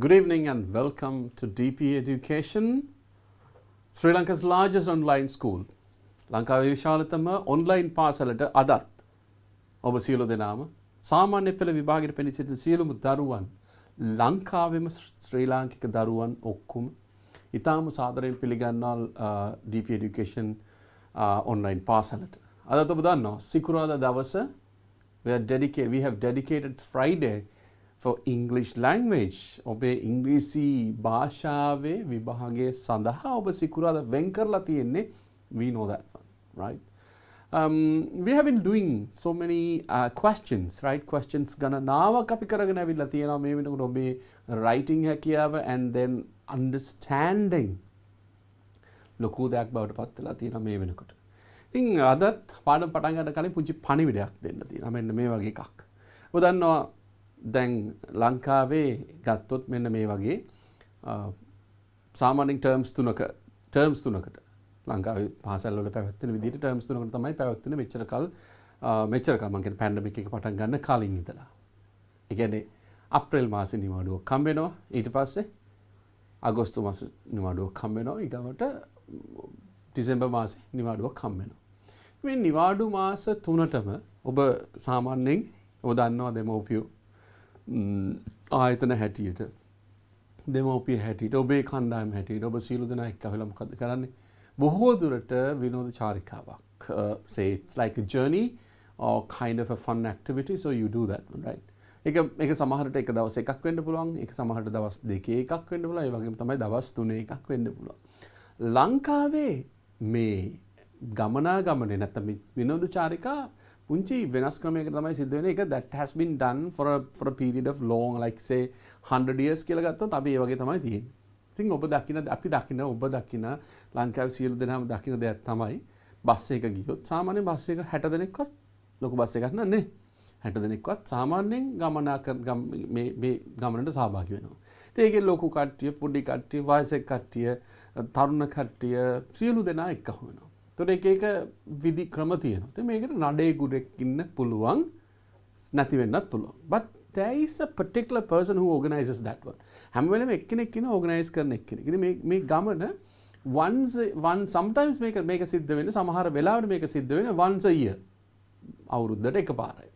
Good evening and welcome to DP Education, Sri Lanka's largest online school. ලංකාවේ විශාලතම online පාසලට අදත් ඔබ සියලු දෙනාම සාමාන්‍ය පෙළ විභාගයට පෙනී සිටින සියලුම දරුවන් ලංකාවේම ශ්‍රී ලාංකික දරුවන් ඔක්කොම ඉතාම සාදරයෙන් පිළිගන්නා DP Education online පාසලට. අදත් ඔබ දන්නවා සිකුරාදා දවස we have dedicated Friday for English language. ඔබේ ඉංග්‍රීසි භාෂාවේ විභාගය සඳහා ඔබ සිකුරාදා වෙන් කරලා තියෙන්නේ. We know that one, right? We have been doing so many questions, right? Questions ගණනාවක් අපි කරගෙන ඇවිල්ලා තියෙනවා මේ වෙනකොට ඔබේ writing හැකියාව and then understanding ලොකු දෙයක් බවට පත් වෙලා තියෙනවා මේ වෙනකොට. ඉතින් අදත් පාඩම් පටන් ගන්න කලින් පුංචි පණිවිඩයක් දෙන්න තියෙනවා. මෙන්න මේ වගේ එකක්. ඔබ දන්නවා දැන් ලංකාවේ ගත්තොත් මෙන්න මේ වගේ සාමාන්‍යයෙන් terms තුනකට ලංකාවේ පාසල් වල පැවැත්වෙන විදිහට terms තුනකට තමයි පැවැත්වෙන්නේ මෙච්චර කල් මම කියන්නේ පැන්ඩමික් එක පටන් ගන්න කලින් ඉඳලා. ඒ කියන්නේ අප්‍රේල් මාසේ නිවාඩුවක් හම්බ වෙනවා. ඊට පස්සේ අගෝස්තු මාසේ නිවාඩුවක් හම්බ වෙනවා. ඊගමට දෙසැම්බර් මාසේ නිවාඩුවක් හම්බ වෙනවා. මේ නිවාඩු මාස තුනටම ඔබ සාමාන්‍යයෙන් ඔබ දන්නවා දෙමව්පියෝ ආයතන හැටියට දෙමව්පිය හැටියට ඔබේ කණ්ඩායම හැටියට ඔබ සියලු දෙනා එක්ක වෙලා මොකද කරන්නේ? බොහෝ දුරට විනෝද චාරිකාවක්. Say it's like a journey or kind of a fun activity, so you do that one, right? ඒක සමහරට එක දවස් එකක් වෙන්න පුළුවන්, ඒක සමහරට දවස් දෙකේ එකක් වෙන්න පුළුවන්, ඒ වගේම තමයි දවස් තුනේ එකක් වෙන්න පුළුවන්. ලංකාවේ මේ ගමනාගමනේ නැත්නම් විනෝද චාරිකා පුංචි වෙනස් ක්‍රමයකට තමයි සිද්ධ වෙන්නේ. ඒක that has been done for a period of long, like say 100 years කියලා ගත්තොත් අපි ඒ වගේ තමයි තියෙන්නේ. ඉතින් ඔබ දකින්න ලංකාවේ සියලු දෙනාම දකින්න දෙයක් තමයි බස් එක ගියොත් සාමාන්‍යයෙන් බස් එක 60 දෙනෙක්වත් ලොකු බස් එකක් නෑ 60 දෙනෙක්වත් සාමාන්‍යයෙන් මේ ගමනට සහභාගී වෙනවා. ඉතින් ඒකේ ලොකු කට්ටිය, පොඩි කට්ටිය, වයසක කට්ටිය, තරුණ කට්ටිය සියලු දෙනා එක්ක වෙනවා. ඒතකොට එක විදි ක්‍රම තියෙනවා. ඉතින් මේකට නඩේ ගුඩෙක් ඉන්න පුළුවන් නැති වෙන්නත් පුළුවන්. But there is a particular person who organizes that one. හැම වෙලේම එක්කෙනෙක් ඉන්න organize කරන එක්කෙනෙක්. ඉතින් මේ ගමන sometimes මේක සිද්ධ වෙන්නේ සමහර වෙලාවට මේක සිද්ධ වෙන්නේ once a year. අවුරුද්දට එකපාරයි.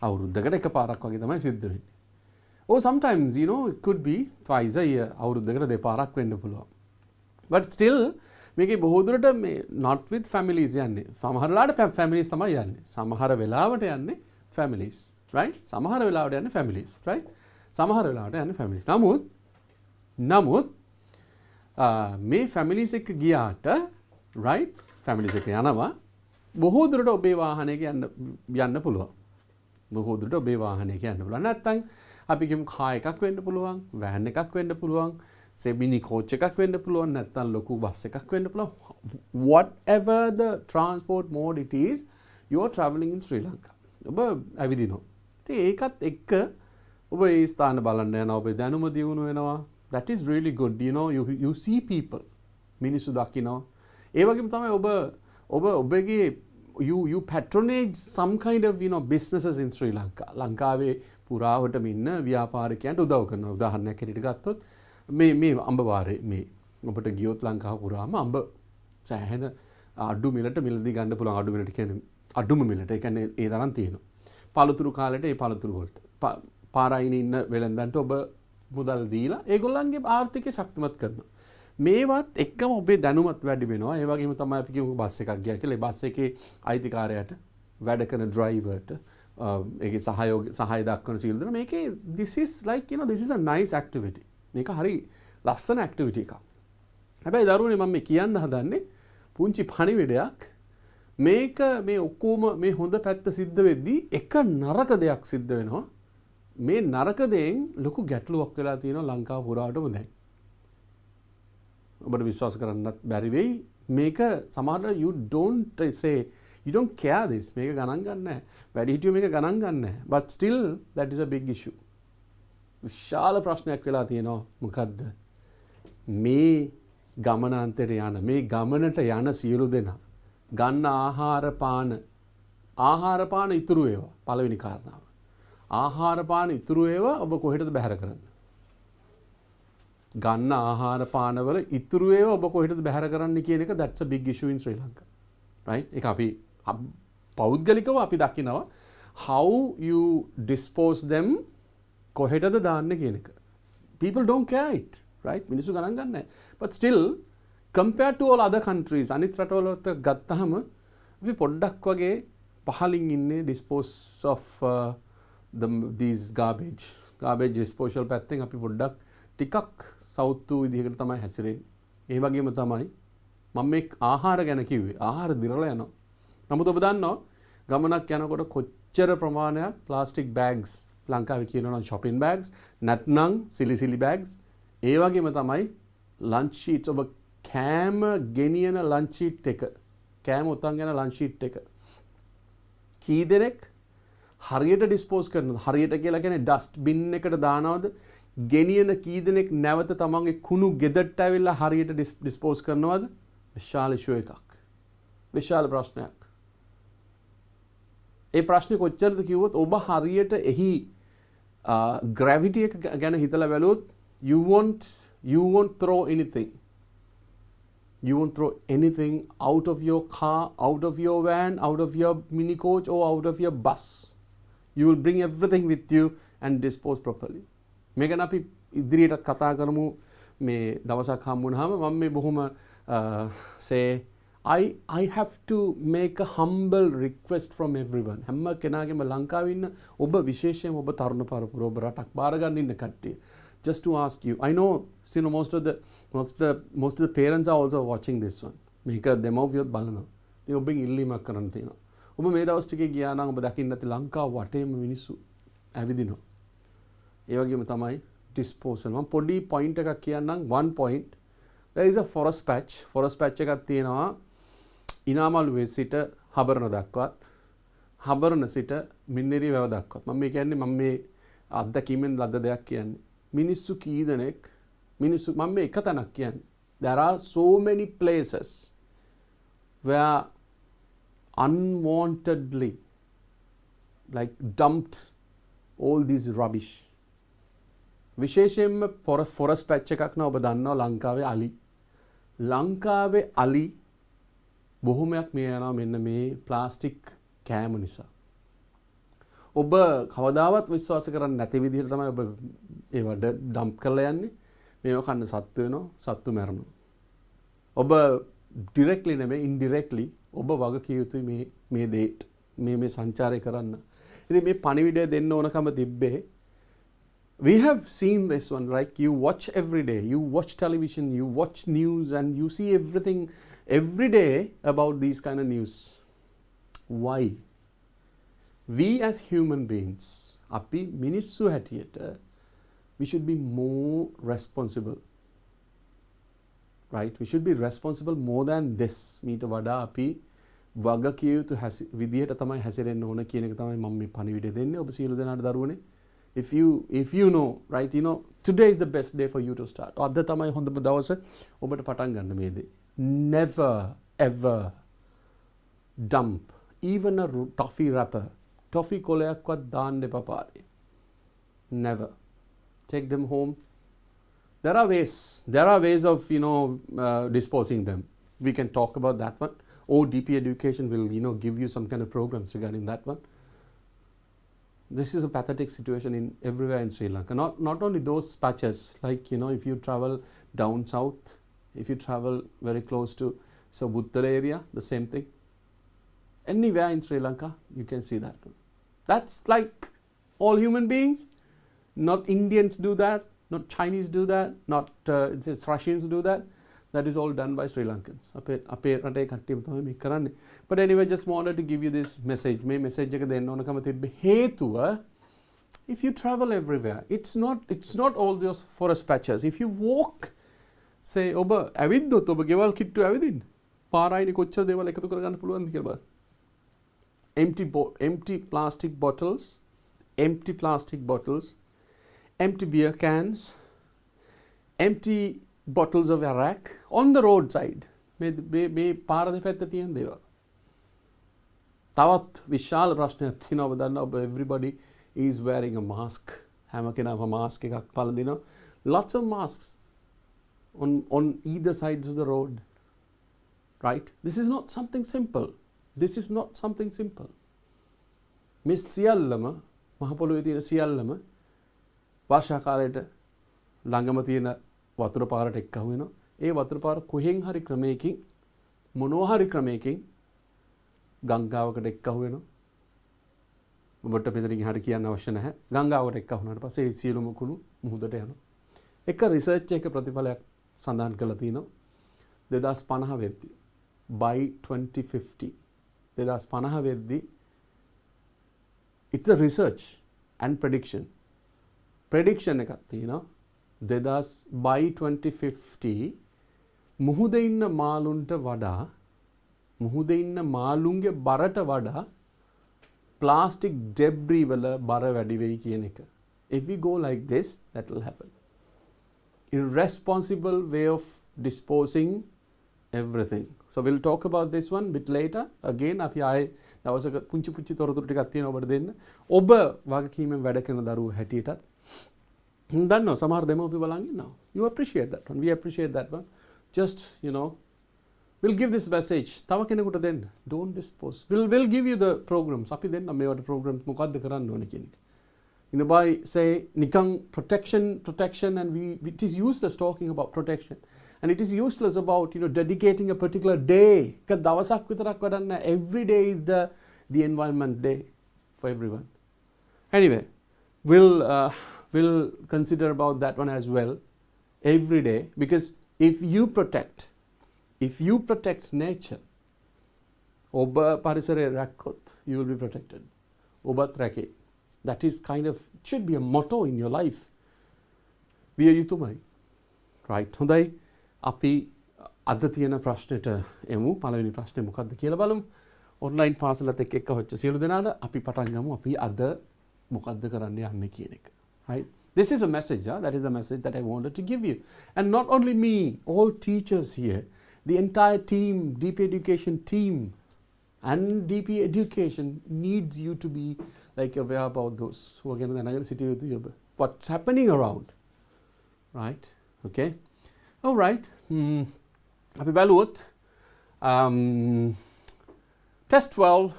අවුරුද්දකට එකපාරක් වගේ තමයි සිද්ධ වෙන්නේ. Or sometimes it could be twice a year. අවුරුද්දකට දෙපාරක් වෙන්න පුළුවන්. But still මේකේ බොහෝ දුරට මේ not with families යන්නේ. සමහරලාට families තමයි යන්නේ. සමහර වෙලාවට යන්නේ families, right? සමහර වෙලාවට යන්නේ families, right? සමහර වෙලාවට යන්නේ families. නමුත් මේ families එක ගියාට right? families එක යනවා බොහෝ දුරට ඔබේ වාහනයක යන්න පුළුවන්. බොහෝ දුරට ඔබේ වාහනයක යන්න පුළුවන්. නැත්නම් අපි කියමු කාර් එකක් වෙන්න පුළුවන්, van එකක් වෙන්න පුළුවන්, මිනි කෝච් එකක් වෙන්න පුළුවන්, නැත්නම් ලොකු බස් එකක් වෙන්න පුළුවන්. Whatever the transport mode it is, you are traveling in Sri Lanka. ඔබ ඇවිදිනවා. ඉතින් ඒකත් එක්ක ඔබ ඒ ස්ථාන බලන්න යනවා, ඔබ දැනුම දියුණු වෙනවා. That is really good. You see people. මිනිස්සු දකිනවා. ඒ වගේම තමයි ඔබගේ you patronage some kind of businesses in Sri Lanka. ලංකාවේ පුරාවටම ඉන්න ව්‍යාපාරිකයන්ට උදව් කරනවා. උදාහරණයක් හැටියට ගත්තොත් මේ අඹ වාරේ මේ ඔබට ගියොත් ලංකාව පුරාම අඹ සෑහෙන අඩු මිලට මිලදී ගන්න පුළුවන්. අඩු මිලට කියන්නේ අඩුම මිලට. ඒ කියන්නේ ඒ තරම් තියෙනවා. පළතුරු කාලේට ඒ පළතුරු වලට පාරායිනේ ඉන්න වෙළඳන්ට ඔබ මුදල් දීලා ඒගොල්ලන්ගේ ආර්ථිකය ශක්තිමත් කරනවා. මේවත් එක්කම ඔබේ දැනුමත් වැඩි වෙනවා. ඒ වගේම තමයි අපි කියමු බස් එකක් ගියා කියලා. ඒ බස් එකේ අයිතිකාරයාට වැඩ කරන ඩ්‍රයිවර්ට ඒකේ සහාය දක්වන සියලු දෙනා මේකේ this is like this is a nice activity. මේක හරි ලස්සන ඇක්ටිවිටි එකක්. හැබැයි දරුවනේ මම මේ කියන්න හදන්නේ පුංචි පණිවිඩයක්. මේක මේ ඔක්කොම මේ හොඳ පැත්ත සිද්ධ වෙද්දී එක නරක දෙයක් සිද්ධ වෙනවා. මේ නරක දෙයෙන් ලොකු ගැටලුවක් වෙලා තියෙනවා ලංකාව පුරාවටම දැන්. ඔබට විශ්වාස කරන්නත් බැරි වෙයි. මේක සමහරවිට you don't care this. මේක ගණන් ගන්න නැහැ. වැඩිහිටියෝ මේක ගණන් ගන්න නැහැ. But still that is a big issue. විශාල ප්‍රශ්නයක් වෙලා තියෙනවා. මොකද්ද? මේ ගමනාන්තරේ මේ ගමනට යන සියලු දෙනා ගන්න ආහාර පාන ඉතුරු ඒවා පළවෙනි කාරණාව. ආහාර පාන ඉතුරු ඒවා ඔබ කොහෙටද බැහැර කරන්නේ? ගන්න ආහාර පානවල ඉතුරු ඒවා ඔබ කොහෙටද බැහැර කරන්න කියන එක that's a big issue in Sri Lanka. Right? ඒක අපි පෞද්ගලිකව අපි දකිනවා how you dispose them කොහෙටද දාන්න කියන එක. People don't care it. Right? මිනිස්සු ගණන් ගන්න නැහැ. But still compared to all other countries අනිත් රටවලට ගත්තාම අපි පොඩ්ඩක් වගේ පහලින් ඉන්නේ dispose of these garbage disposal පැත්තෙන් අපි පොඩ්ඩක් ටිකක් සෞතු විදිහකට තමයි හැසිරෙන්නේ. ඒ වගේම තමයි මම මේ ආහාර ගැන කිව්වේ. ආහාර දිරලා යනවා. නමුත් ඔබ දන්නවා ගමනක් යනකොට කොච්චර ප්‍රමාණයක් ප්ලාස්ටික් බෑග්ස් ලංකාවේ කියනවා නම් shopping bags නැත්නම් සිලි bags ඒ වගේම තමයි lunch sheets ඔබ කෑම ගෙනියන lunch sheet එක කෑම උතන් යන lunch sheet එක කී දෙනෙක් හරියට dispose කරනවද හරියට කියලා කියන්නේ dust bin එකට දානවද ගෙනියන කී දෙනෙක් නැවත තමන්ගේ කුණු ගෙදරට ඇවිල්ලා හරියට dispose කරනවද විශාල issue එකක් විශාල ප්‍රශ්නයක් ඒ ප්‍රශ්නේ කොච්චරද කිව්වොත් ඔබ හරියට එහි gravity එක ගැන හිතලා බැලුවොත් you won't throw anything. You won't throw anything out of your car, out of your van, out of your mini coach or out of your bus. You will bring everything with you and dispose properly. මේ ගැන අපි ඉදිරියටත් කතා කරමු මේ දවසක් හම්බුනහම මම මේ බොහොම say I have to make a humble request from everyone. හැම කෙනාගේම ලංකාවේ ඉන්න ඔබ විශේෂයෙන්ම ඔබ තරුණ පරපුර ඔබ රටක් බාර ගන්න ඉන්න කට්ටිය. Just to ask you, I know most of the parents are also watching this one. මේක දෙමව්පියොත් බලනවා. ඉතින් ඔබෙන් ඉල්ලීමක් කරන්න තියෙනවා. ඔබ මේ දවස් ටිකේ ගියා නම් ඔබ දකින්න ඇති ලංකාව වටේම මිනිස්සු ඇවිදිනවා. ඒ වගේම තමයි disposal. මම පොඩි point එකක් කියන්නම් one point. There is a forest patch එකක් තියෙනවා ඉනාමලුවේ සිට හබරන දක්වත් හබරන සිට මින්නේරි වැව දක්වත්. මම කියන්නේ මම මේ අත්දැකීමෙන් ලද්ද දෙයක් කියන්නේ. මිනිස්සු කී දෙනෙක් මිනිස්සු මම මේ එක තැනක් කියන්නේ. There are so many places where unwantedly like dumped all these rubbish. විශේෂයෙන්ම forest patch එකක් නා ඔබ දන්නවා ලංකාවේ අලි බොහොමයක් මේ යනවා මෙන්න මේ ප්ලාස්ටික් කෑම නිසා. ඔබ කවදාවත් විශ්වාස කරන්නේ නැති විදිහට තමයි ඔබ ඒවා ඩම්ප් කරලා යන්නේ. මේව කන්න සත්තු වෙනවා, සත්තු මැරෙනවා. ඔබ directly නෙමෙයි indirectly ඔබ වගකිය යුතුයි මේ දේට මේ සංචාරය කරන්න. ඉතින් මේ පණිවිඩය දෙන්න ඕනකම තිබ්බේ we have seen this one, right? You watch every day, you watch television, you watch news and you see everything every day about these kind of news. Why? We as human beings, api minissu hatiyata, we should be more responsible. Right? We should be responsible more than this. Meeta wada api wagakiya yuthu vidiyata thamai hasirenna ona කියන එක තමයි මම මේ පණිවිඩය දෙන්නේ ඔබ සියලු දෙනාට දරුවනේ. If you know, right, you know, today is the best day for you to start. අද තමයි හොඳම දවස ඔබට පටන් ගන්න මේ දේ. Never ever dump even a toffee wrapper. Toffee කොලයක්වත් දාන්න එපා පාරේ. Never. Take them home. There are ways of, disposing them. We can talk about that one. ODP education will, give you some kind of programs regarding that one. This is a pathetic situation in everywhere in Sri Lanka. Not only those patches, like, if you travel down south, if you travel very close to Buddha area, the same thing. Anywhere in Sri Lanka, you can see that. That's like all human beings. Not Indians do that, not Chinese do that, not Russians do that. That is all done by Sri Lankans. But anyway, just wanted to give you this message. My message එක දෙන්න ඕනකම තිබ්බේ හේතුව if you travel everywhere, it's not all those forest patches. If you walk, say ඔබ ඇවිද්දොත් ඔබ ගෙවල් කිට්ටු ඇවිදින්න. පාරයිනේ කොච්චර දේවල් එකතු කරගන්න පුළුවන්ද කියලා බලන්න. Empty plastic bottles, empty beer cans, empty bottles of arak on the roadside. මේ පාර දෙපැත්ත තියෙන දේවල්. තවත් විශාල ප්‍රශ්නයක් තියෙනවා ඔබ දන්නවා ඔබ everybody is wearing a mask. හැම කෙනාම mask එකක් පළඳිනවා. Lots of masks. on either sides of the road. Right? This is not something simple. This is not something simple. මේ සියල්ලම මහ පොළොවේ තියෙන සියල්ලම වර්ෂා කාලයට ළඟම තියෙන වතුර පාරට එක්කහුව වෙනවා. ඒ වතුර පාර කොහෙන් හරි ක්‍රමයකින් මොනවා හරි ක්‍රමයකින් ගංගාවකට එක්කහුව වෙනවා. ඔබට මෙතනින් හරි කියන්න අවශ්‍ය නැහැ. ගංගාවකට එක්කහුණාට පස්සේ ඒ සියලුම කුණු මුහුදට යනවා. එක රිසර්ච් එක ප්‍රතිඵලයක් සඳහන් කරලා තියෙනවා 2050 වෙද්දී by 2050 2050 වෙද්දී it's a research and prediction එකක් තියෙනවා by 2050 මුහුදේ ඉන්න මාළුන්ට වඩා මුහුදේ ඉන්න මාළුන්ගේ බරට වඩා plastic debris වල බර වැඩි වෙයි කියන එක. If we go like this, that will happen. Irresponsible way of disposing everything. So we'll talk about this one bit later. Again, අපි ආයේ දවසක පුංචි තොරතුරු ටිකක් තියෙනවා ඔබට දෙන්න. ඔබ වගකීමෙන් වැඩ කරන දරුවෝ හැටියටත් දන්නවා සමහර දෙමව්පියෝ බලන් ඉන්නවා. You appreciate that one. We appreciate that one. Just, you know, we'll give this message. තව කෙනෙකුට දෙන්න. Don't dispose. We'll give you the programs. අපි දෙන්න මේවට programs මොකද්ද කරන්න ඕනේ කියන එක. You know, by say nikang protection and it is useless talking about protection. And it is useless about, you know, dedicating a particular day. Every day is the environment day for everyone. Anyway, we'll consider about that one as well every day, because if you protect nature, oba parisare rakkot, you will be protected. Obat rake. That is kind of should be a motto in your life. We are yutumai. Right. හොඳයි. අපි අද තියෙන ප්‍රශ්නෙට එමු. පළවෙනි ප්‍රශ්නේ මොකක්ද කියලා බලමු. ඔන්ලයින් පාසලත් එක්ක හොච්ච සියලු දෙනාට අපි පටන් ගමු. අපි අද මොකක්ද කරන්න යන්නේ කියන එක. Right? This is a message. That is the message that I wanted to give you. And not only me, all teachers here, the entire team, DP Education team and DP Education needs you to be like aware about those who are going to sit with you. What's happening around. Right? Okay. All right. අපි බලුවොත් test 12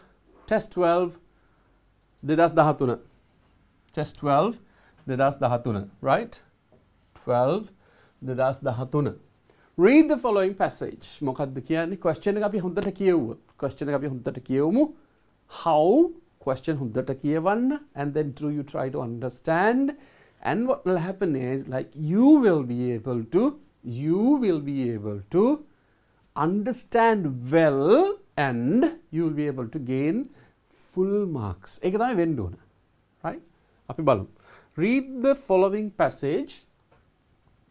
2013 test 12 2013 right 12 2013 read the following passage මොකක්ද කියන්නේ question එක අපි හොඳට කියවුවොත් question එක අපි හොඳට කියවමු how question හොඳට කියවන්න and then you try to understand and what will happen is like you will be able to understand well and you will be able to gain full marks. ඒක තමයි වෙන්න ඕන. Right? අපි බලමු. Read the following passage.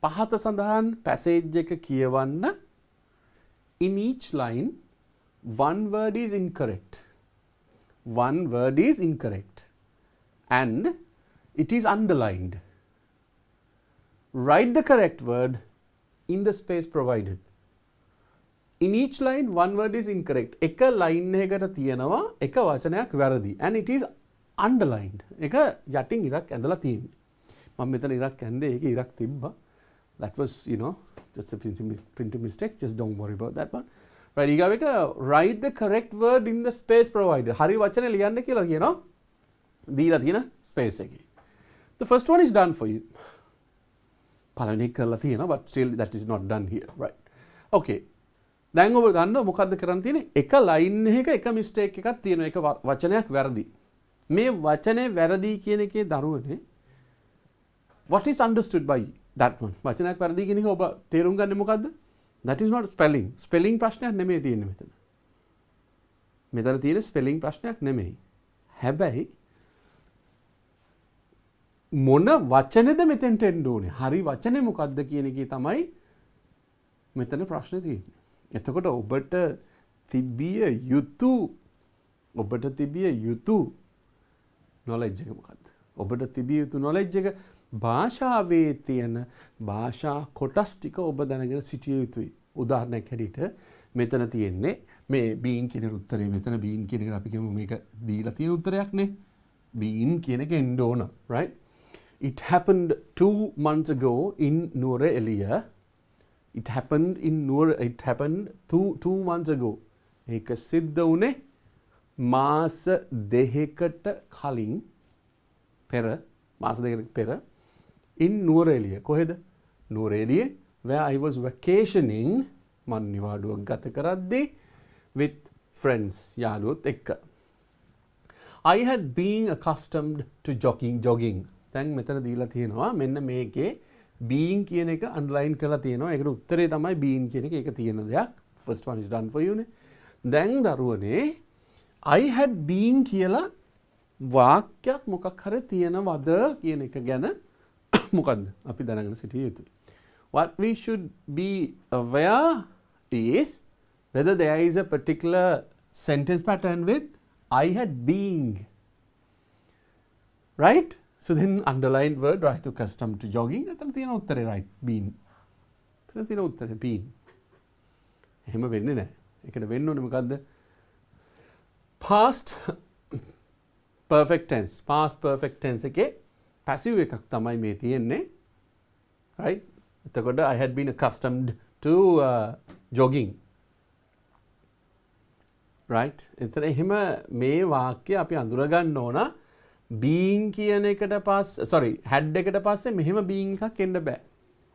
පහත සඳහන් passage එක කියවන්න. In each line, one word is incorrect. One word is incorrect. And it is underlined. Write the correct word in the space provided. In each line, one word is incorrect. එක line එකකට තියෙනවා එක වචනයක් වැරදි. And it is underlined. එක යටින් ඉරක් ඇඳලා තියෙන්නේ. මම මෙතන ඉරක් ඇඳේ ඒක ඉරක් තිබ්බා. That was, you know, just a printing mistake. Just don't worry about that one. Right, ඊගාව එක write the correct word in the space provided. හරි වචනේ ලියන්න කියලා කියනවා. දීලා තියෙන space එකේ. The first one is done for you. පළවෙනි එක කරලා තියෙනවා but still that is not done here. Right. Okay. දැන් ඔබ දන්නවා මොකද්ද කරන්න තියෙන්නේ? එක line එකක එක mistake එකක් තියෙනවා. එක වචනයක් වැරදි. මේ වචනේ වැරදි කියන එකේ දරුවනේ what is understood by that one? වචනයක් වැරදි කියන එක ඔබ තේරුම් ගන්නේ මොකද්ද? That is not spelling. Spelling ප්‍රශ්නයක් නෙමෙයි තියෙන්නේ මෙතන. මෙතන තියෙන spelling ප්‍රශ්නයක් නෙමෙයි. හැබැයි මොන වචනේද මෙතෙන්ට එන්න ඕනේ? හරි වචනේ මොකද්ද කියන එකේ තමයි මෙතන ප්‍රශ්නේ තියෙන්නේ. එතකොට ඔබට තිබිය යුතු knowledge එක මොකද්ද? ඔබට තිබිය යුතු knowledge එක භාෂාවේ තියෙන භාෂා කොටස් ටික ඔබ දැනගෙන සිටිය යුතුයි. උදාහරණයක් හැටියට මෙතන තියෙන්නේ මේ බීන් කියන උත්තරේ මෙතන බීන් කියන එක අපි කියමු මේක දීලා තියෙන උත්තරයක් නේ. බීන් කියන එක එන්න ඕන. Right? It happened 2 months ago in Nuwara Eliya. it happened in it happened 2 months ago. ඒක සිද්ධ වුණේ මාස 2කට කලින් පෙර මාස 2කට පෙර in නුවරඑළිය. කොහෙද? නුවරඑළියේ where I was vacationing මන් නිවාඩුවක් ගත කරද්දී with friends යාළුවොත් එක්ක. I had been accustomed to jogging. දැන් මෙතන දීලා තියෙනවා මෙන්න මේකේ being කියන එක underline කරලා තියෙනවා. ඒකට උත්තරේ තමයි being කියන එක. ඒක තියෙන දෙයක්. First one is done for you නේ. දැන් දරුවනේ I had been කියලා වාක්‍යයක් මොකක් හරි තියෙනවද කියන එක ගැන මොකද්ද අපි දැනගෙන සිටිය යුතුයි. What we should be aware is whether there is a particular sentence pattern with I had been. Right? So then underlined word right to custom to jogging. එතන තියෙන උත්තරේ right been. එතන තියෙන උත්තරේ been. එහෙම වෙන්නේ නැහැ. ඒකට වෙන්න ඕනේ මොකද්ද? Past perfect tense. Past perfect tense එකේ passive එකක් තමයි මේ තියෙන්නේ. Right? එතකොට I had been accustomed to jogging. Right? එතන එහෙම මේ වාක්‍ය අපි අඳුර ගන්න ඕන being කියන එකට පස්සේ had එකට පස්සේ මෙහෙම being එකක් එන්න බෑ.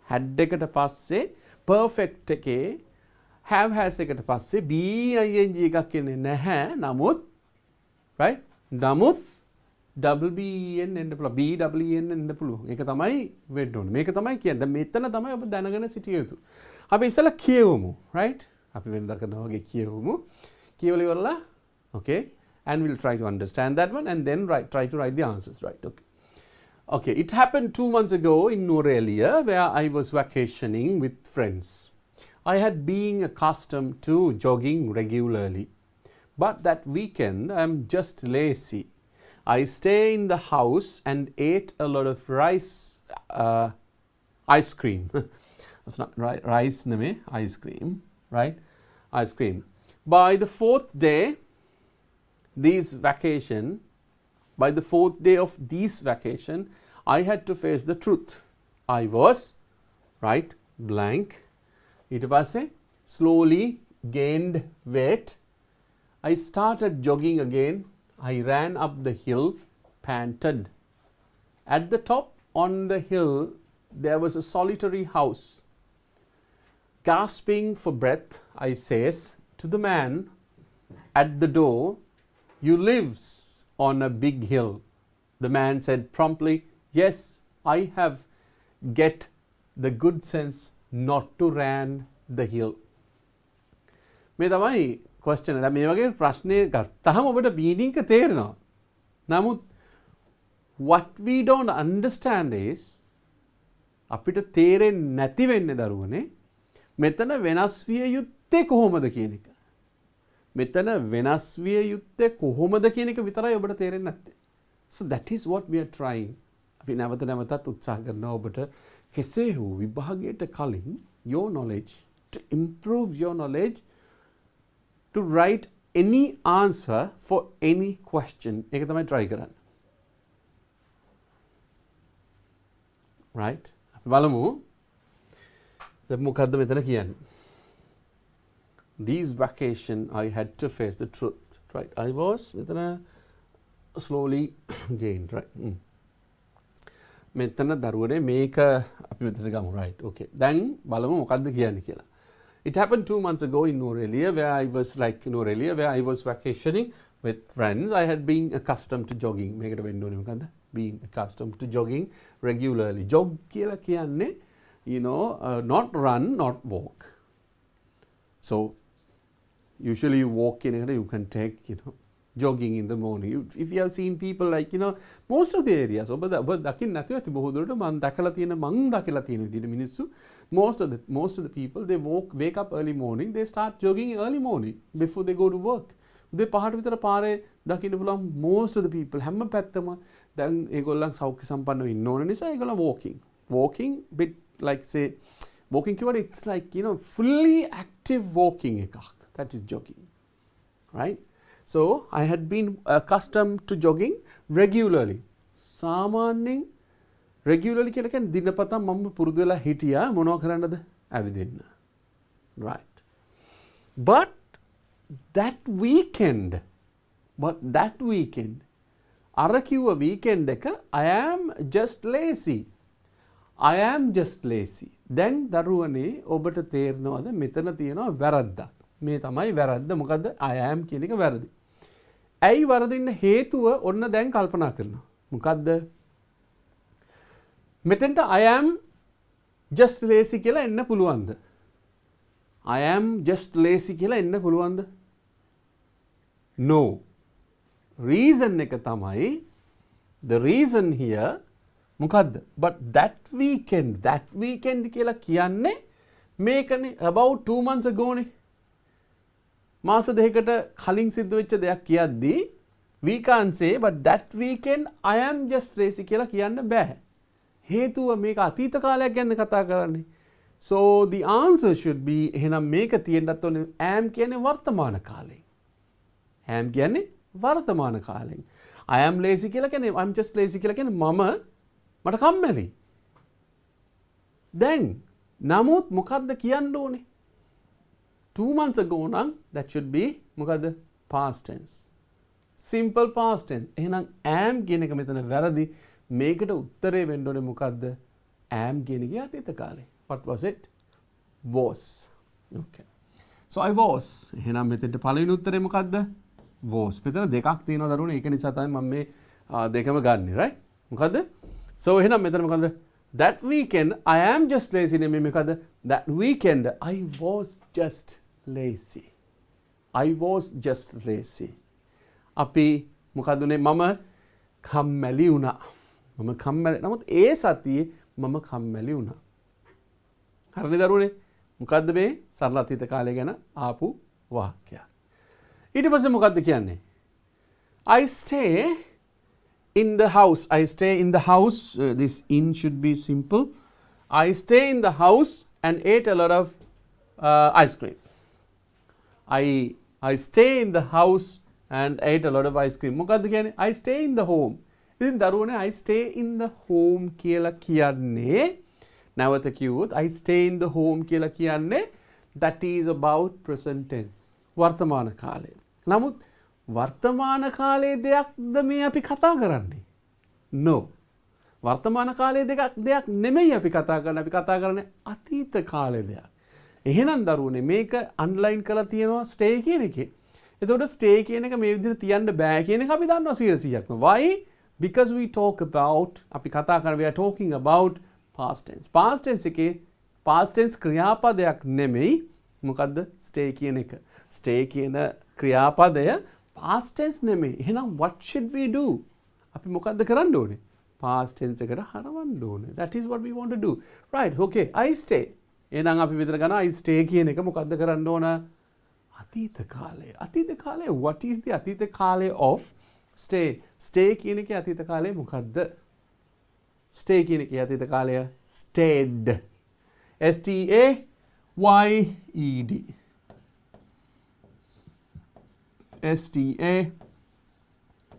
had එකට පස්සේ perfect එකේ have has එකට පස්සේ bing එකක් එන්නේ නැහැ. නමුත් right? නමුත් double ben එන්න පුළුවන්. ben එන්න පුළුවන්. ඒක තමයි වෙන්න ඕනේ. මේක තමයි කියන්නේ. දැන් මෙතන තමයි ඔබ දැනගෙන සිටිය යුතු. අපි ඉස්සෙල්ලා කියවමු. right? අපි වෙනදා කරනවා වගේ කියවමු. කියවලා ඉවරලා okay. And we'll try to understand that one and then try to write the answers. Right? Okay. Okay. It happened 2 months ago in Nuwara where I was vacationing with friends. I had been accustomed to jogging regularly. But that weekend, I'm just lazy. I stay in the house and ate a lot of ice cream. That's not right. Rice, name, ice cream. Right? Ice cream. By the fourth day of this vacation, I had to face the truth. I was, right, blank. ඊට පස්සේ slowly gained weight. I started jogging again. I ran up the hill, panted. At the top on the hill, there was a solitary house. Gasping for breath, I says to the man at the door, "You lives on a big hill." The man said promptly, "Yes, I have get the good sense not to ran the hill." මේ තමයි question එක. මේ වගේ ප්‍රශ්නේ ගත්තාම ඔබට meaning එක තේරෙනවා. නමුත් what we don't understand is අපිට තේරෙන්නේ නැති වෙන්නේ දරුවනේ මෙතන වෙනස් විය යුත්තේ කොහොමද කියන එක. මෙතන වෙනස් විය යුත්තේ කොහොමද කියන එක විතරයි ඔබට තේරෙන්නේ නැත්තේ. So that is what we are trying. අපි නැවත නැවතත් උත්සාහ කරනවා ඔබට කෙසේ හෝ විභාගයට කලින් your knowledge, to improve your knowledge, to write any answer for any question. ඒක තමයි try කරන්න. Right? අපි බලමු. දැන් මොකද්ද මෙතන කියන්නේ? These vacation I had to face the truth. Right? I was මෙතන slowly gained. Right? මෙතන දරුවනේ මේක අපි මෙතන ගමු. Right? Okay. දැන් බලමු මොකද්ද කියන්නේ කියලා. It happened 2 months ago in Nuwara where I was vacationing with friends. I had been accustomed to jogging. මේකට වෙන්න ඕනේ මොකද්ද? Being accustomed to jogging regularly. Jog කියලා කියන්නේ not run, not walk. So usually you walk in and you can take jogging in the morning. If you have seen people like most of the areas ඔබ දකින්න නැතුව ඇති බොහෝ දුරට මම දැකලා තියෙන විදිහට මිනිස්සු most of the people they wake up early morning, they start jogging early morning before they go to work. උදේ 5ට විතර පාරේ දකින්න පුළුවන් most of the people හැම පැත්තම දැන් ඒගොල්ලන් සෞඛ්‍ය සම්පන්නව ඉන්න ඕන නිසා ඒගොල්ලන් walking bit like say walking කිව්වට it's like fully active walking එකක්. That is jogging. Right? So I had been accustomed to jogging regularly. සාමාන්‍යයෙන් regularly කියලා කියන්නේ දිනපතා මම පුරුදු වෙලා හිටියා මොනව කරන්නද? ඇවිදින්න. Right. But that weekend අර කිව්ව weekend එක I am just lazy. දැන් දරුවනේ ඔබට තේරෙනවද මෙතන තියෙනවා වැරද්දක්. මේ තමයි වැරද්ද. මොකද්ද? I am කියන එක වැරදි. ඇයි වරදින්න හේතුව ඔන්න දැන් කල්පනා කරනවා. මොකද්ද? මෙතෙන්ට I am just lazy කියලා එන්න පුළුවන්ද? I am just lazy කියලා එන්න පුළුවන්ද? No. Reason එක තමයි the reason here මොකද්ද? But that weekend කියලා කියන්නේ මේකනේ about 2 months ago නේ. මාස දෙකකට කලින් සිද්ධ වෙච්ච දෙයක් කියද්දී we can't say but that weekend I am just lazy කියලා කියන්න බෑ. හේතුව මේක අතීත කාලයක් ගැන කතා කරන්නේ. So the answer should be එහෙනම් මේක තියෙන්නත් ඕනේ am කියන්නේ වර්තමාන කාලේ. am කියන්නේ වර්තමාන කාලෙන්. I am lazy කියලා කියන්නේ I'm just lazy කියලා කියන්නේ මට කම්මැලි. දැන් නමුත් මොකද්ද කියන්න ඕනේ? 2 months ago නම් that should be මොකද්ද? past tense. simple past tense. එහෙනම් am කියන එක මෙතන වැරදි. මේකට උත්තරේ වෙන්න ඕනේ මොකද්ද? am කියන එක අතීත කාලේ. What was it? Was. Okay. So I was. එහෙනම් මෙතෙන්ට පළවෙනි උත්තරේ මොකද්ද? Was. මෙතන දෙකක් තියෙනවා දරුවනේ. ඒක නිසා තමයි මම මේ දෙකම ගන්නෙ, right? මොකද්ද? So එහෙනම් මෙතන මොකද්ද? That weekend I am just lazy නෙමෙයි මොකද්ද? That weekend I was just lazy. අපි මොකද්දනේ මම කම්මැලි වුණා. නමුත් ඒ සතියේ මම කම්මැලි වුණා. හරිද දරුවනේ? මොකද්ද මේ සරල අතීත කාලය ගැන ආපු වාක්‍යයක්. ඊට පස්සේ මොකද්ද කියන්නේ? I stay in the house. This in should be simple. I stay in the house and ate a lot of ice cream. I stay in the house and ate a lot of ice cream. මොකද්ද කියන්නේ? I stay in the home. ඉතින් දරුවනේ I stay in the home කියලා කියන්නේ නැවත කිව්වොත් I stay in the home කියලා කියන්නේ that is about present tense. වර්තමාන කාලය. නමුත් වර්තමාන කාලයේ දෙයක්ද මේ අපි කතා කරන්නේ? No. වර්තමාන කාලයේ දෙයක් නෙමෙයි අපි කතා කරන්නේ. අපි කතා කරන්නේ අතීත කාලයේ දෙයක්. එහෙනම් දරුවනේ මේක අන්ඩර්ලයින් කරලා තියෙනවා stay කියන එකේ. එතකොට stay කියන එක මේ විදිහට තියන්න බෑ කියන එක අපි දන්නවා 100%ක්ම. Why? Because we talk about අපි කතා කරන we are talking about past tense. Past tense එකේ past tense ක්‍රියාපදයක් නෙමෙයි මොකද්ද? stay කියන එක. stay කියන ක්‍රියාපදය past tense නෙමෙයි. එහෙනම් what should we do? අපි මොකද්ද කරන්න ඕනේ? past tense එකට හරවන්න ඕනේ. That is what we want to do. Right. Okay. I stay. එහෙනම් අපි මෙතන ගන්න I stay කියන එක මොකද්ද කරන්න ඕන? අතීත කාලය. අතීත කාලය what is the අතීත කාලය of stay? stay කියන එකේ අතීත කාලය මොකද්ද? stay කියන එකේ අතීත කාලය stayed. S T A Y E D. S T A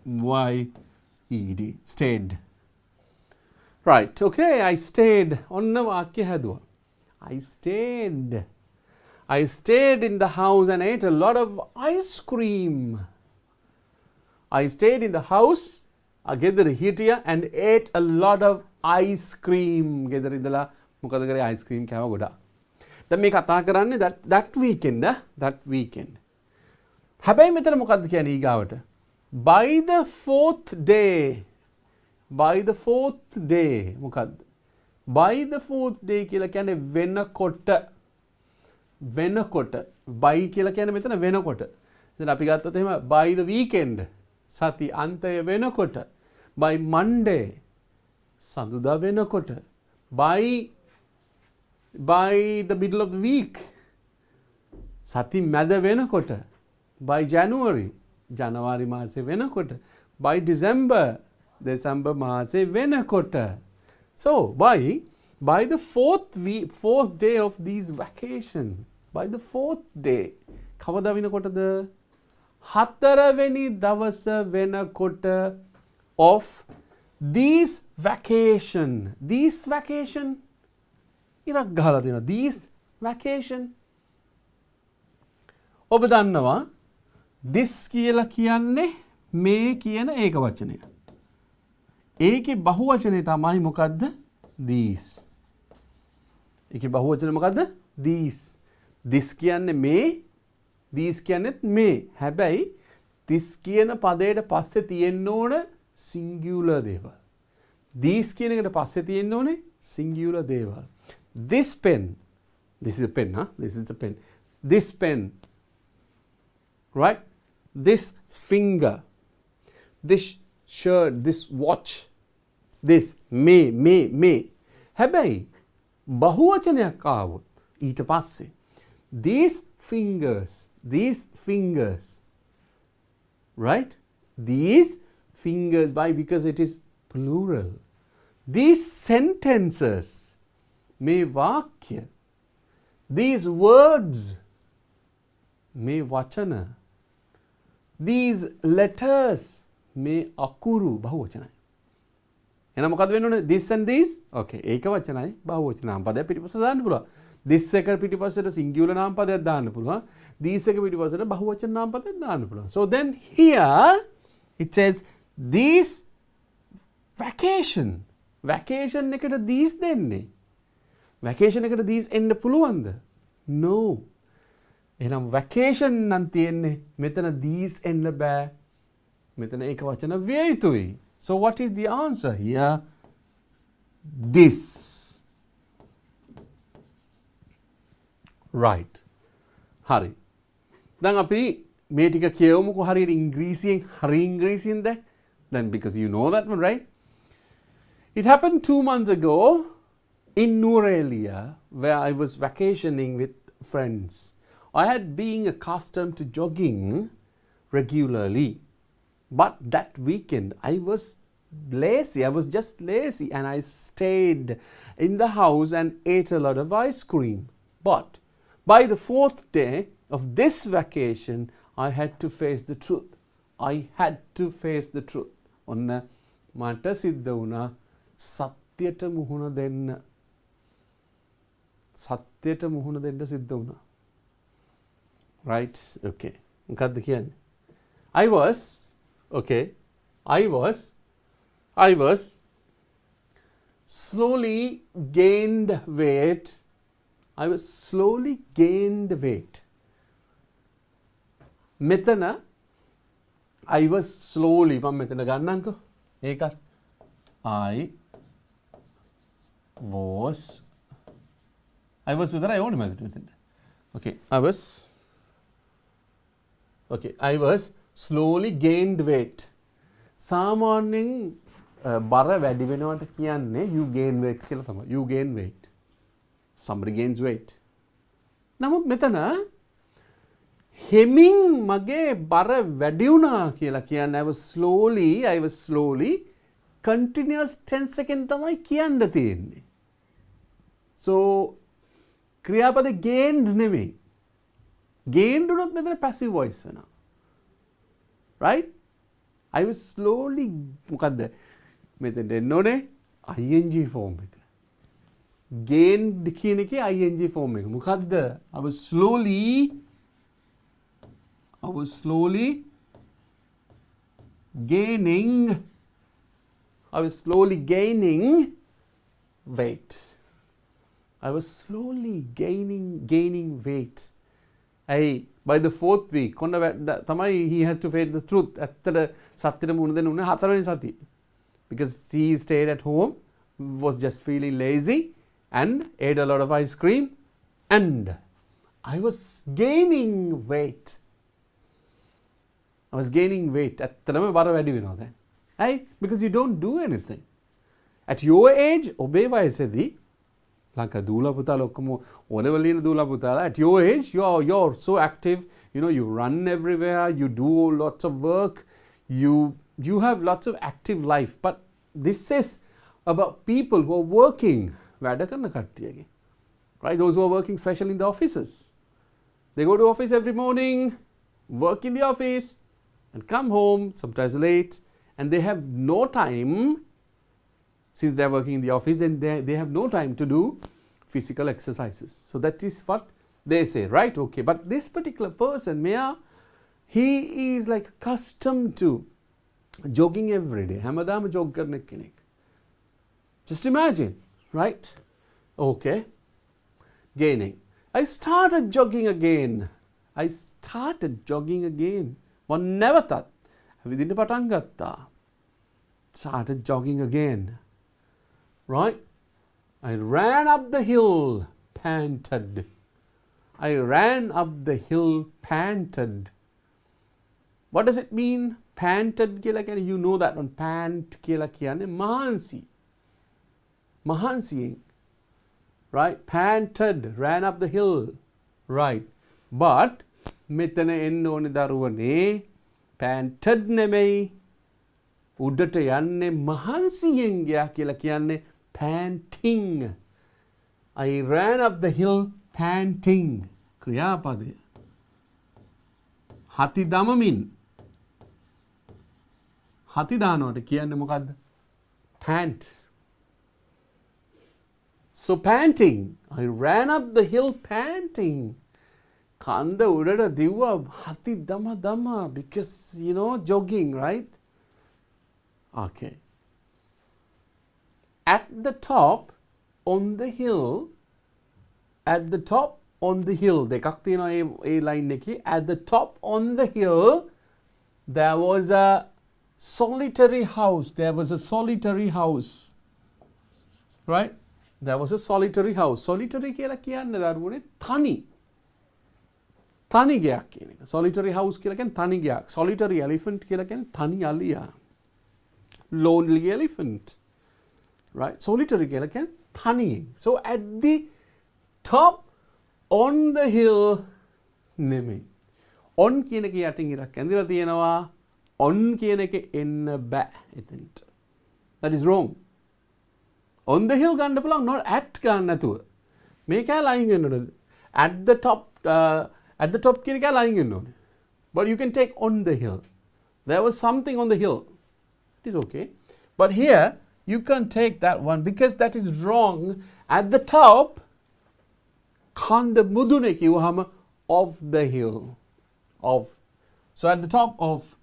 Y E D. Stayed. Right. Okay. I stayed. ඔන්න වාක්‍ය හැදුවා. I stayed in the house and ate a lot of ice cream. I stayed in the house, ගෙදර හිටියා and ate a lot of ice cream. ගෙදර ඉඳලා මොකද කරේ? ice cream කෑව ගොඩාක්. දැන් මේ කතා කරන්නේ that weekend. හැබැයි මෙතන මොකද්ද කියන්නේ ඊගාවට? By the fourth day මොකද්ද? By the fourth day කියලා කියන්නේ වෙනකොට. by කියලා කියන්නේ මෙතන වෙනකොට. ඉතින් අපි ගත්තොත් එහෙම by the weekend සති අන්තය වෙනකොට. by Monday සඳුදා වෙනකොට. by the middle of the week සති මැද වෙනකොට. by January ජනවාරි මාසේ වෙනකොට. by December දෙසැම්බර් මාසේ වෙනකොට. So by the fourth day of these vacation, by the fourth day, කවදා වෙනකොටද? හතරවෙනි දවස වෙනකොට of these vacation ඉරක් ගහලා තියෙනවා. these vacation. ඔබ දන්නවා this කියලා කියන්නේ මේ කියන ඒක වචනය. ඒකේ බහුවචනය තමයි මොකද්ද? these. ඒකේ බහුවචනය මොකද්ද? these. this කියන්නේ මේ, these කියන්නේත් මේ. හැබැයි this කියන පදයට පස්සේ තියෙන්න ඕන singular දේවල්. these කියන එකට පස්සේ තියෙන්න ඕනේ singular දේවල්. this pen, this is a pen, huh? This is a pen. This pen, right? This finger, this shirt, this watch, this may. හැබැයි බහුවචනයක් ආවොත් ඊට පස්සේ these fingers, right? These fingers, why? Because it is plural. These sentences, me vakya. These words, me vachana. These letters, me akuru, bahuvachanai. එහෙනම් මොකද වෙන්න ඕනේ? this and these. okay, ඒක වචනයි බහුවචන නාම පදයක් පිටිපස්සට දාන්න පුළුවන්. this එක පිටිපස්සට singular නාම පදයක් දාන්න පුළුවන්. these එක පිටිපස්සට බහුවචන නාම පදයක් දාන්න පුළුවන්. so then here it says these vacation. vacation එකට these දෙන්නේ. vacation එකට these එන්න පුළුවන්ද? no. එහෙනම් vacation නම් තියෙන්නේ මෙතන these එන්න බෑ. මෙතන ඒක වචන විය යුතුයි. so what is the answer here? this. right. හරි. දැන් අපි මේ ටික කියවමුකෝ හරියට ඉංග්‍රීසියෙන්. හරි ඉංග්‍රීසියෙන්ද? then because you know that one, right? It happened 2 months ago in Nurelia, where I was vacationing with friends. I had been accustomed to jogging regularly, but that weekend I was lazy. I was just lazy, and I stayed in the house and ate a lot of ice cream. But by the 4th day of this vacation, I had to face the truth. I had to face the truth. ඔන්න මට සිද්ධ වුණා සත්‍යයට මුහුණ දෙන්න. සත්‍යයට මුහුණ දෙන්න සිද්ධ වුණා. right? okay. මොකද්ද කියන්නේ? I was slowly gained weight. මෙතන I was slowly, මම මෙතන ගන්නම්කෝ. ඒකත් I was විතරයි ඕනේ මට මෙතන. okay, I was slowly gained weight. සාමාන්‍යයෙන් බර වැඩි වෙනවට කියන්නේ you gain weight කියලා තමයි. you gain weight. somebody gains weight. නමුත් මෙතන හෙමින් මගේ බර වැඩි වුණා කියලා කියන්නේ I was slowly continuous tense එකෙන් තමයි කියන්න තියෙන්නේ. so ක්‍රියාපද gained නෙමෙයි. gained උනොත් මෙතන passive voice වෙනවා. right? I was slowly මොකද්ද? මෙතෙන් එන්න ඕනේ ing form එක. gained කියන එකේ ing form එක. මොකද්ද? I was slowly gaining weight. I was slowly gaining weight. By the 4th week, he has to face the truth. Because he stayed at home, was just feeling lazy, and ate a lot of ice cream, and I was gaining weight. Because you don't do anything. At your age, obey vayasedi. Like a dula putala, at your age, you're so active. You know, you run everywhere. You do lots of work. You have lots of active life. But this is about people who are working. Right? Those who are working, especially in the offices. They go to office every morning, work in the office, and come home, sometimes late, and they have no time. Since they're working in the office, then they have no time to do physical exercises. So that is what they say, right? Okay, but this particular person, he is like accustomed to jogging every day. Hamadam jog karne kenek. Just imagine, right? Okay, gaining. I started jogging again. One never thought. Vidinda patan gatta. Started jogging again. Right? I ran up the hill, panted. What does it mean? Panted කියලා කියන්නේ, you know that one. Pant කියලා කියන්නේ මහන්සි. මහන්සියෙන්. Right? Panted, ran up the hill. Right. But මෙතන එන්න ඕනේ දරුවනේ. Panted නෙමෙයි. උඩට යන්නේ මහන්සියෙන් ගියා කියලා කියන්නේ panting. I ran up the hill panting. ක්‍රියාපදය. හති දමමින්. හති දානවට කියන්නේ මොකද්ද? Pant. So panting. I ran up the hill panting. කන්ද උඩට දිව්වා හති දම because jogging, right? Okay. At the top on the hill, දෙකක් තියෙනවා ඒ line එකේ. At the top on the hill there was a solitary house. Right? There was a solitary house. Solitary කියලා කියන්නේ දරුවනේ තනි ගයක් කියන එක. Solitary house කියලා කියන්නේ තනි ගයක්. Solitary elephant කියලා කියන්නේ තනි අලියා. Lonely elephant. Right? Solitary කියලා කියන්නේ තනියෙන්. So at the top on the hill නෙමෙයි. On කියන එක යටින් ඉරක් ඇඳලා තියෙනවා. On කියන එක එන්න බෑ එතනට. That is wrong. On the hill ගන්න පුළුවන්, not at ගන්න නැතුව. මේක ලයින් වෙන්න ඕනේ. At the top කියන එක ලයින් වෙන්න ඕනේ. But you can take on the hill. There was something on the hill. It is okay. But here you can't take that one because that is wrong. At the top කන්ද මුදුනේ කිව්වහම of the hill. So at the top of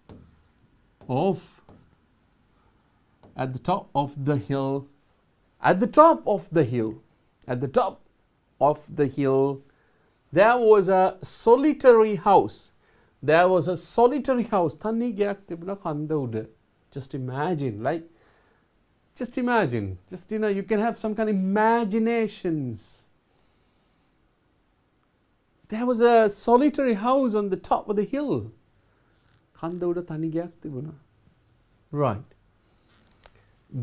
the hill there was a solitary house. තනි ගයක් තිබුණා කන්ද උඩ. Just imagine, you can have some kind of imaginations. There was a solitary house on the top of the hill. කන්ද උඩ තනි ගයක් තිබුණා. Right.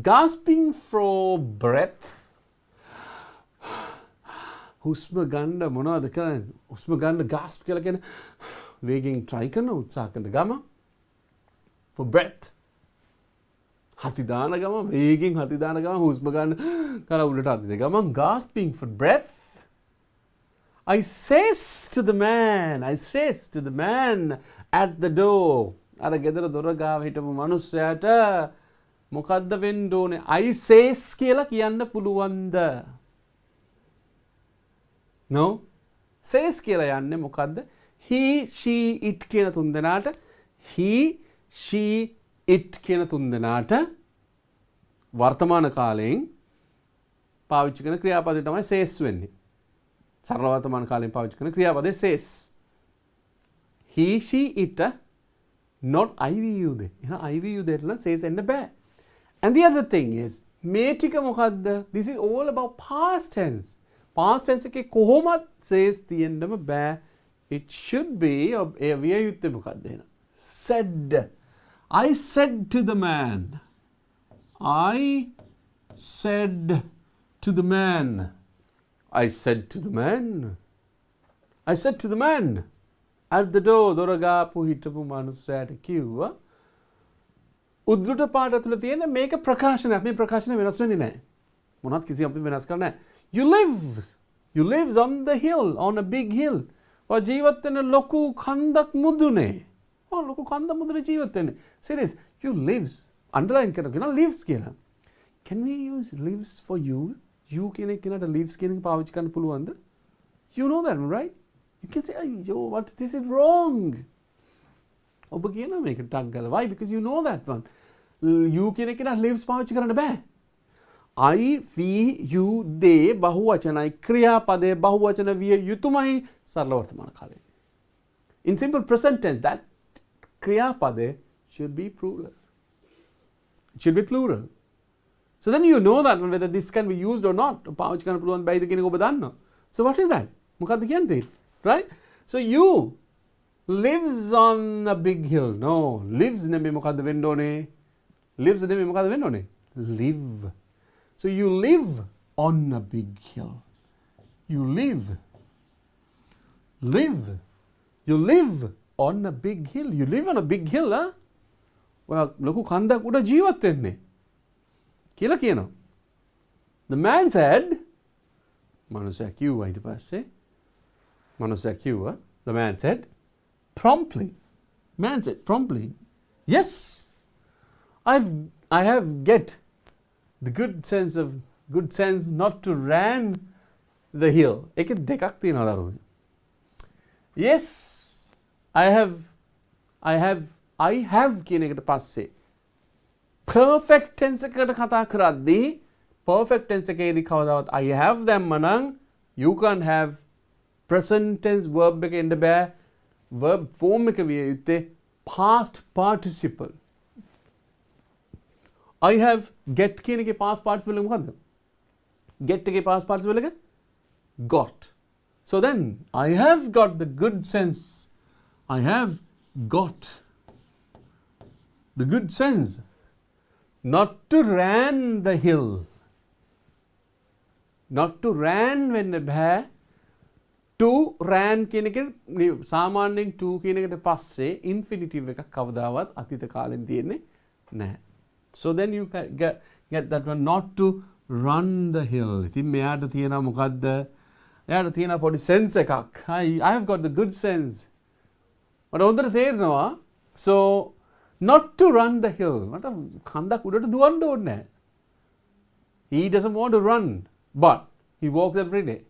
Gasping for breath. හුස්ම ගන්න මොනවද කරන්නේ? හුස්ම ගන්න gasp කියලා කියන්නේ වේගෙන් try කරන උත්සාහ කරන ගම. For breath. හති දාන ගම වේගෙන් හති දාන ගම හුස්ම ගන්න කල උඩට අදින ගම. Gasping for breath. I says to the man at the door. අර ගෙදර දොර ගාව හිටපු මිනිස්සයාට මොකද්ද වෙන්න ඕනේ? I says කියලා කියන්න පුළුවන්ද? No. Says කියලා යන්නේ මොකද්ද? He, she, it කියන තුන් දෙනාට he, she, it කියන තුන් දෙනාට වර්තමාන කාලයෙන් පාවිච්චි කරන ක්‍රියාපදේ තමයි says වෙන්නේ. සරල වර්තමාන කාලයෙන් පාවිච්චි කරන ක්‍රියාපදේ says. He, she, it not IVU දෙ. එහෙනම් IVU දෙන්න says එන්න බෑ. And the other thing is මේ ටික මොකද්ද? This is all about past tense. Past tense එකේ කොහොමත් says තියෙන්නම බෑ. It should be ඒ විය යුත්තේ මොකද්ද එහෙනම්? Said. I said to the man. I said to the man. I said to the man. I said to the man. At the door දොරගාපු හිටපු මනුස්සයාට කිව්වා. උද්දෘත පාඩ ඇතුළේ තියෙන මේක ප්‍රකාශනයක්. මේ ප්‍රකාශනය වෙනස් වෙන්නේ නැහැ. මොනවත් කිසි අපිට වෙනස් කරන්නේ නැහැ. You lives on the hill, on a big hill. ඔය ජීවත් වෙන ලොකු කන්දක් මුදුනේ. ලොකු කන්දක් මුදුනේ ජීවත් වෙන්නේ. Say this. You lives. Underline කරගෙන lives කියලා. Can we use lives for you? you කෙනෙක් කෙනාට lives කියන එක පාවිච්චි කරන්න පුළුවන්ද? You know that, right? You can say, yo, what, this is wrong. ඔබ කියනවා මේක ටක් ගාලා. Why? Because you know that one. You කෙනෙක් කෙනාට lives පාවිච්චි කරන්න බෑ. I, we, you, they බහුවචනයි ක්‍රියාපදයේ බහුවචන විය යුතුමයි සරල වර්තමාන කාලේ. In simple present tense, that ක්‍රියාපදයේ should be plural. It should be plural. So then you know that whether this can be used or not. පාවිච්චි කරන්න පුළුවන් බැයිද කියන එක ඔබ දන්නවා. So what is that? මොකක්ද කියන්නේ? Right? So you lives on a big hill. No, lives නෙමෙයි මොකද්ද වෙන්න ඕනේ? Lives නෙමෙයි මොකද්ද වෙන්න ඕනේ? Live. So you live on a big hill. You live. Live. You live on a big hill. You live on a big hill, huh? ඔයා ලොකු කන්දක් උඩ ජීවත් වෙන්නේ. කියලා කියනවා. The man said, මනුස්සයා කිව්වා ඊට පස්සේ. මනුස්සයා කිව්වා, the man said, promptly. Man said promptly, yes, I have get the good sense not to run the hill. ඒකේ දෙකක් තියෙනවා දරුවනේ. Yes, I have කියන එකට පස්සේ perfect tense එකට කතා කරද්දී perfect tense එකේදී කවදාවත් I have දැම්ම නම් you can't have present tense verb එක එන්න බෑ. verb form එක විය යුත්තේ past participle. I have get කියන එකේ past participle එක මොකද්ද? get එකේ past participle එක got. So then I have got the good sense. I have got the good sense not to run the hill. Not to run වෙන්න බෑ. To ran කියන එක සාමාන්‍යයෙන් to කියන එකට පස්සේ infinitive එකක් කවදාවත් අතීත කාලෙන් තියෙන්නේ නැහැ. So then you get that one, not to run the hill. ඉතින් මෙයාට තියෙනවා මොකද්ද? එයාට තියෙනවා පොඩි sense එකක්. I have got the good sense. මට හොඳට තේරෙනවා. So not to run the hill. මට කන්දක් උඩට දුවන්න ඕනේ නැහැ. He doesn't want to run, but he walks every day.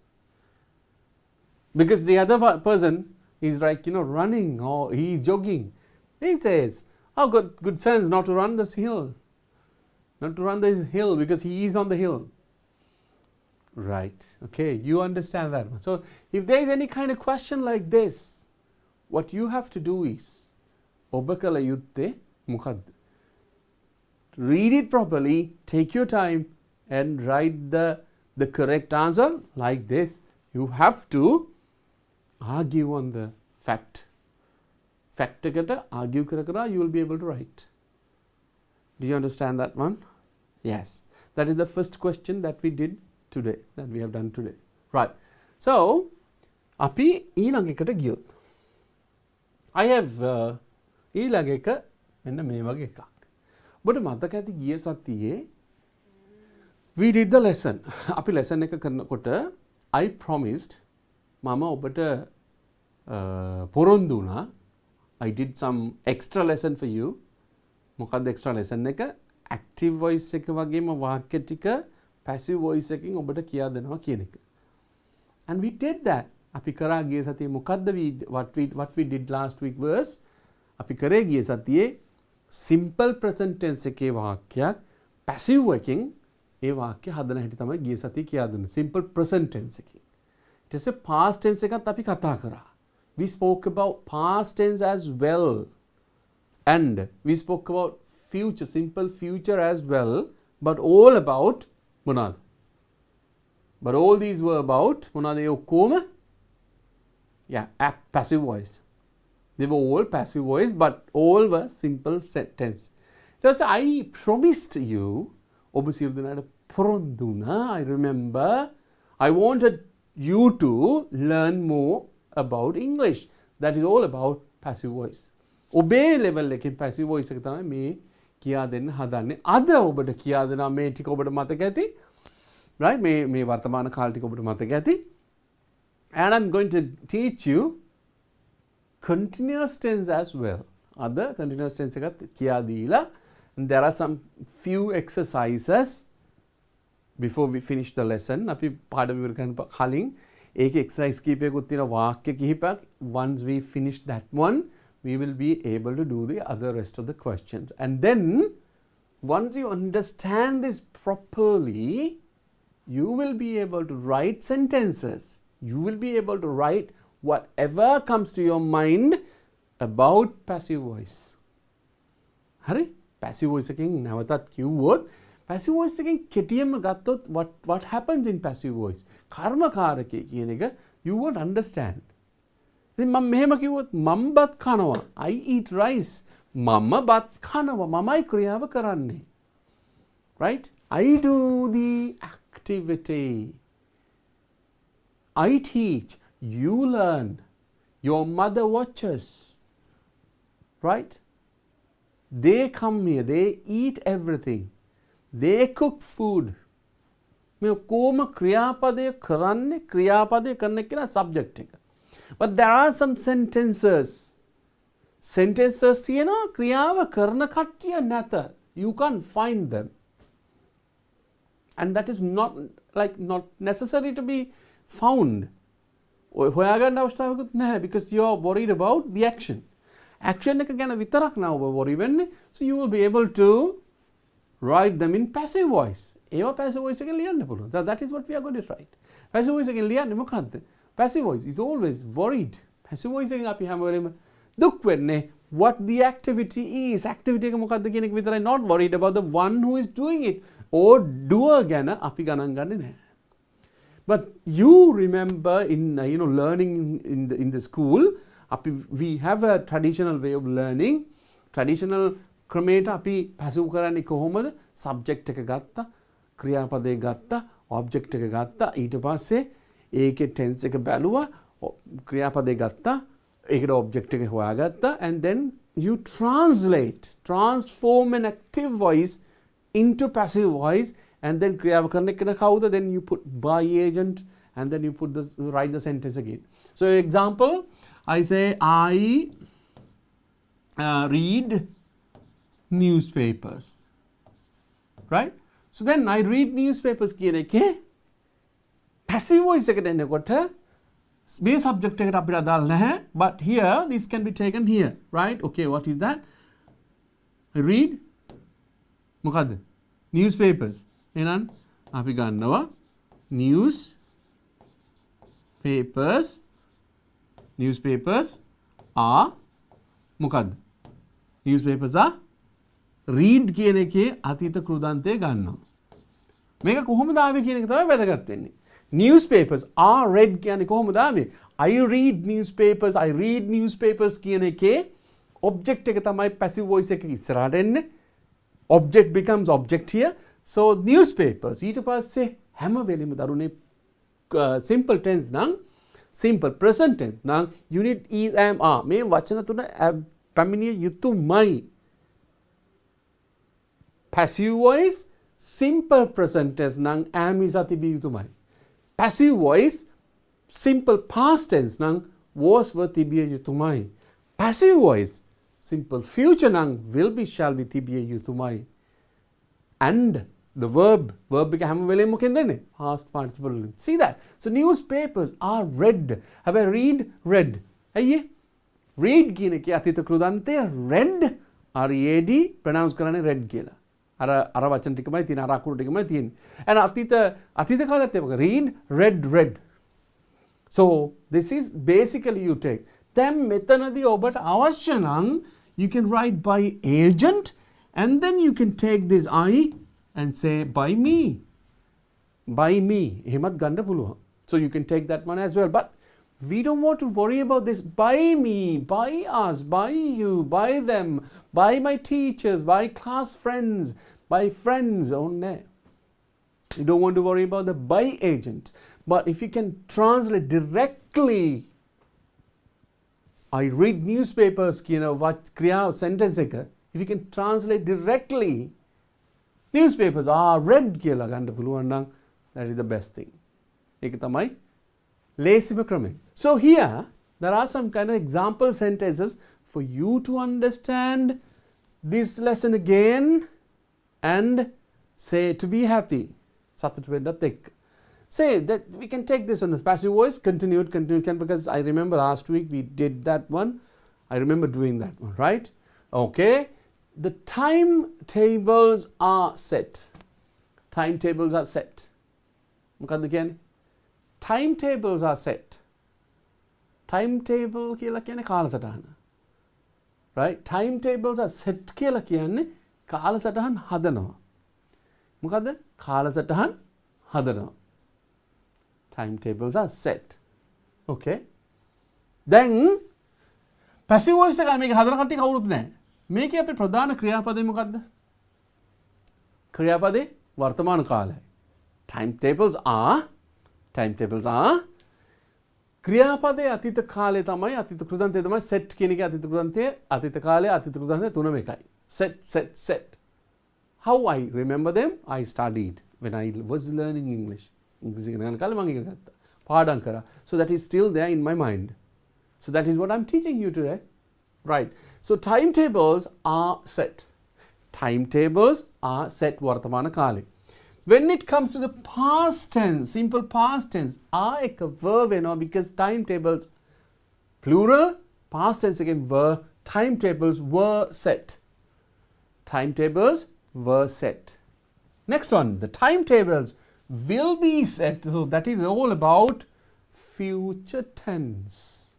Because the other person is like, running or he's jogging. He says, I've got good sense not to run this hill. Not to run this hill because he is on the hill. Right. Okay, you understand that one. So if there is any kind of question like this, what you have to do is, ඔබ කළ යුත්තේ මොකද්ද? Read it properly, take your time and write the correct answer like this. You have to argue on the fact. Fact එකට argue කර you will be able to write. Do you understand that one? Yes. That is the first question that we did today, that we have done today. Right. So, අපි ඊළඟ එකට ගියොත්. I have ඊළඟ එක මෙන්න මේ වගේ එකක්. ඔබට මතක ඇති ගිය සතියේ we did the lesson. අපි lesson එක කරනකොට I promised මම ඔබට පොරොන්දු වුණා. I did some extra lesson for you. මොකක්ද extra lesson එක? Active voice එක වගේම වාක්‍ය ටික passive voice එකකින් ඔබට කියා දෙනවා කියන එක. And we did that. අපි කරා ගිය සතියේ මොකද්ද what we did last week was අපි කරේ ගිය සතියේ simple present tense එකේ වාක්‍යයක් passive එකකින් ඒ වාක්‍ය හදන හැටි තමයි ගිය සතියේ කියා දුන්නේ. Simple present tense එකකින්. ඊට පස්සේ past tense එකත් අපි කතා කරා. We spoke about past tense as well. And we spoke about future, simple future as well, but all about මොනවාද? But all these were about මොනවාද ඒ ඔක්කොම? Yeah, passive voice. They were all passive voice, but all were simple tense. Because I promised you, ඔබ සියලු දෙනාට පොරොන්දු වුණා. I remember, I wanted you to learn more about English. That is all about passive voice. ඔබේ level එකේ passive voice එක තමයි මේ කියා දෙන්න හදන්නේ. අද ඔබට කියා දෙනවා මේ ටික ඔබට මතක ඇති. Right? මේ වර්තමාන කාල ටික ඔබට මතක ඇති. And I'm going to teach you continuous tense as well. Other continuous tense එකත් කියා දීලා, and there are some few exercises before we finish the lesson අපි පාඩම ඉවර කරන කලින් ඒකේ exercise කීපයකුත් තියෙන වාක්‍ය කිහිපයක්. Once we finish that one, we will be able to do the other rest of the questions. And then once you understand this properly, you will be able to write sentences. You will be able to write whatever comes to your mind about passive voice. හරි? passive voice එකෙන් නැවතත් කිව්වොත් passive voice එකෙන් කෙටියෙන්ම ගත්තොත් what happens in passive voice? කර්මකාරකය කියන එක you won't understand. ඉතින් මම මෙහෙම කිව්වොත් මම බත් කනවා. I eat rice. මම බත් කනවා. මමයි ක්‍රියාව කරන්නේ. Right? I do the activity. I teach. You learn. Your mother watches. Right? They come here. They eat everything. They cook food. මේ කොහොම ක්‍රියාපදය කරන්නේ ක්‍රියාපදය කරන කියන subject එක. But there are some sentences. Sentences තියෙනවා ක්‍රියාව කරන කට්ටිය නැත. You can't find them. And that is not necessary to be found. හොයාගන්න අවස්ථාවකුත් නැහැ because you are worried about the action. Action එක ගැන විතරක් නෑ ඔබ worry වෙන්නේ. So you will be able to write them in passive voice. ඒවා passive voice එකෙන් ලියන්න පුළුවන්. That is what we are going to write. Passive voice එකෙන් ලියන්නේ මොකද්ද? Passive voice is always worried. Passive voice එකෙන් අපි හැම වෙලෙම දුක් වෙන්නේ what the activity is. Activity එක මොකද්ද කියන එක විතරයි, not worried about the one who is doing it. Or doer ගැන අපි ගණන් ගන්නේ නැහැ. But you remember in learning in the school, we have a traditional way of learning. Traditional ක්‍රමයට අපි passive කරන්නේ කොහොමද? subject එක ගත්තා, ක්‍රියාපදේ ගත්තා, object එක ගත්තා, ඊට පස්සේ ඒකේ tense එක බැලුවා, ක්‍රියාපදේ ගත්තා, ඒකට object එක හොයාගත්තා, and then you transform an active voice into passive voice, and then ක්‍රියාව කරන එක කවුද? Then you put by agent, and then you write the sentence again. So example, I say I read newspapers. Right? So then I read newspapers කියන එකේ passive voice එකට එනකොට මේ subject එකට අපිට අදාළ නැහැ, but here this can be taken here. Right? Okay, what is that? I read මොකද්ද? newspapers. එහෙනම් අපි ගන්නවා newspapers are මොකද්ද? newspapers are read කියන එකේ අතීත කෘදාන්තය ගන්නවා. මේක කොහොමද ආවේ කියන එක තමයි වැදගත් වෙන්නේ. newspapers are read කියන්නේ කොහොමද ආවේ? I read newspapers කියන එකේ object එක තමයි passive voice එක ඉස්සරහට එන්නේ. Object becomes object here. So newspapers ඊට පස්සේ හැම වෙලෙම දරුනේ simple tense නම් simple present tense නම් you need is am are මේ වචන තුන පැමිණිය යුතුමයි. Passive voice simple present tense නම් am is තිබිය යුතුමයි. Passive voice simple past tense නම් was තිබිය යුතුමයි. Passive voice simple future නම් will be shall be තිබිය යුතුමයි. And the verb එක හැම වෙලෙම මොකෙන්ද එන්නේ? past participle. See that? So newspapers are read. Have I read? අයියේ read කියන එකේ අතීත කෘදාන්තය read R-E-A-D pronounce කරන්නේ read කියලා. අර වචන ටිකමයි තියෙන, අර අකුරු ටිකමයි තියෙන්නේ. and අතීත කාලෙත් ඒක read. So this is basically you take. දැන් මෙතනදී ඔබට අවශ්‍ය නම් you can write by agent, and then you can take this I and say by me. එහෙමත් ගන්න පුළුවන්. So you can take that one as well. But we don't want to worry about this by me, by us, by you, by them, by my teachers, by class friends, by friends only. You don't want to worry about the by agent. But if you can translate directly, I read newspapers කියන what ක්‍රියා sentence එක, if you can translate directly, newspapers are read කියලා ගන්න පුළුවන් නම් that is the best thing. ඒක තමයි ලේසිම ක්‍රමය. So here there are some kind of example sentences for you to understand this lesson again and say to be happy. සතුට වෙන්නත් එක්ක. Say that we can take this on the passive voice, continued, because I remember last week we did that one. I remember doing that one, right? Okay. The timetables are set. Timetables are set. මොකද්ද කියන්නේ? Timetables are set. Timetable කියලා කියන්නේ කාලසටහන. Right? Timetables are set කියලා කියන්නේ කාලසටහන් හදනවා. මොකද්ද? කාලසටහන් හදනවා. Timetables are set. Okay. Then passive voice එක මේක හදන කට්ටිය කවුරුත් නැහැ. මේකේ අපේ ප්‍රධාන ක්‍රියාපදේ මොකද්ද? ක්‍රියාපදේ වර්තමාන කාලයයි. Timetables are ක්‍රියාපදේ අතීත කාලේ තමයි අතීත කෘදන්තය තමයි set කියන එකේ අතීත කෘදන්තය අතීත කාලේ අතීත කෘදන්තය තුනම එකයි. Set. How I remember them? I studied when I was learning English. ඉංග්‍රීසි ඉගෙන කාලේ මම ඉගෙන ගත්තා. පාඩම් කරා. So that is still there in my mind. So that is what I'm teaching you today. Right. So timetables are set. Timetables are set වර්තමාන කාලේ. When it comes to the past tense, simple past tense, are ek verb වෙනවා because timetables plural past tense again were timetables were set. Timetables were set. Next one, the timetables will be set. So that is all about future tense.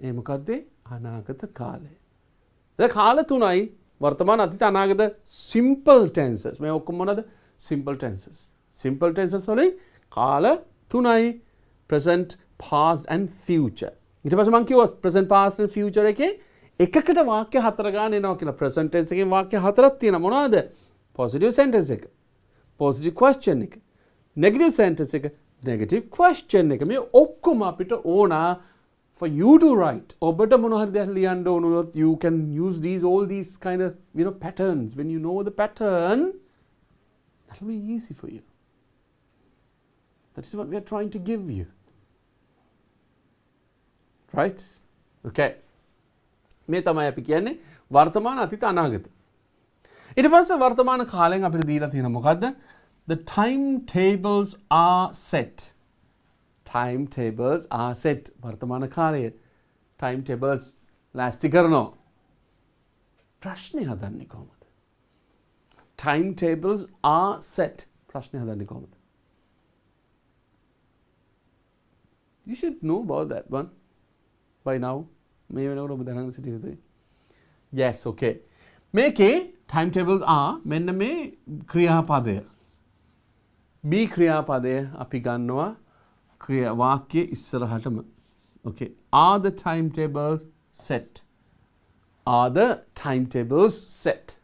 ඒ මොකද්ද? අනාගත කාලය. දැන් කාල තුනයි වර්තමාන අතීත අනාගත simple tenses. මේ ඔක්කොම මොනවද? Simple tenses. Simple tenses වලින් කාල තුනයි present, past and future. ඊට පස්සේ මම කිව්වා present, past and future එකේ එකකට වාක්‍ය හතර ගන්න එනවා කියලා. present tense එකේ වාක්‍ය හතරක් තියෙනවා. මොනවද? positive sentence එක, positive question එක, negative sentence එක, negative question එක. මේ ඔක්කොම අපිට ඕන for you to write. ඔබට මොන හරි දෙයක් ලියන්න ඕන වුණොත් you can use all these kind of patterns. When you know the pattern, that will be easy for you. That is what we are trying to give you. Right? Okay. මේ තමයි අපි කියන්නේ වර්තමාන අතීත අනාගත. ඊට පස්සේ වර්තමාන කාලයෙන් අපිට දීලා තියෙන මොකද්ද? The timetables are set. Timetables are set. වර්තමාන කාලයේ timetables ලෑස්ති කරනවා. ප්‍රශ්නේ හදන්නේ කොහොමද? Timetables are set. ප්‍රශ්නේ හදන්නේ කොහොමද? You should know about that one by now. මේ වෙනකොට ඔබ දැනගෙන සිටිය යුතුයි. Yes, okay. මේකේ timetables are මෙන්න මේ ක්‍රියාපදය. B ක්‍රියාපදය අපි ගන්නවා වාක්‍ය ඉස්සරහටම. Okay. Are the timetables set? Are the timetables set?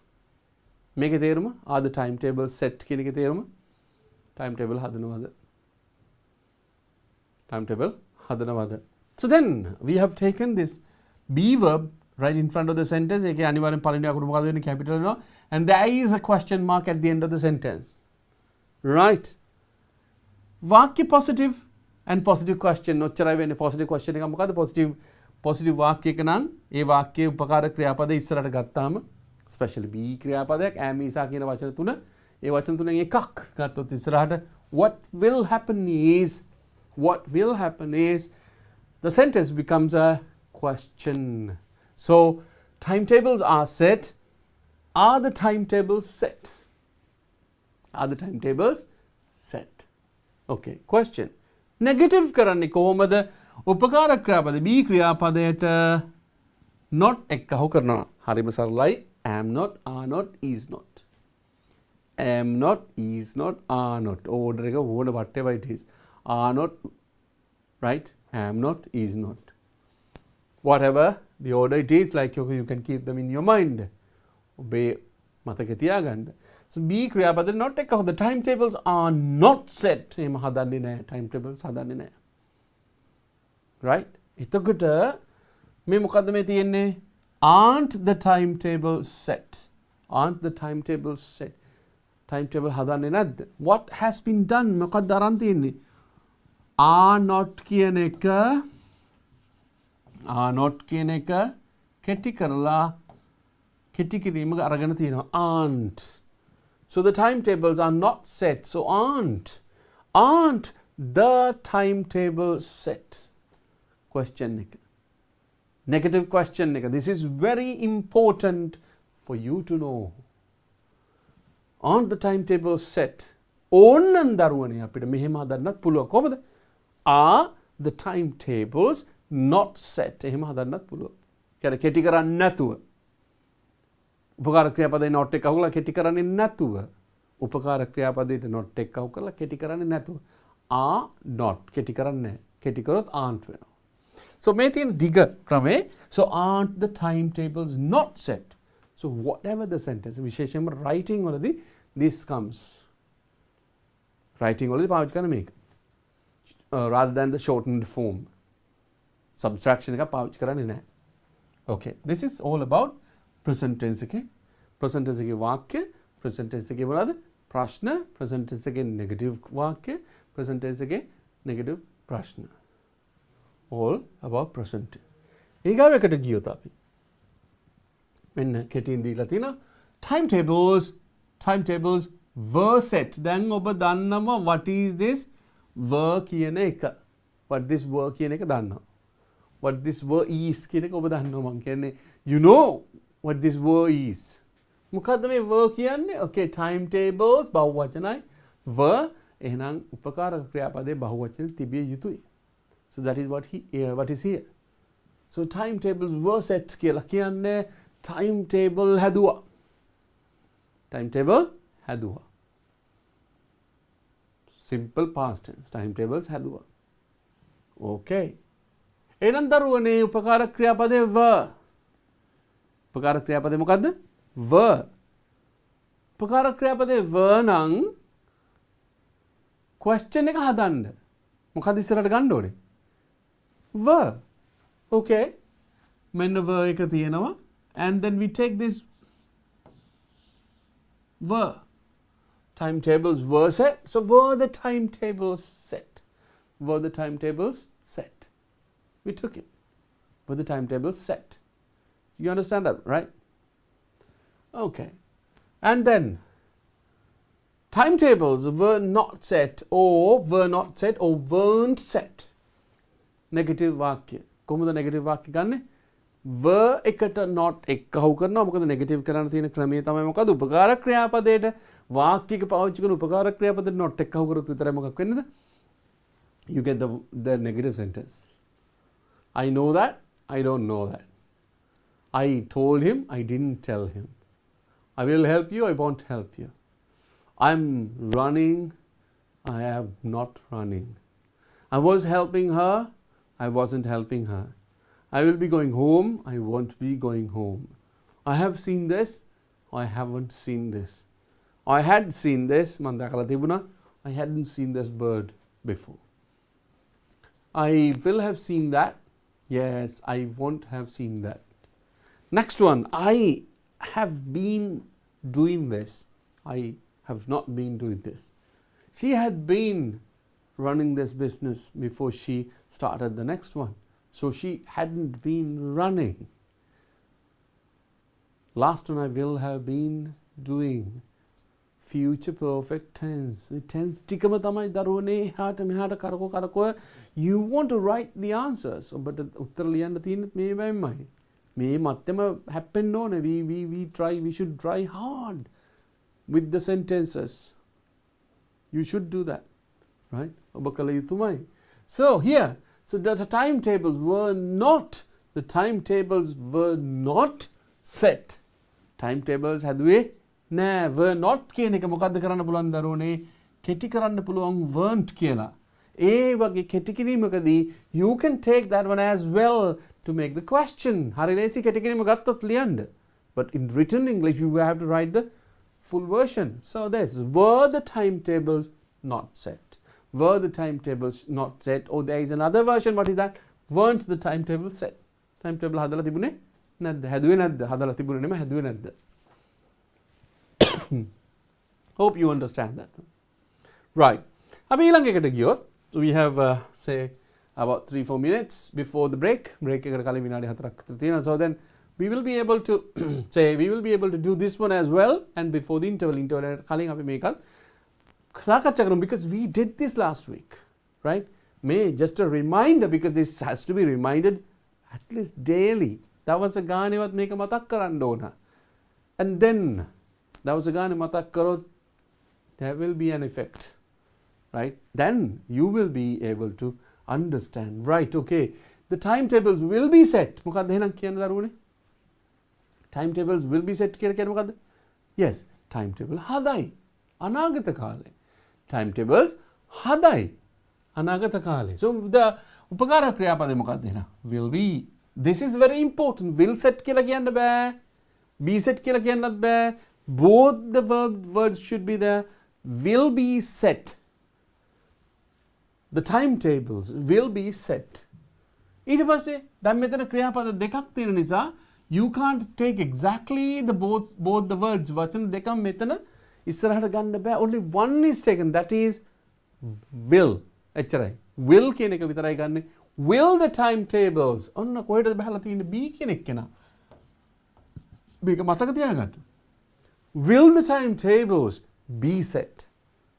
මේකේ තේරුම? Are the timetables set කියන එකේ තේරුම? Timetable හදනවද? Timetable හදනවද? So then we have taken this be verb right in front of the sentence. ඒකේ අනිවාර්යෙන් පළවෙනි අකුර මොකක්ද වෙන්නේ? capital වෙනවා. And there is a question mark at the end of the sentence. Right. වාක්‍ය positive and positive question ඔච්චරයි වෙන්නේ. positive question එක මොකද්ද? positive වාක්‍යයක නම් ඒ වාක්‍යයේ උපකාර ක්‍රියාපද ඉස්සරහට ගත්තාම especially be ක්‍රියාපදයක් am is කියන වචන තුන ඒ වචන තුනෙන් එකක් ගත්තොත් ඉස්සරහට what will happen is the sentence becomes a question. So timetables are set. Are the timetables set? Are the timetables set? Okay. Question. Negative කරන්නේ කොහොමද? උපකාර ක්‍රියාපද be ක්‍රියාපදයට not එක්කහු කරනවා. හරිම සරලයි. Am not, are not, is not. Am not, is not, are not. Order එක whatever it is. Are not, right? Am not, is not. Whatever the order it is, like you can keep them in your mind. ඔබේ මතකේ තියාගන්න. So be ක්‍රියාපද not එක්කහු. The timetables are not set. එහෙම හදන්නේ නැහැ. Timetables හදන්නේ නැහැ. Right? එතකොට මේ මොකද්ද මේ තියෙන්නේ? Aren't the timetables set? Aren't the timetables set? Timetable හදන්නේ නැද්ද? What has been done? මොකක්ද අරන් තියෙන්නේ? Are not කියන එක කෙටි කරලා කෙටි කිරීමක අරගෙන තියෙනවා. Aren't. So the timetables are not set. So aren't the timetables set? Question එක. Negative question එක. This is very important for you to know. Aren't the timetables set? ඕන්නන් දරුවනේ අපිට මෙහෙම හදන්නත් පුළුවන්. කොහොමද? Are the timetables not set? එහෙම හදන්නත් පුළුවන්. කියන්නේ කෙටි කරන්නේ නැතුව. උපකාර ක්‍රියාපදේ not එක අහුලා කෙටි කරන්නේ නැතුව. උපකාර ක්‍රියාපදේට not එක අහු කරලා කෙටි කරන්නේ නැතුව. Are not කෙටි කරන්නේ නැහැ. කෙටි කරොත් aren't වෙනවා. So මේ තියෙන දිග ක්‍රමේ. So aren't the timetables not set? So whatever the sentence, විශේෂයෙන්ම writing වලදී this comes. Writing වලදී පාවිච්චි කරන මේක. Rather than the shortened form. Subtraction එක පාවිච්චි කරන්නේ නැහැ. Okay, this is all about present tense එකේ. present tense එකේ වාක්‍ය, present tense එකේ මොනවද? ප්‍රශ්න, present tense එකේ negative වාක්‍ය, present tense එකේ negative ප්‍රශ්න. All about present tense. ඊගාව එකට ගියොත් අපි මෙන්න කෙටියෙන් දීලා තියෙනවා timetables were set. දැන් ඔබ දන්නවා what is this were කියන එක. what this were කියන එක දන්නවා. what this were is කියන එක ඔබ දන්නවා. මං කියන්නේ you know what this were is. මොකද්ද මේ were කියන්නේ? okay, timetables බහුවචනයි. were එහෙනම් උපකාරක ක්‍රියාපදයේ බහුවචන තිබිය යුතුයි. so that is what is here. so timetables were set කියලා කියන්නේ timetable හැදුවා. timetable හැදුවා. simple past tense. timetables හැදුවා. okay. එහෙනම් දරුවනේ උපකාර ක්‍රියාපදයේ were. උපකාර ක්‍රියාපදේ මොකද්ද? were. උපකාර ක්‍රියාපදේ were නම් question එක හදන්න. මොකද ඉස්සරහට ගන්න ඕනේ? were. okay. මෙන්න were එක තියෙනවා. and then we take this were. timetables were set. so were the timetables set? were the timetables set? we took it. were the timetables set? You understand that, right? okay. and then timetables were not set or weren't set. negative වාක්‍ය. කොහොමද negative වාක්‍ය ගන්නෙ? were එකට not එක අහු කරනවා. මොකද negative කරන්න තියෙන ක්‍රමය තමයි මොකද? උපකාර ක්‍රියාපදයට වාක්‍යයක පාවිච්චි කරන උපකාර ක්‍රියාපදයට not එක අහු කරොත් විතරයි මොකක් වෙන්නේද? you get the negative sentence. I know that, I don't know that. I told him, I didn't tell him. I will help you, I won't help you. I'm running, I am not running. I was helping her, I wasn't helping her. I will be going home, I won't be going home. I have seen this, I haven't seen this. I had seen this, මම දැකලා තිබුණා. I hadn't seen this bird before. I will have seen that. Yes, I won't have seen that. Next one, I have been doing this. I have not been doing this. She had been running this business before she started the next one. So she hadn't been running. Last one, I will have been doing. Future perfect tense. tense ටිකම තමයි දරුවනේ එහාට මෙහාට කරකෝ. You want to write the answers. but උත්තර ලියන්න තියෙන්නේ මේ වෙයිමයි. මේ මැත්තම හැප්පෙන්න ඕනේ. we should try hard with the sentences. You should do that. Right? ඔබ කළ යුතුමයි. So here, so the timetables were not set. timetables හැදුවේ නෑ. were not කියන එක මොකද්ද කරන්න පුළුවන් දරුවනේ? කෙටි කරන්න පුළුවන් weren't කියලා. ඒ වගේ කෙටි කිරීමකදී you can take that one as well to make the question. හරි ලේසි කෙටි කිරීම ගත්තොත් ලියන්න. But in written English you have to write the full version. So this, were the timetables not set? Were the timetables not set? Oh, there is another version. What is that? Weren't the timetables set? Timetable හදලා තිබුණේ නැද්ද? හැදුවේ නැද්ද? හදලා තිබුණේ නෙමෙයි, හැදුවේ නැද්ද? Hope you understand that. Right. අපි ඊළඟ එකට ගියොත් we have say about 3-4 minutes before the break. break එකට කලින් විනාඩි 4ක් විතර තියෙනවා. So then we will be able to say we will be able to do this one as well, and before the interval කලින් අපි මේකත් සාකච්ඡා කරමු, because we did this last week, right? May just a reminder, because this has to be reminded at least daily. දවස ගානේවත් මේක මතක් කරන්න ඕන. And then දවස ගානේ මතක් කරොත් there will be an effect, right? Then you will be able to understand, right? Okay, the timetables will be set. මොකක්ද එහෙනම් කියන්න දරුවනේ? Timetables will be set කියලා කියන්නේ මොකක්ද? Yes, timetable හදයි අනාගත කාලේ. Timetables හදයි අනාගත කාලේ. So the උපකාර ක්‍රියාපදේ මොකක්ද එහෙනම්? Will be. This is very important. Will set කියලා කියන්න බෑ. Be set කියලා කියන්නත් බෑ. Both the words should be there. Will be set. The timetables will be set. ඊට පස්සේ දැන් මෙතන ක්‍රියාපද දෙකක් තියෙන නිසා you can't take exactly the both the words. වචන දෙකම මෙතන ඉස්සරහට ගන්න බෑ. Only one is taken, that is will. එච්චරයි. Will කියන එක විතරයි ගන්නෙ. Will the timetables, ඔන්න කොහෙටද බහලා තියෙන්නේ B කියන එක කෙනා. මේක මතක තියාගන්න. Will the timetables be set?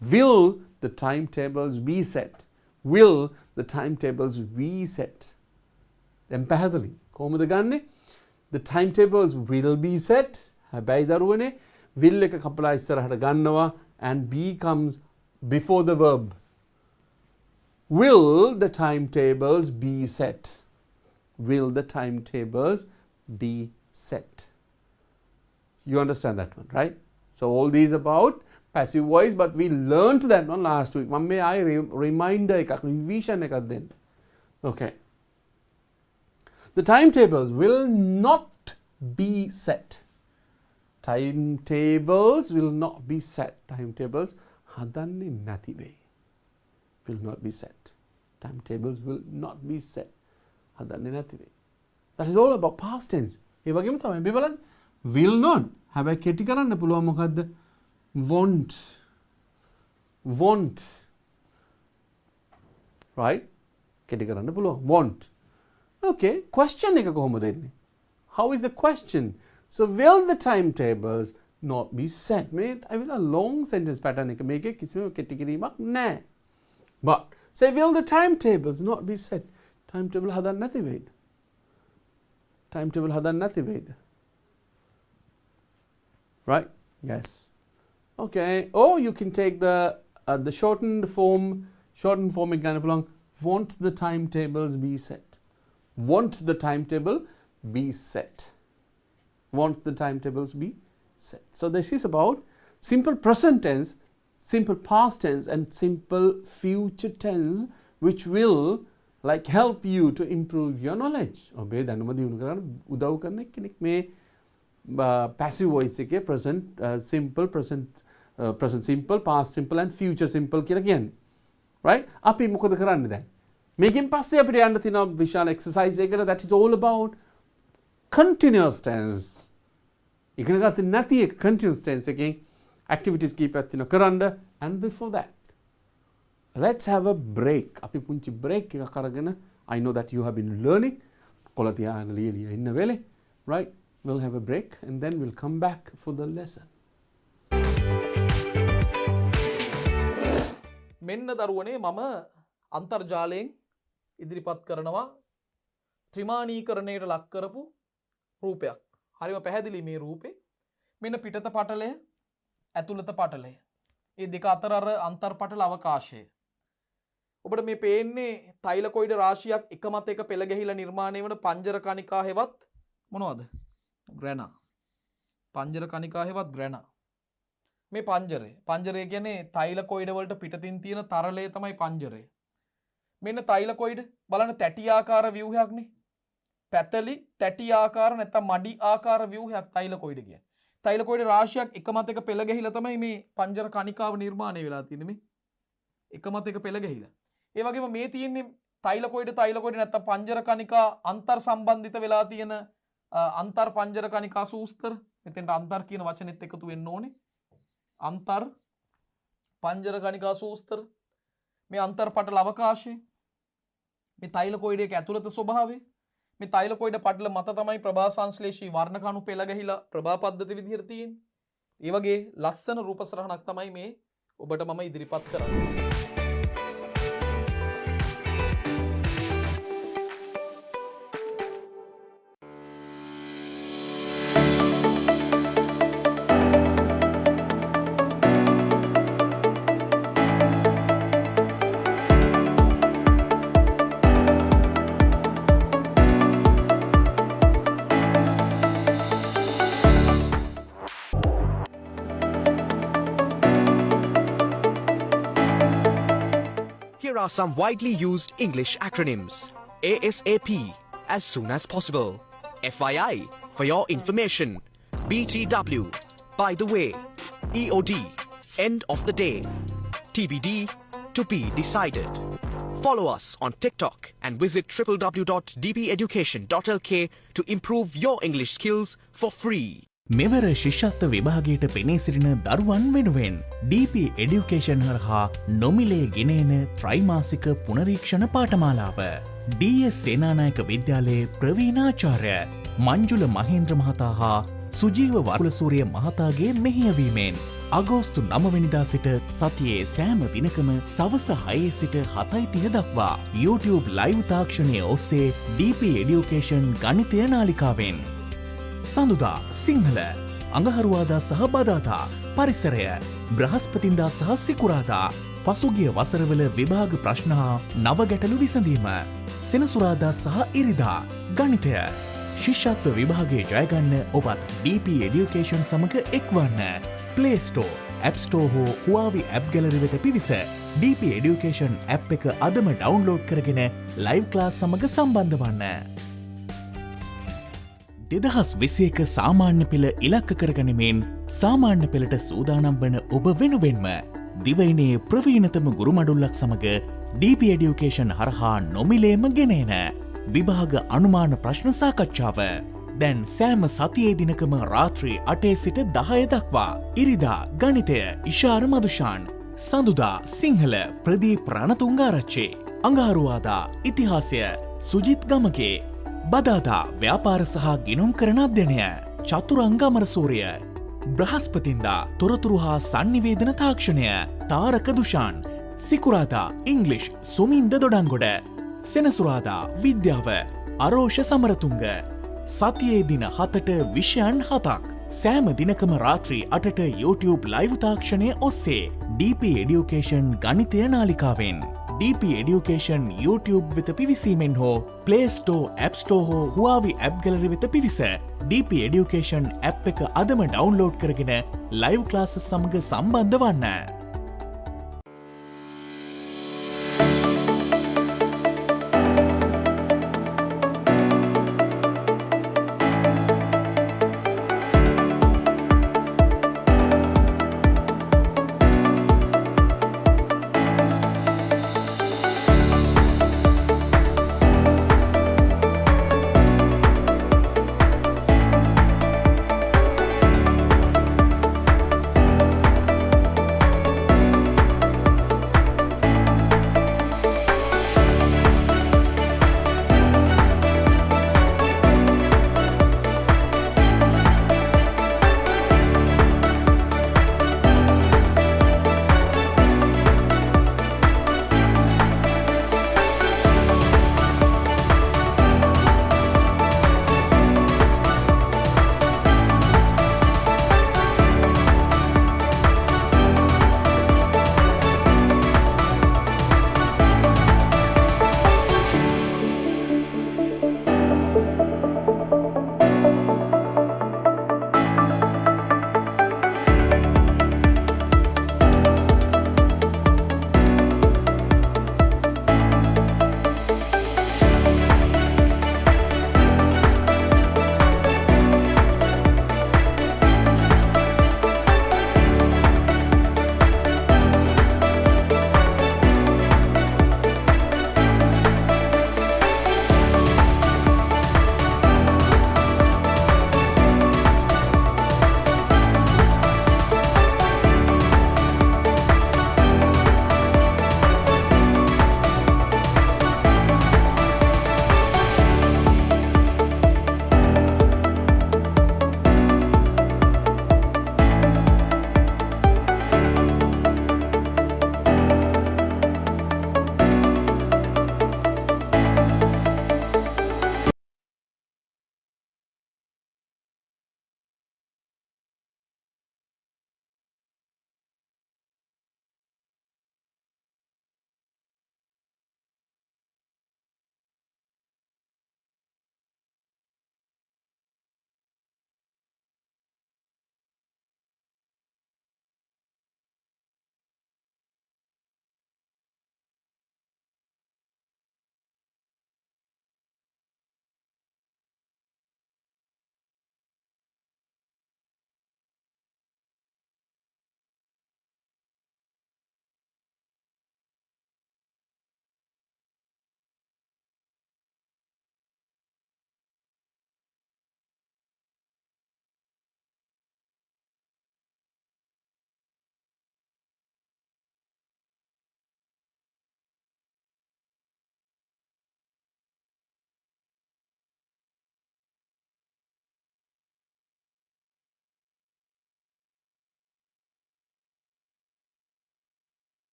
Will the timetables be set? Will the timetables be set? දැන් පැහැදිලි. කොහොමද ගන්නෙ? The timetables will be set. හැබැයි දරුවනේ will එක කපලා ඉස්සරහට ගන්නවා, and be comes before the verb. Will the timetables be set? Will the timetables be set? You understand that one, right? So all these about passive voice, but we learnt that one last week. Mamme I reminder ekak revision ekak den. Okay. The timetables will not be set. Timetables will not be set. Timetables hadanne nathi වෙයි. Will not be set. Timetables will not be set. hadanne nathi වෙයි. That is all about past tense. ඒ වගේම තමයි මේ බලන්න will not. හැබැයි කෙටි කරන්න පුළුවන් මොකද්ද? won't. won't. Right? කෙටි කරන්න පුළුවන් won't. Okay, question එක කොහොමද එන්නේ? How is the question? So will the timetables not be set? මේ I will a long sentence pattern එක මේකේ කිසිම කෙටි කිරීමක් නැහැ. But say will the timetables not be set? Timetable හදන්න නැති වෙයිද? Timetable හදන්න නැති වෙයිද? Right? Yes. Okay. Or you can take the shortened form එක ගන්න පුළුවන්. Won't the timetables be set? Won't the timetable be set? Won't the timetables be set? So this is about simple present tense, simple past tense, and simple future tense, which will like help you to improve your knowledge. ඔබේ දැනුම දියුණු කරන්න උදව් කරන කෙනෙක් මේ passive voice එකේ present simple, present simple, past simple, and future simple කියලා කියන්නේ. Right? අපි මොකද කරන්නේ දැන්? මේකෙන් පස්සේ අපිට යන්න තියෙන විශාල exercise එකකට, that is all about continuous tense. ඉගෙන ගන්න නැති එක continuous tense එකෙන් activities කීපයක් තියෙනවා කරන්න. And before that, let's have a break. අපි පුංචි break එකක් අරගෙන, I know that you have been learning. කොළ තියාගෙන ලියලිය ඉන්න වෙලේ. Right? We'll have a break and then we'll come back for the lesson. මෙන්න දරුවනේ මම අන්තර්ජාලයෙන් ඉදිරිපත් කරනවා ත්‍රිමාණීකරණයට ලක් කරපු රූපයක්. හරිම පැහැදිලි මේ රූපේ. මෙන්න පිටත පටලය, ඇතුළත පටලය. මේ දෙක අතර අර අන්තර් පටල අවකාශය. ඔබට මේ පේන්නේ තෛලකොයිඩ රාශියක් එක මත එක පෙළ ගැහිලා නිර්මාණය වන පංජර කණිකා හෙවත් මොනවද? ග්‍රැනා. පංජර කණිකා හෙවත් ග්‍රැනා. මේ පංජරය කියන්නේ තෛලකොයිඩ වලට පිටතින් තියෙන තරලය තමයි පංජරය. මෙන්න තෛලකොයිඩ බලන්න තැටි ආකාර ව්‍යුහයක්නේ. පැතලි තැටි ආකාර නැත්නම් මඩි ආකාර ව්‍යුහයක් තෛලකොයිඩ කියන්නේ. තෛලකොයිඩ රාශියක් එක මත එක පෙළ ගැහිලා තමයි මේ පංජර කණිකාව නිර්මාණය වෙලා තියෙන්නේ මේ. එක මත එක පෙළ ගැහිලා. ඒ වගේම මේ තියෙන්නේ තෛලකොයිඩ නැත්නම් පංජර කණිකා අන්තර් සම්බන්ධිත වෙලා තියෙන අන්තර් පංජර කණිකා සූස්තර. මෙතෙන්ට අන්තර් කියන වචනේත් එකතු වෙන්න ඕනේ. අන්තර් පංජර කණිකා සූස්තර. මේ අන්තර් පටල අවකාශය. මේ තෛලකොයිඩ් එක ඇතුළත ස්වභාවය. මේ තෛලකොයිඩ පඩල මත තමයි ප්‍රභා සංශ්ලේෂී වර්ණ කණු පෙළ ගහිලා ප්‍රභා පද්ධති විදිහට තියෙන්නේ. ඒ වගේ ලස්සන රූප සරහනක් තමයි මේ ඔබට මම ඉදිරිපත් කරන්නේ. Here are some widely used English acronyms. ASAP, as soon as possible. FYI, for your information. BTW, by the way. EOD, end of the day. TBD, to be decided. Follow us on TikTok and visit www.dpeducation.lk to improve your English skills for free. මෙවර ශිෂ්‍යත්ව විභාගයට පෙනී සිටින දරුවන් වෙනුවෙන් DP education හරහා නොමිලේ ගෙනෙන ත්‍රයිමාසික පුනරීක්ෂණ පාඨමාලාව DS Senanayake විද්‍යාලයේ ප්‍රවීණාචාර්ය මංජුල මහේන්ද්‍ර මහතා හා සුජීව වරුලසූරිය මහතාගේ මෙහෙයවීමෙන් අගෝස්තු 9 වෙනිදා සිට සතියේ සෑම දිනකම සවස 6 සිට 7:30 දක්වා YouTube ලයිව් තාක්ෂණය ඔස්සේ DP එඩියුකේෂන් ගණිතය නාලිකාවෙන් සඳුදා සිංහල අඟහරුවාදා සහ බදාදා පරිසරය බ්‍රහස්පතින්දා සහ සිකුරාදා පසුගිය වසරවල විභාග ප්‍රශ්න හා නව ගැටලු විසඳීම සෙනසුරාදා සහ ඉරිදා ගණිතය ශිෂ්‍යත්ව විභාගයේ ජයගන්න ඔබත් DP එඩියුකේෂන් සමග එක්වන්න Play Store, App Store හෝ Huawei App Gallery වෙත පිවිස DP එඩියුකේෂන් ඇප් එක අදම ඩවුන්ලෝඩ් කරගෙන ලයිව් ක්ලාස් සමග සම්බන්ධ වන්න. 2021 සාමාන්‍ය පෙළ ඉලක්ක කරගනිමින් සාමාන්‍ය පෙළට සූදානම් වන ඔබ වෙනුවෙන්ම දිවයිනේ ප්‍රවීණතම ගුරු මඩුල්ලක් සමග DP එඩියුකේෂන් හරහා නොමිලේම ගෙනෙන විභාග අනුමාන ප්‍රශ්න සාකච්ඡාව දැන් සෑම සතියේ දිනකම රාත්‍රී 8 සිට 10 දක්වා ඉරිදා ගණිතය ඉෂාර මදුෂාන් සඳුදා සිංහල ප්‍රදීප් රණතුංගාරච්චි අඟහරුවාදා ඉතිහාසය සුජිත් ගමගේ බදාදා ව්‍යාපාර සහ ගිණුම් කරන අධ්‍යයනය චතුරංග අමරසූරිය බ්‍රහස්පතින්දා තොරතුරු හා සංනිවේදන තාක්ෂණය තාරක දුෂාන් සිකුරාදා ඉංග්ලිෂ් සුමින්ද දොඩංගොඩ සෙනසුරාදා විද්‍යාව අරෝෂ සමරතුංග සතියේ දින 7ට විෂයන් 7ක් සෑම දිනකම රාත්‍රී 8ට YouTube ලයිව් තාක්ෂණය ඔස්සේ DP එඩියුකේෂන් ගණිතය නාලිකාවෙන් DP එඩියුකේෂන් YouTube වෙත පිවිසීමෙන් හෝ Play Store, App Store හෝ Huawei App Gallery වෙත පිවිස DP එඩියුකේෂන් ඇප් එක අදම ඩවුන්ලෝඩ් කරගෙන ලයිව් ක්ලාස් සමග සම්බන්ධ වන්න.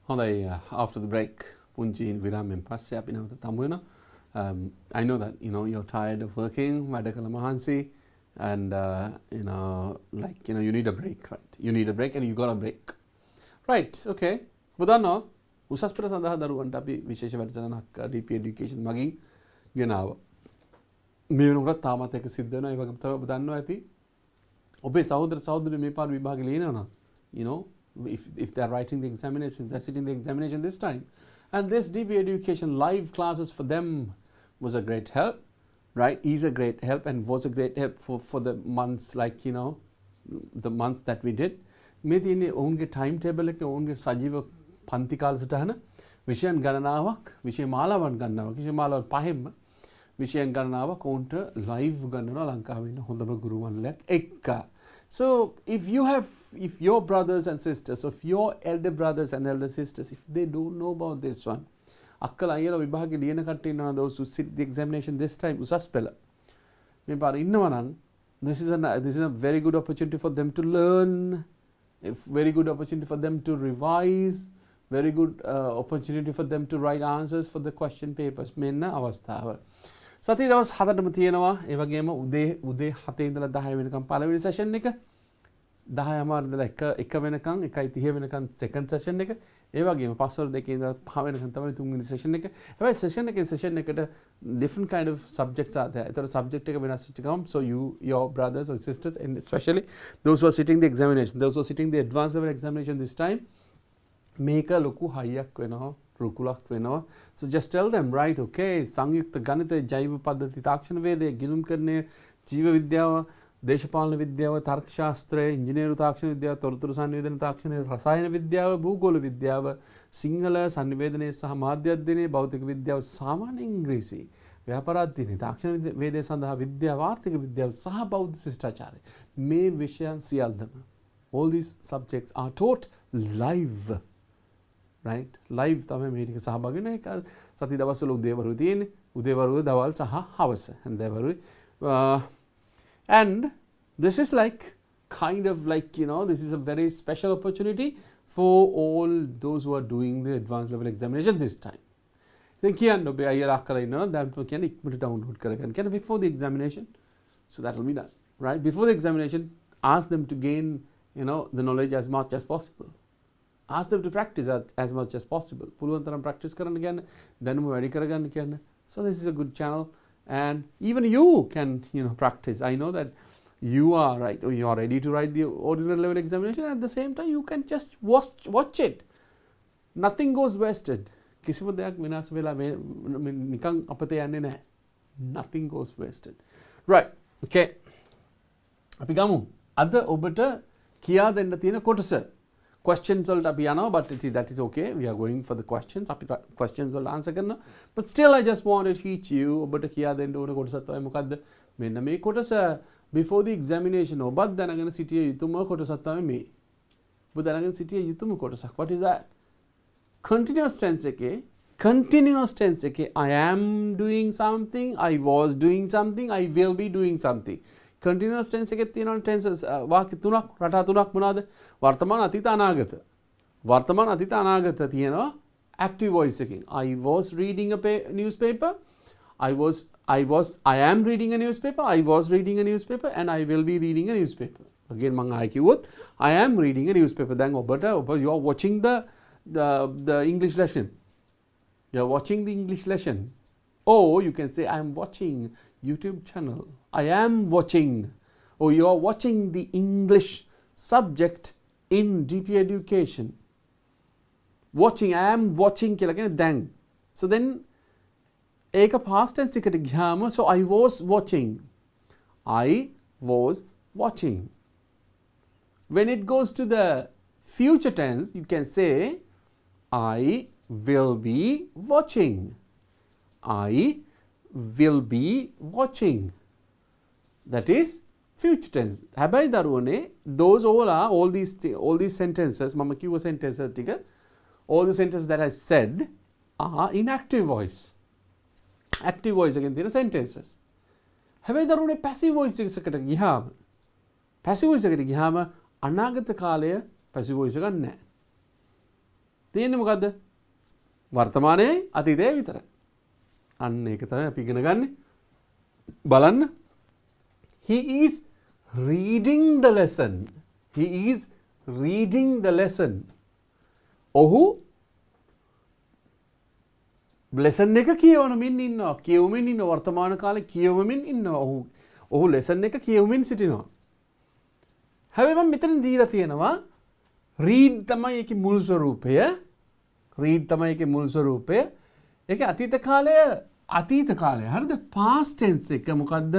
හොඳයි after the break පුංචි විරාමයෙන් පස්සේ අපි නැවත තමු වෙනවා. I know that you're tired of working වැඩ කළ මහන්සි and you need a break, right? You need a break and you got a break. Right, okay. බුදන්නවා උසස් පෙළ සඳහා දරුවන්ට අපි විශේෂ වැඩසටහනක් DP education මගින් ගෙනාවා. මේ වෙනකොට තාමත් එක සිද්ධ වෙනවා. ඒ වගේම තමයි ඔබ දන්නවා ඇති ඔබේ සහෝදර සහෝදරියෝ මේ පාර විභාගෙ ලියනවා නම් if they're writing the examination, they're sitting the examination this time. And this DP education live classes for them was a great help, right? Is a great help and was a great help for the months the months that we did. මේ තියෙන්නේ ඔවුන්ගේ timetable එකේ ඔවුන්ගේ සජීව පන්ති කාලසටහන විෂයන් ගණනාවක් විෂය මාලාවන් ගන්නවා. විෂය මාලාවල් පහෙන්ම විෂයන් ගණනාවක් ඔවුන්ට live ගන්නවා ලංකාවේ ඉන්න හොඳම ගුරු මණ්ඩලයක් එක්ක. So if your brothers and sisters, if your elder brothers and elder sisters, if they don't know about this one, akkala ayala vibhage liyana katte innawa those who sit the examination this time usas pela me par innawa nan this is a very good opportunity for them to learn, very good opportunity for them to revise, very good opportunity for them to write answers for the question papers menna avasthawa සති දවස් 7ටම තියෙනවා. ඒ වගේම උදේ 7 ඉඳලා 10 වෙනකම් පළවෙනි session එක 10:00 ඉඳලා 1 වෙනකම් 1:30 වෙනකම් සෙකන්ඩ් සෙෂන් එක. ඒ වගේම පස්වර 2 ඉඳලා 5 වෙනකම් තමයි තුන්වෙනි සෙෂන් එක. හැබැයි සෙෂන් එකට different kind of subjects are there. ඒතර subject එක වෙනස් වෙච්ච ගමන් so your brothers or sisters and especially those who are sitting the examination, those who are sitting the advanced level examination this time මේක ලොකු හයියක් වෙනවා. රුකුලක් වෙනවා. So just tell them, right, okay, සංයුක්ත ගණිතය, ජෛව පද්ධති, තාක්ෂණ වේදය, ගිණුම් කරණය, ජීව විද්‍යාව, දේශපාලන විද්‍යාව, තර්ක ශාස්ත්‍රය, ඉංජිනේරු තාක්ෂණ විද්‍යාව, තොරතුරු සංවේදන තාක්ෂණය, රසායන විද්‍යාව, භූගෝල විද්‍යාව, සිංහල සංනිවේදනය සහ මාධ්‍ය අධ්‍යයනය, භෞතික විද්‍යාව, සාමාන්‍ය ඉංග්‍රීසි, ව්‍යාපාර අධ්‍යයනය, තාක්ෂණ වේදය සඳහා විද්‍යාව, ආර්ථික විද්‍යාව සහ බෞද්ධ ශිෂ්ටාචාරය. මේ විෂයන් සියල්ලම all these subjects are taught live. Right, live තමයි මේ ටික සහභාගී වෙන එක. සති දවස්වල උදේවරු තියෙන්නේ. උදේවරු දවල් සහ හවස. හන්දෑවරු. And this is like kind of like this is a very special opportunity for all those who are doing the advanced level examination this time. Then කියන්න ඔබේ අයියලා අක්කලා ඉන්නවා නම් දැන් කියන්නේ ඉක්මනට download කරගන්න. කියන්නේ before the examination. So that will be done. Right, before the examination ask them to gain the knowledge as much as possible. Ask them to practice as much as possible. පුළුවන් තරම් practice කරන්න කියන්න, දැනුම වැඩි කරගන්න කියන්න. So this is a good channel and even you can practice. I know that you are ready to write the ordinary level examination. At the same time you can just watch it. Nothing goes wasted. කිසිම දෙයක් විනාශ වෙලා නිකන් අපතේ යන්නේ නැහැ. Nothing goes wasted. Right. Okay. අපි ගමු. අද ඔබට කියා දෙන්න තියෙන කොටස. Questions වලට අපි යනවා, but that is okay. We are going for the questions. අපි questions වල answer කරනවා. But still I just want to teach you ඔබට කියා දෙන්න ඕන කොටසක් තමයි මොකද්ද? මෙන්න මේ කොටස before the examination ඔබත් දැනගෙන සිටිය යුතුම කොටසක් තමයි මේ. ඔබ දැනගෙන සිටිය යුතුම කොටසක්. What is that? Continuous tense එකේ I am doing something, I was doing something, I will be doing something. Continuous tense එකේ තියෙන tenses වාක්‍ය තුනක් රටා තුනක් මොනවාද? වර්තමාන අතීත අනාගත. වර්තමාන අතීත අනාගත තියෙනවා active voice එකකින්. I was reading a newspaper. I am reading a newspaper. I was reading a newspaper and I will be reading a newspaper. Again මම ආයෙ කිව්වොත් I am reading a newspaper. දැන් ඔබ you are watching the English lesson. You are watching the English lesson. Or you can say I am watching YouTube channel. I am watching. Or you are watching the English subject in DP education. Watching, I am watching කියලා කියන්නේ දැන්. So then ඒක past tense එකට ගියාම so I was watching. I was watching. When it goes to the future tense, you can say I will be watching. I will be watching. That is future tense. හැබැයි දරුවනේ those all these sentences මම කිව්ව sentences ටික all the sentences that I said are in active voice. Active voice එකෙන් තියෙන sentences. හැබැයි දරුවනේ passive voice එකකට ගියාම අනාගත කාලය passive voice එකක් නැහැ. තියෙන්නේ මොකද්ද? වර්තමානයේ අතීතයේ විතරයි. අන්න ඒක තමයි අපි ඉගෙන ගන්න. බලන්න. He is reading the lesson. He is reading the lesson. ඔහු lesson එක කියවමින් ඉන්නවා. කියවමින් ඉන්නවා. වර්තමාන කාලේ කියවමින් ඉන්නවා. ඔහු lesson එක කියවමින් සිටිනවා. හැබැයි මම මෙතන දීලා තියෙනවා read තමයි ඒකේ මුල් ස්වරූපය. read තමයි ඒකේ මුල් ස්වරූපය. ඒකේ අතීත කාලය. හරිද? past tense එක මොකද්ද?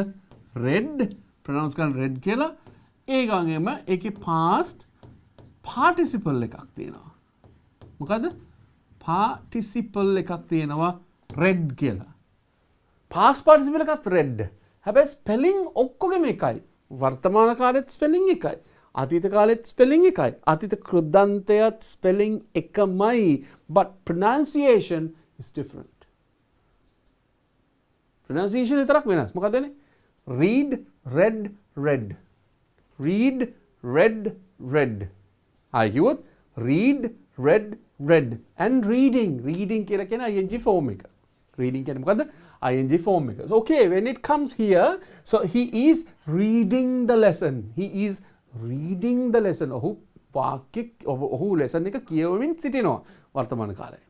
read pronounce කරන read කියලා. ඒ ගාගෙම ඒකේ past participle එකක් තියෙනවා. මොකද්ද? participle එකක් තියෙනවා read කියලා. past participle එකත් read. හැබැයි spelling ඔක්කොගෙම එකයි. වර්තමාන කාලෙත් spelling එකයි. අතීත කාලෙත් spelling එකයි. අතීත කෘදන්තයත් spelling එකමයි. But pronunciation is different. pronunciation විතරක් වෙනස්. මොකද වෙන්නේ? read, read, read. read, read, read. ආයෙත් read, read, read. and reading. reading කියලා කියන ing form එක. reading කියන්නේ මොකද්ද? ing form එක. So, okay, when it comes here, so he is reading the lesson. He is reading the lesson. ඔහු lesson එක කියවමින් සිටිනවා වර්තමාන කාලේ.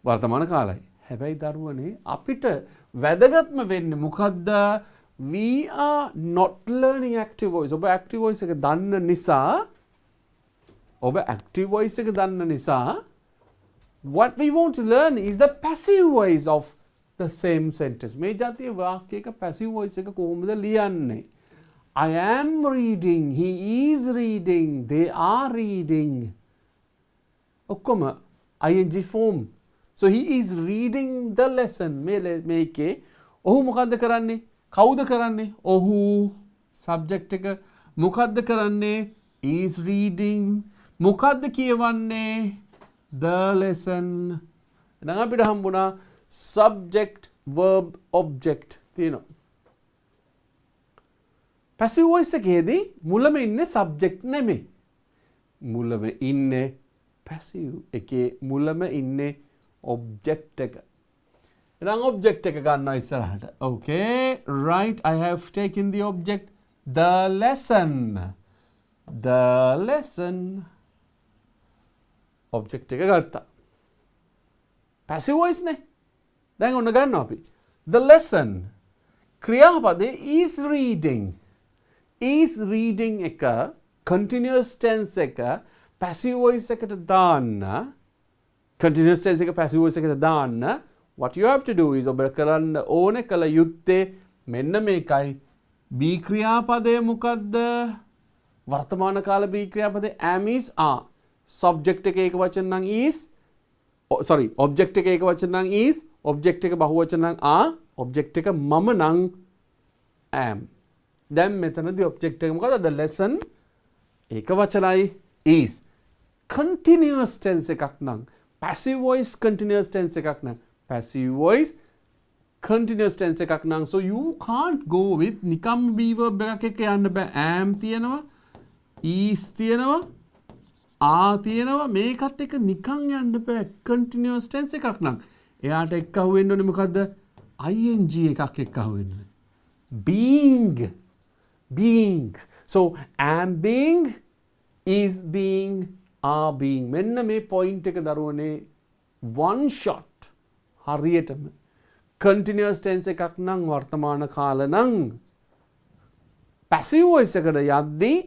වර්තමාන කාලේ. හැබැයි දරුවනේ අපිට වැදගත්ම වෙන්නේ මොකද්ද? We are not learning active voice. ඔබ active voice එක දන්න නිසා what we want to learn is the passive voice of the same sentence. මේ જાතිය වාක්‍යයක passive voice එක කොහොමද ලියන්නේ? I am reading, he is reading, they are reading. ඔක්කොම ing form. So he is reading the lesson. මේකේ ඔහු මොකද්ද කරන්නේ? කවුද කරන්නේ? ඔහු subject එක මොකද්ද කරන්නේ? is reading. මොකද්ද කියවන්නේ? the lesson. එහෙනම් අපිට හම්බුණා subject verb object තියෙනවා. passive voice එකේදී මුලම ඉන්නේ subject නෙමෙයි. මුලම ඉන්නේ passive එකේ මුලම ඉන්නේ object එක. එහෙනම් object එක ගන්නවා ඉස්සරහට. Okay, right, I have taken the object the lesson. The lesson. object එක ගත්තා. passive voice නේ. දැන් ඔන්න ගන්නවා අපි. the lesson. ක්‍රියාපදේ is reading. is reading එක continuous tense එක passive voice එකට දාන්න. continuous tense එක passive voice එකට දාන්න. what you have to do is ඔබ කරන්න ඕනේ කළ යුත්තේ මෙන්න මේකයි. be ක්‍රියාපදය මොකද්ද? වර්තමාන කාල be ක්‍රියාපදේ am is are. subject එක ඒක වචන නම් is, object එක ඒක වචන නම් is, object එක බහුවචන නම් are, object එක මම නම් am. දැන් මෙතනදී object එක මොකද? the lesson ඒක වචනයි is. continuous tense එකක් නම් passive voice continuous tense එකක් නම් passive voice continuous tense එකක් නම් so you can't go with නිකම් be verb එකක් එක්ක යන්න බෑ. am තියෙනවා, is තියෙනවා, තියෙනවා, මේකත් එක නිකන් යන්න බෑ. continuous tense එකක් නම් එයාට එක්ක අහුවෙන්න ඕනේ මොකද්ද? ing එකක් එක්ක අහුවෙන්න ඕනේ. being. so am being, is being, are being. මෙන්න මේ point එක දරුවනේ one shot හරියටම continuous tense එකක් නම් වර්තමාන කාල නම් passive voice එකට යද්දී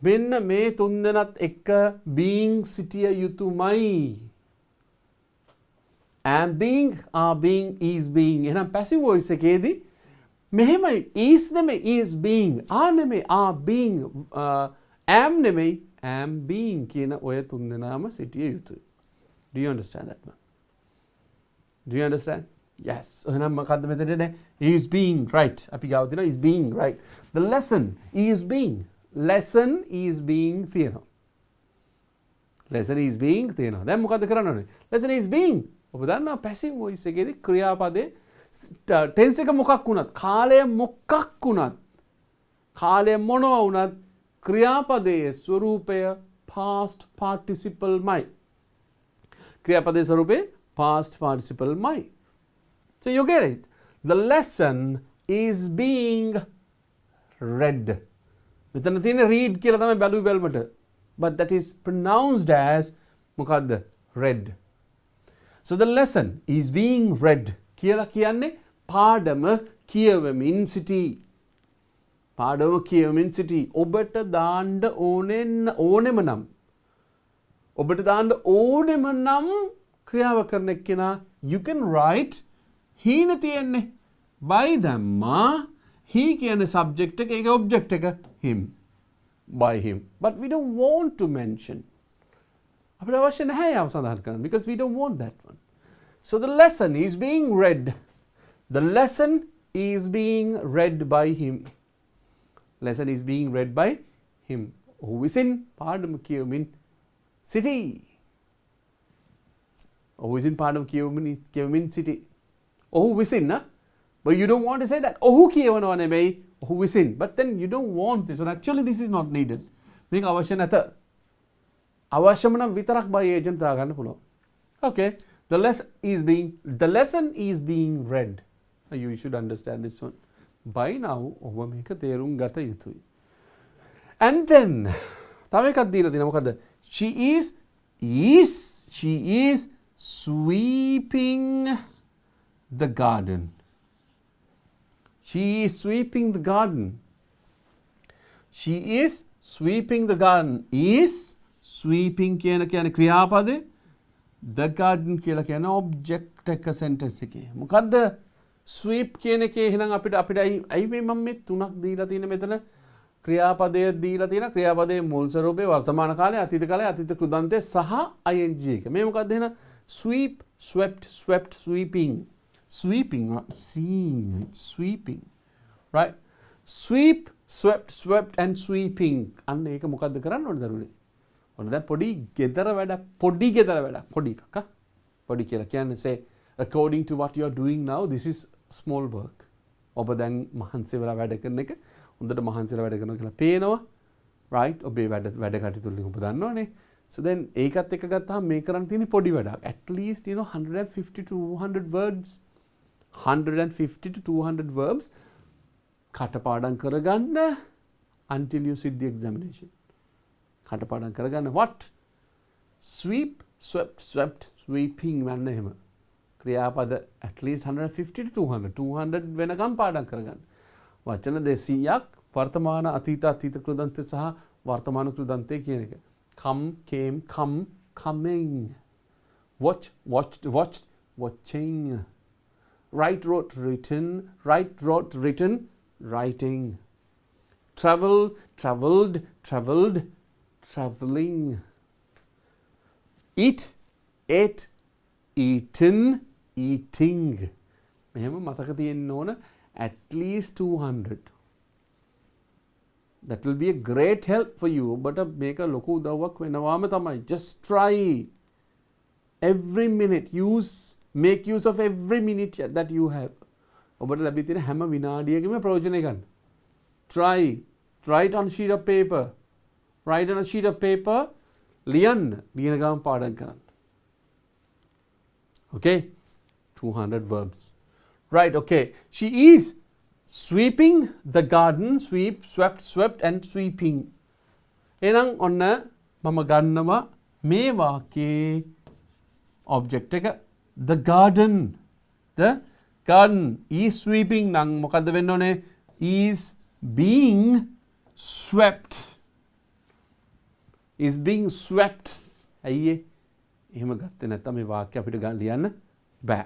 මෙන්න මේ තුන්දෙනත් එක්ක being සිටිය යුතුමයි. am being, are being, is being. එහෙනම් passive voice එකේදී මෙහෙමයි is නෙමෙයි is being, are නෙමෙයි are being, am නෙමෙයි am being කියන ඔය තුන්දෙනාම සිටිය යුතුයි. Do you understand that one? Do you understand? Yes. එහෙනම් මොකද්ද මෙතනනේ? is being, right. අපි ගාව දෙනවා is being, right. the lesson is being. lesson is being තියෙනවා. lesson is being තියෙනවා. දැන් මොකද්ද කරන්න ඕනේ? lesson is being. ඔබ දන්නවා passive voice එකේදී ක්‍රියාපදේ tense එක මොකක් වුණත්, කාලය මොකක් වුණත්, කාලය මොනවා වුණත් ක්‍රියාපදයේ ස්වරූපය past participle මයි. ක්‍රියාපදයේ ස්වරූපේ past participle මයි. So you get it. The lesson is being read. මෙතන තියෙන read කියලා තමයි බැලුවේ බැලමට. But that is pronounced as මොකද්ද? Read. So the lesson is being read. කියලා කියන්නේ පාඩම කියවමින් සිටි. පාඩම කියවමින් සිටි. ඔබට දාන්න ඕනෙම නම් ඔබට දාන්න ඕනෙම නම් ක්‍රියාව කරන එක්කෙනා you can write හීන තියෙන්නේ by දැම්මා he කියන subject එක ඒක object එක him by him but we don't want to mention අපිට අවශ්‍ය නැහැ යාව සඳහන් කරන්න because we don't want that one. So the lesson is being read. The lesson is being read by him. Lesson is being read by him. Who is in පාඩම කියවමින් සිටි. Who is in පාඩම කියවමින් සිටි. ඔහු විසින් but you don't want to say that. ඔහු කියවනවා නෙමෙයි ඔහු විසින්. But then you don't want this one. Actually this is not needed. මේක අවශ්‍ය නැත. අවශ්‍යම නම් විතරක් by agent දාගන්න පුළුවන්. Okay. The lesson is being read. You should understand this one. By now ඔබ මේක තේරුම් ගත යුතුයි. And then තව එකක් දීලා තියෙනවා මොකද්ද? She is sweeping the garden. She is sweeping the garden. She is sweeping the garden. Is sweeping කියන ක්‍රියාපදේ the garden කියලා කියන object එක sentence එකේ. මොකද්ද sweep කියන එකේ එහෙනම් අපිට අයි මේ මම මේ තුනක් දීලා තියෙන මෙතන ක්‍රියාපදය දීලා තියෙන ක්‍රියාපදයේ මුල් ස්වරූපේ වර්තමාන කාලයේ අතීත කාලයේ අතීත කෘදන්තයේ සහ ing එක. මේ මොකද්ද එහෙනම් sweep, swept, swept, sweeping. Sweeping, not seeing, it's sweeping. Right? Sweep, swept, swept and sweeping. අන්න ඒක මොකද්ද කරන්න ඕනේ දරුවනේ? ඔන්න දැන් පොඩි ගෙදර වැඩක් පොඩි එකක් පොඩි කියලා කියන්නේ say according to what you are doing now this is small work. ඔබ දැන් මහන්සි වෙලා වැඩ කරන එක හොඳට මහන්සි වෙලා වැඩ කරනවා කියලා පේනවා. Right? ඔබේ වැඩ කටයුතු වලින් ඔබ දන්නවනේ. So then ඒකත් එක්ක ගත්තාම මේ කරන්න තියෙන පොඩි වැඩක්. At least 150 to 200 words 150 to 200 verbs කටපාඩම් කරගන්න until you sit the examination. කටපාඩම් කරගන්න what? Sweep, swept, swept, sweeping වන්න එහෙම. ක්‍රියාපද at least 150 to 200 වෙනකම් පාඩම් කරගන්න. වචන 200ක් වර්තමාන අතීත කෘදන්තය සහ වර්තමාන කෘදන්තය කියන එක. Come, came, come, coming. Watch, watched, watched, watching. Write, wrote, written. Write, wrote, written, writing. Travel, travelled, travelled, travelling. Eat, ate, eaten, eating. මෙහෙම මතක තියෙන්න ඕන at least 200. That will be a great help for you. But මේක ලොකු උදව්වක් වෙනවාම තමයි. Just try. Every minute make use of every minute that you have. ඔබට ලැබී තියෙන හැම විනාඩියකම ප්‍රයෝජනය ගන්න. Try it on a sheet of paper. Write on a sheet of paper. ලියන්න ගාම පාඩම් කරන්න. Okay? 200 verbs. Right, okay. She is sweeping the garden. Sweep, swept, swept and sweeping. එහෙනම් ඔන්න මම ගන්නවා මේ වාක්‍යයේ object එක the garden. The garden is sweeping නම් මොකද්ද වෙන්න ඕනේ? Is being swept. Is being swept. අයියේ එහෙම ගත්තේ නැත්නම් මේ වාක්‍ය අපිට ලියන්න බෑ.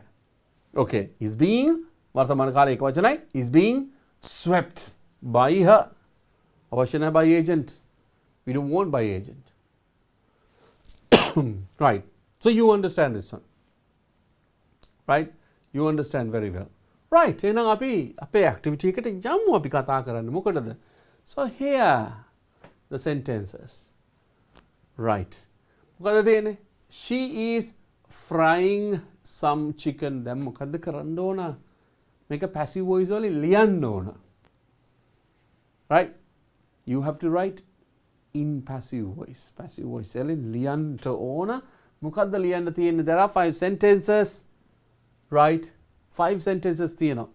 Okay, is being වර්තමාන කාලයේ එක වචනයි is being swept by her. අවශ්‍ය නැහැ by agent. We don't want by agent. Right. So you understand this one. Right? You understand very well. Right. එහෙනම් අපි අපේ activity එකට යමු අපි කතා කරන්න මොකටද? So here the sentences. Right. මොකද තියෙන්නේ? She is frying some chicken. දැන් මොකද්ද කරන්න ඕන? මේක passive voice වලින් ලියන්න ඕන. Right? You have to write in passive voice. Passive voice වලින් ලියන්න ඕන මොකද්ද ලියන්න තියෙන්නේ? There are 5 sentences. Right? 5 sentences තියෙනවා.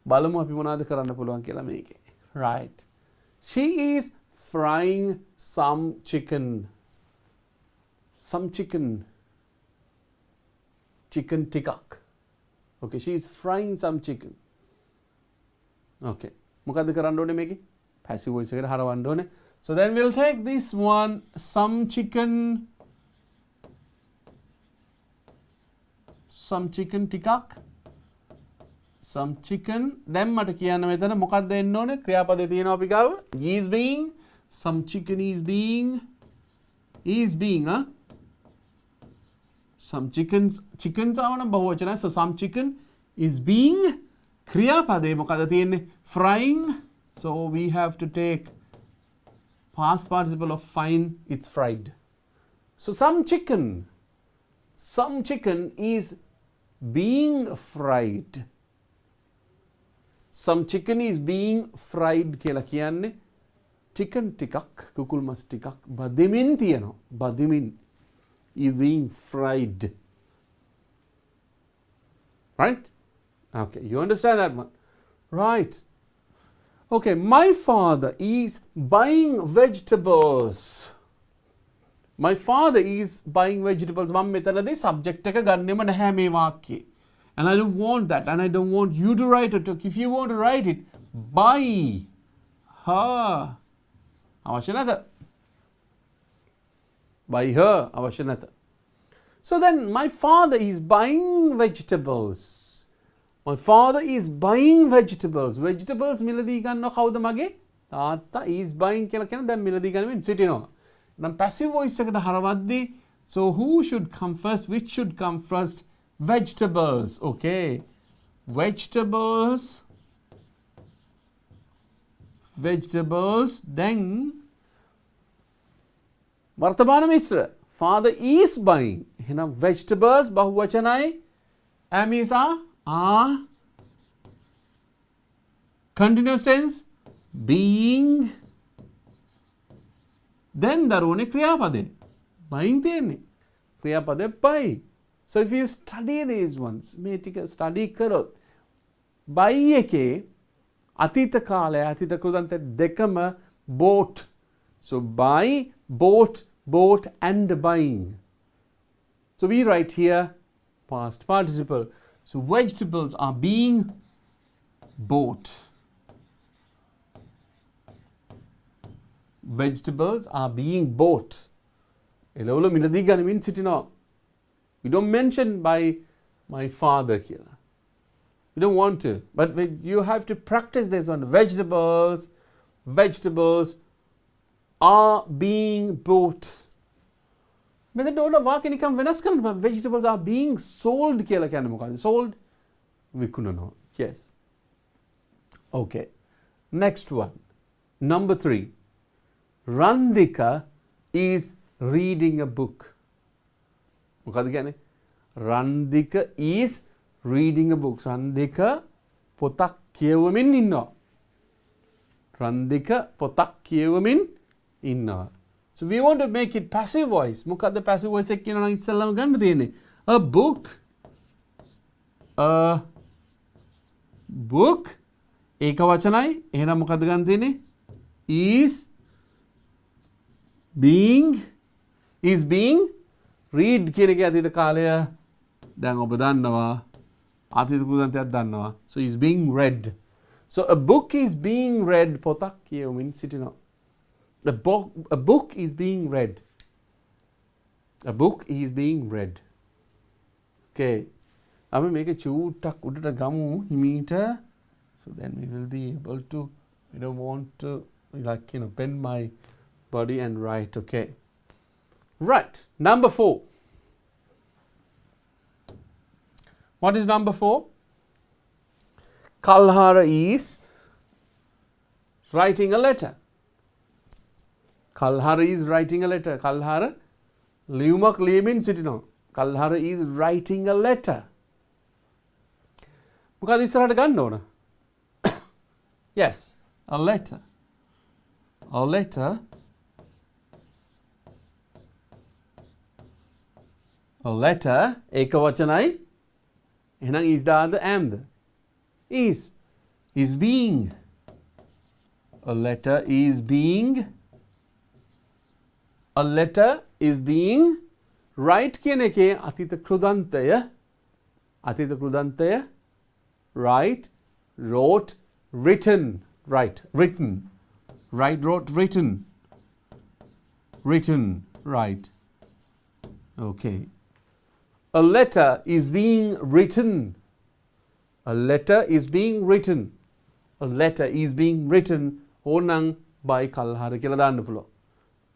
බලමු අපි මොනවද කරන්න පුළුවන් කියලා මේකේ. Right. She is frying some chicken. Some chicken. Chicken tikak. Okay, she is frying some chicken. Okay. මොකද්ද කරන්න ඕනේ මේකේ? Passive voice එකට හරවන්න ඕනේ. So then we'll take this one, some chicken tikak. Some chicken. දැන් මට කියන්න මෙතන මොකක්ද එන්න ඕනේ? ක්‍රියාපදේ තියෙනවා අපි ගාව. Is being. Some chicken is being. Some chickens ආවනම් බහුවචනයි. So some chicken is being. ක්‍රියාපදේ මොකක්ද තියෙන්නේ? Frying. So we have to take past participle of frying. It's fried. So some chicken is being fried. Some chicken is being fried කියලා කියන්නේ chicken ටිකක් කුකුල් මස් ටිකක් බදිමින් තියෙනවා. බදිමින් is being fried. Right? Okay, you understand that one? Right. Okay, my father is buying vegetables. My father is buying vegetables. මම මෙතනදී subject එක ගන්නෙම නැහැ මේ වාක්‍යයේ. And I don't want that. And I don't want you to write it. If you want to write it, buy her. අවශ්‍ය නැත. Buy her. අවශ්‍ය නැත. So then my father is buying vegetables. My father is buying vegetables. Vegetables මිලදී ගන්නව කවුද මගේ? තාත්තා is buying කියලා කියන දැන් මිලදී ගන්නමින් සිටිනවා. නම් passive voice එකට හරවද්දී so who should come first? Which should come first? Vegetables. Okay. Vegetables. Then වර්තමාන මිශ්‍ර. Father is buying. එහෙනම් vegetables බහුවචනයි. am is are. Continuous tense. Being. Then දරුවනේ ක්‍රියාපදේ. buying තියෙන්නේ. ක්‍රියාපදේ buy. So if you study these ones, මේ ටික study කරොත් buy එකේ අතීත කාලය අතීත කෘදන්ත දෙකම bought. So buy, bought and buying. So we write here past participle. So vegetables are being bought. Vegetables are being bought. එළවලු මිලදී ගනිමින් සිටිනවා. We don't mention by my father here. We don't want to. But you have to practice this one. Vegetables are being bought. මෙතන ඕන වාක්‍ය නිකන් වෙනස් කරන්න. Vegetables are being sold කියලා කියන්නේ මොකක්ද? Sold විකුණනවා. Yes. Okay. Next one. Number 3. Randika is reading a book. මොකද කියන්නේ? Randika is reading a book. Randika පොතක් කියවමින් ඉන්නවා. Randika පොතක් කියවමින් ඉන්නවා. So we want to make it passive voice. මොකද්ද passive voice එක කියනවා නම් ඉස්සෙල්ලාම ගන්න තියෙන්නේ. A book. ඒක වචනයි. එහෙනම් මොකද්ද ගන්න තියෙන්නේ? is being read කියන එක අතීත කාලය දැන් ඔබ දන්නවා. අතීත කෘදන්තයක් දන්නවා. So is being read. So a book is being read. පොතක් කියවමින් සිටිනවා. A book is being read. A book is being read. Okay. අපි මේක චූට්ටක් උඩට ගමු හිමීට. So then we will be able to, I don't want to bend my body and write. Okay. Right. Number 4. What is number 4? Kalhara is writing a letter. Kalhara is writing a letter. Kalhara ලියුමක් ලියමින් සිටිනවා. Kalhara is writing a letter. මොකද ඉස්සරහට ගන්න ඕන? Yes, a letter. A letter A letter ekavachanai. එහෙනම් is දාද amද? Is being. A letter is being. A letter is being. Right කියන එකේ අතීත කෘදන්තය. අතීත කෘදන්තය. Right, wrote, written. Right, written. Right, wrote, written. Written, right. Okay. A letter is being written. A letter is being written. A letter is being written. ඕනනම් by කල්හර කියලා දාන්න පුළුවන්.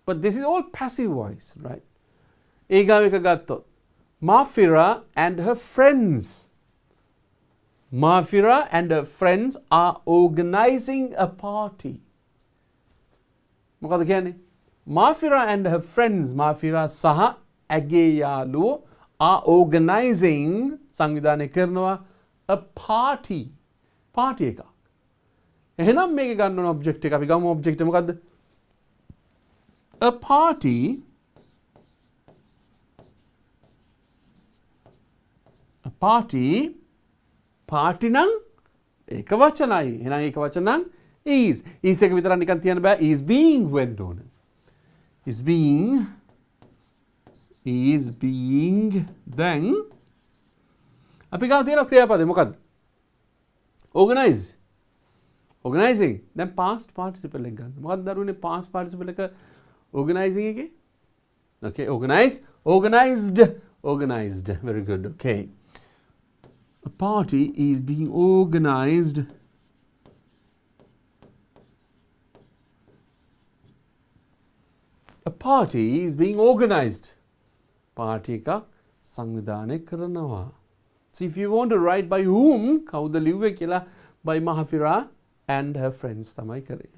But this is all passive voice, right? ඒගාව එක ගත්තොත් Mafira and her friends. Mafira and her friends are organizing a party. මොකද කියන්නේ? Mafira and her friends, Mafira සහ ඇගේ යාළුවෝ are organizing සංවිධානය කරනවා a party. Party එකක්. එහෙනම් මේක ගන්න ඕන object එක. අපි ගමු object එක මොකද්ද? A party. A party. Party නම් ඒක වචනයි. එහෙනම් ඒක වචන නම් is. Is එක විතරක් නිකන් තියන්න බෑ. Is being වෙන්න ඕන. Is being. Is being. Then අපි ගාව තියෙන ක්‍රියාපදේ මොකද්ද? Organize. Organizing. Then past participle එක ගන්න. මොකක්ද දරුවනේ past participle එක organizing එකේ? Okay, organize. Organized. Organized. Very good. Okay. A party is being organized. A party is being organized. Party එකක් සංවිධානය කරනවා. So if you want to write by whom, කවුද ලිව්වේ කියලා by Mahafira and her friends තමයි කරේ.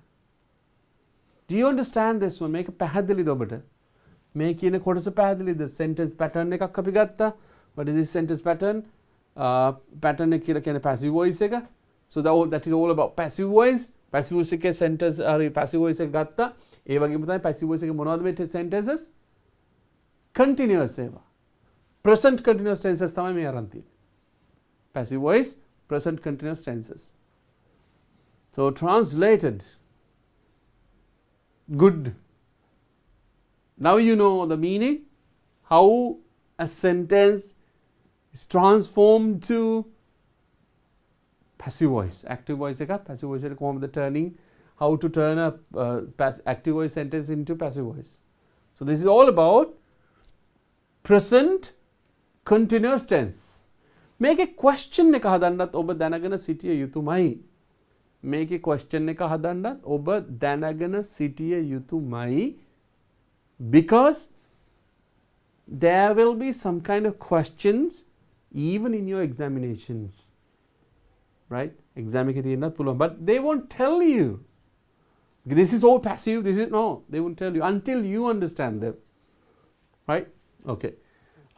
Do you understand this one? මේක පැහැදිලිද ඔබට? මේ කියන කොටස පැහැදිලිද? Sentence pattern එකක් අපි ගත්තා. What is this sentence pattern? Pattern එක කියලා කියන්නේ passive voice එක. So that is all about passive voice. Passive voice එකේ sentence passive voice එක ගත්තා. ඒ වගේම තමයි passive voice එකේ මොනවද මේ sentences? Continuous ඒවා. Present continuous tenses තමයි මේ අරන් තියෙන්නේ. Passive voice, present continuous tenses. So translated. Good. Now you know the meaning. How a sentence is transformed to passive voice. Active voice එක passive voice එක කොහොමද turning. How to turn a active voice sentence into passive voice. So this is all about present continuous tense. මේකේ question එක හදන්නත් ඔබ දැනගෙන සිටිය යුතුමයි. මේකේ question එක හදන්නත් ඔබ දැනගෙන සිටිය යුතුමයි. Because there will be some kind of questions even in your examinations. Right? Exam එකේ තියෙන්නත් පුළුවන්. But they won't tell you. This is all passive. This is no. They won't tell you until you understand them. Right? Okay.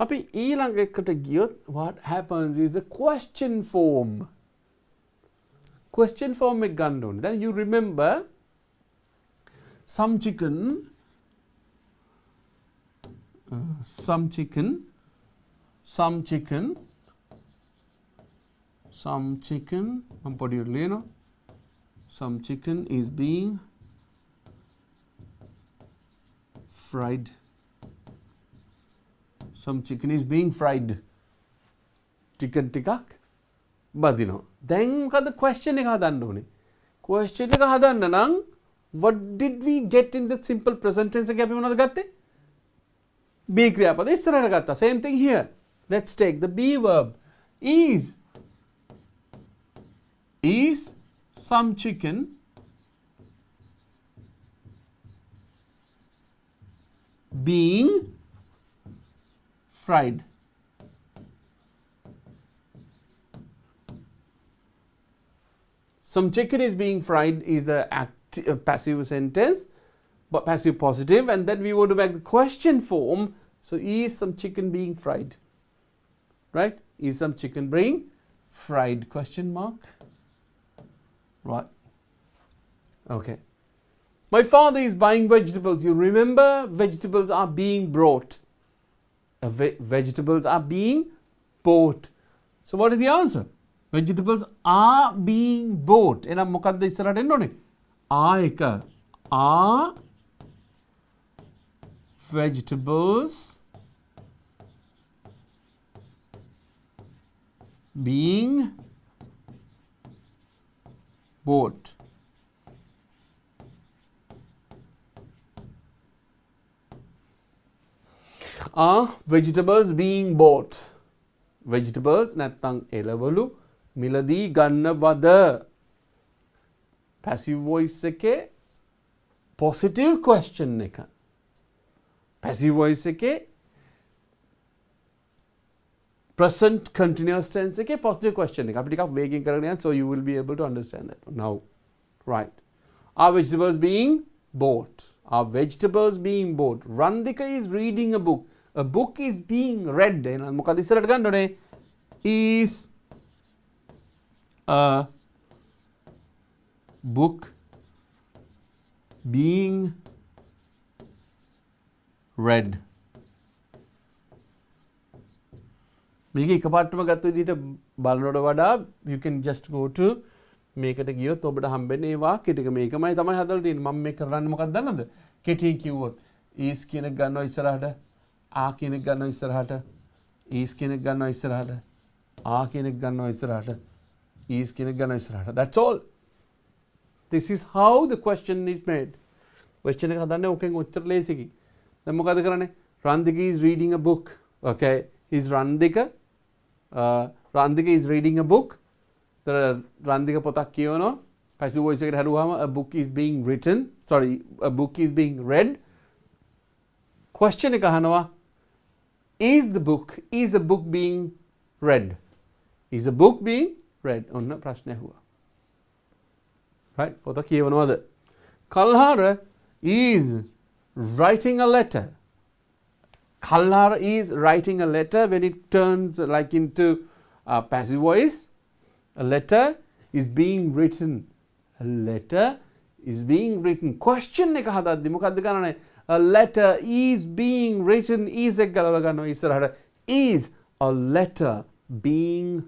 අපි ඊළඟ එකට ගියොත් what happens is the question form. Question form එක ගන්න ඕනේ. Then you remember some chicken මම පොඩියට ලියනවා. Some chicken is being fried. Some chicken is being fried. Chicken ටිකක් බදිනවා. දැන් මොකද question එක හදන්න ඕනේ? Question එක හදන්න නම් what did we get in the simple present tense එකේ අපි මොනවද ගත්තේ? be ක්‍රියාපද ඉස්සරහට ගත්තා. Same thing here. Let's take the be verb. Is some chicken being fried? Some chicken is being fried is the passive sentence, but passive positive, and then we want to make the question form. So is some chicken being fried? Right? Is some chicken being fried? Question mark. Right. Okay. My father is buying vegetables. You remember vegetables are being brought. Vegetables are being bought. So what is the answer? Vegetables are being bought. එහෙනම් මොකක්ද ඉස්සරහට එන්න ඕනේ? එක. Are vegetables being bought? Are vegetables being bought? Vegetables නැත්තං එළවලු මිලදී ගන්නවද? Passive voice එකේ positive question එක. Passive voice එකේ present continuous tense එකේ positive question එක. අපි ටිකක් වේගින් කරගෙන යන්න, so you will be able to understand that now. Right. Are vegetables being bought? Are vegetables being bought? Randika is reading a book. A book is being read. එහෙනම් මොකද ඉස්සරහට ගන්න ඕනේ? Is a book being read? මේක එකපාරටම ගත්ත විදිහට බලනකොට වඩා you can just go to මේකට ගියොත් ඔබට හම්බෙන්නේ ඒ වාක්‍ය ටික මේකමයි තමයි හදලා තියෙන්නේ. මම මේ කරන්නේ මොකක්ද දන්නවද? කෙටියෙන් කිව්වොත් is කියන එක ගන්නවා ඉස්සරහට, a කියන එක ගන්නවා ඉස්සරහට, is කියන එක ගන්නවා ඉස්සරහට, a කියන එක ගන්නවා ඉස්සරහට, is කියන එක ගන්නවා ඉස්සරහට. That's all. This is how the question is made. Question එක හදන්නේ ඕකෙන් උත්තර ලේසියි. දැන් මොකද කරන්නේ? Randika is reading a book. Okay. Is Randika Randika is reading a book. Randika පොතක් කියවනවා. Passive voice එකට හැරුවාම a book is being written. Sorry, a book is being read. Question එක අහනවා is a book being read? Is a book being read? ඔන්න ප්‍රශ්නය ඇහුවා. Right? පොත කියවනවද? Kalhara is writing a letter. Kalhara is writing a letter. When it turns like into passive voice, a letter is being written. A letter is being written. Question එක හදද්දි මොකද්ද කරන්නේ? A letter is being written. Is එක ගලව ගන්නවා ඉස්සරහට. Is a letter being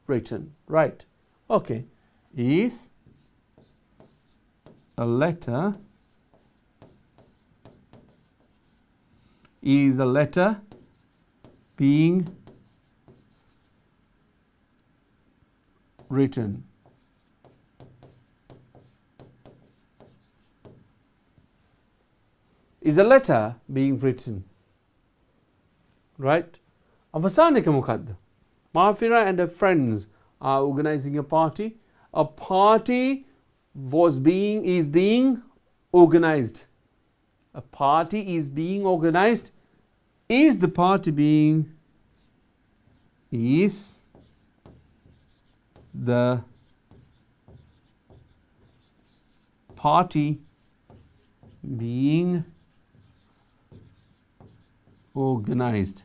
written? Right. Okay. Is a letter being written? Is a letter being written? Right? අවසාන එක මොකද්ද? Mafira and her friends are organizing a party. A party is being organized. A party is being organized. Is the party being organized?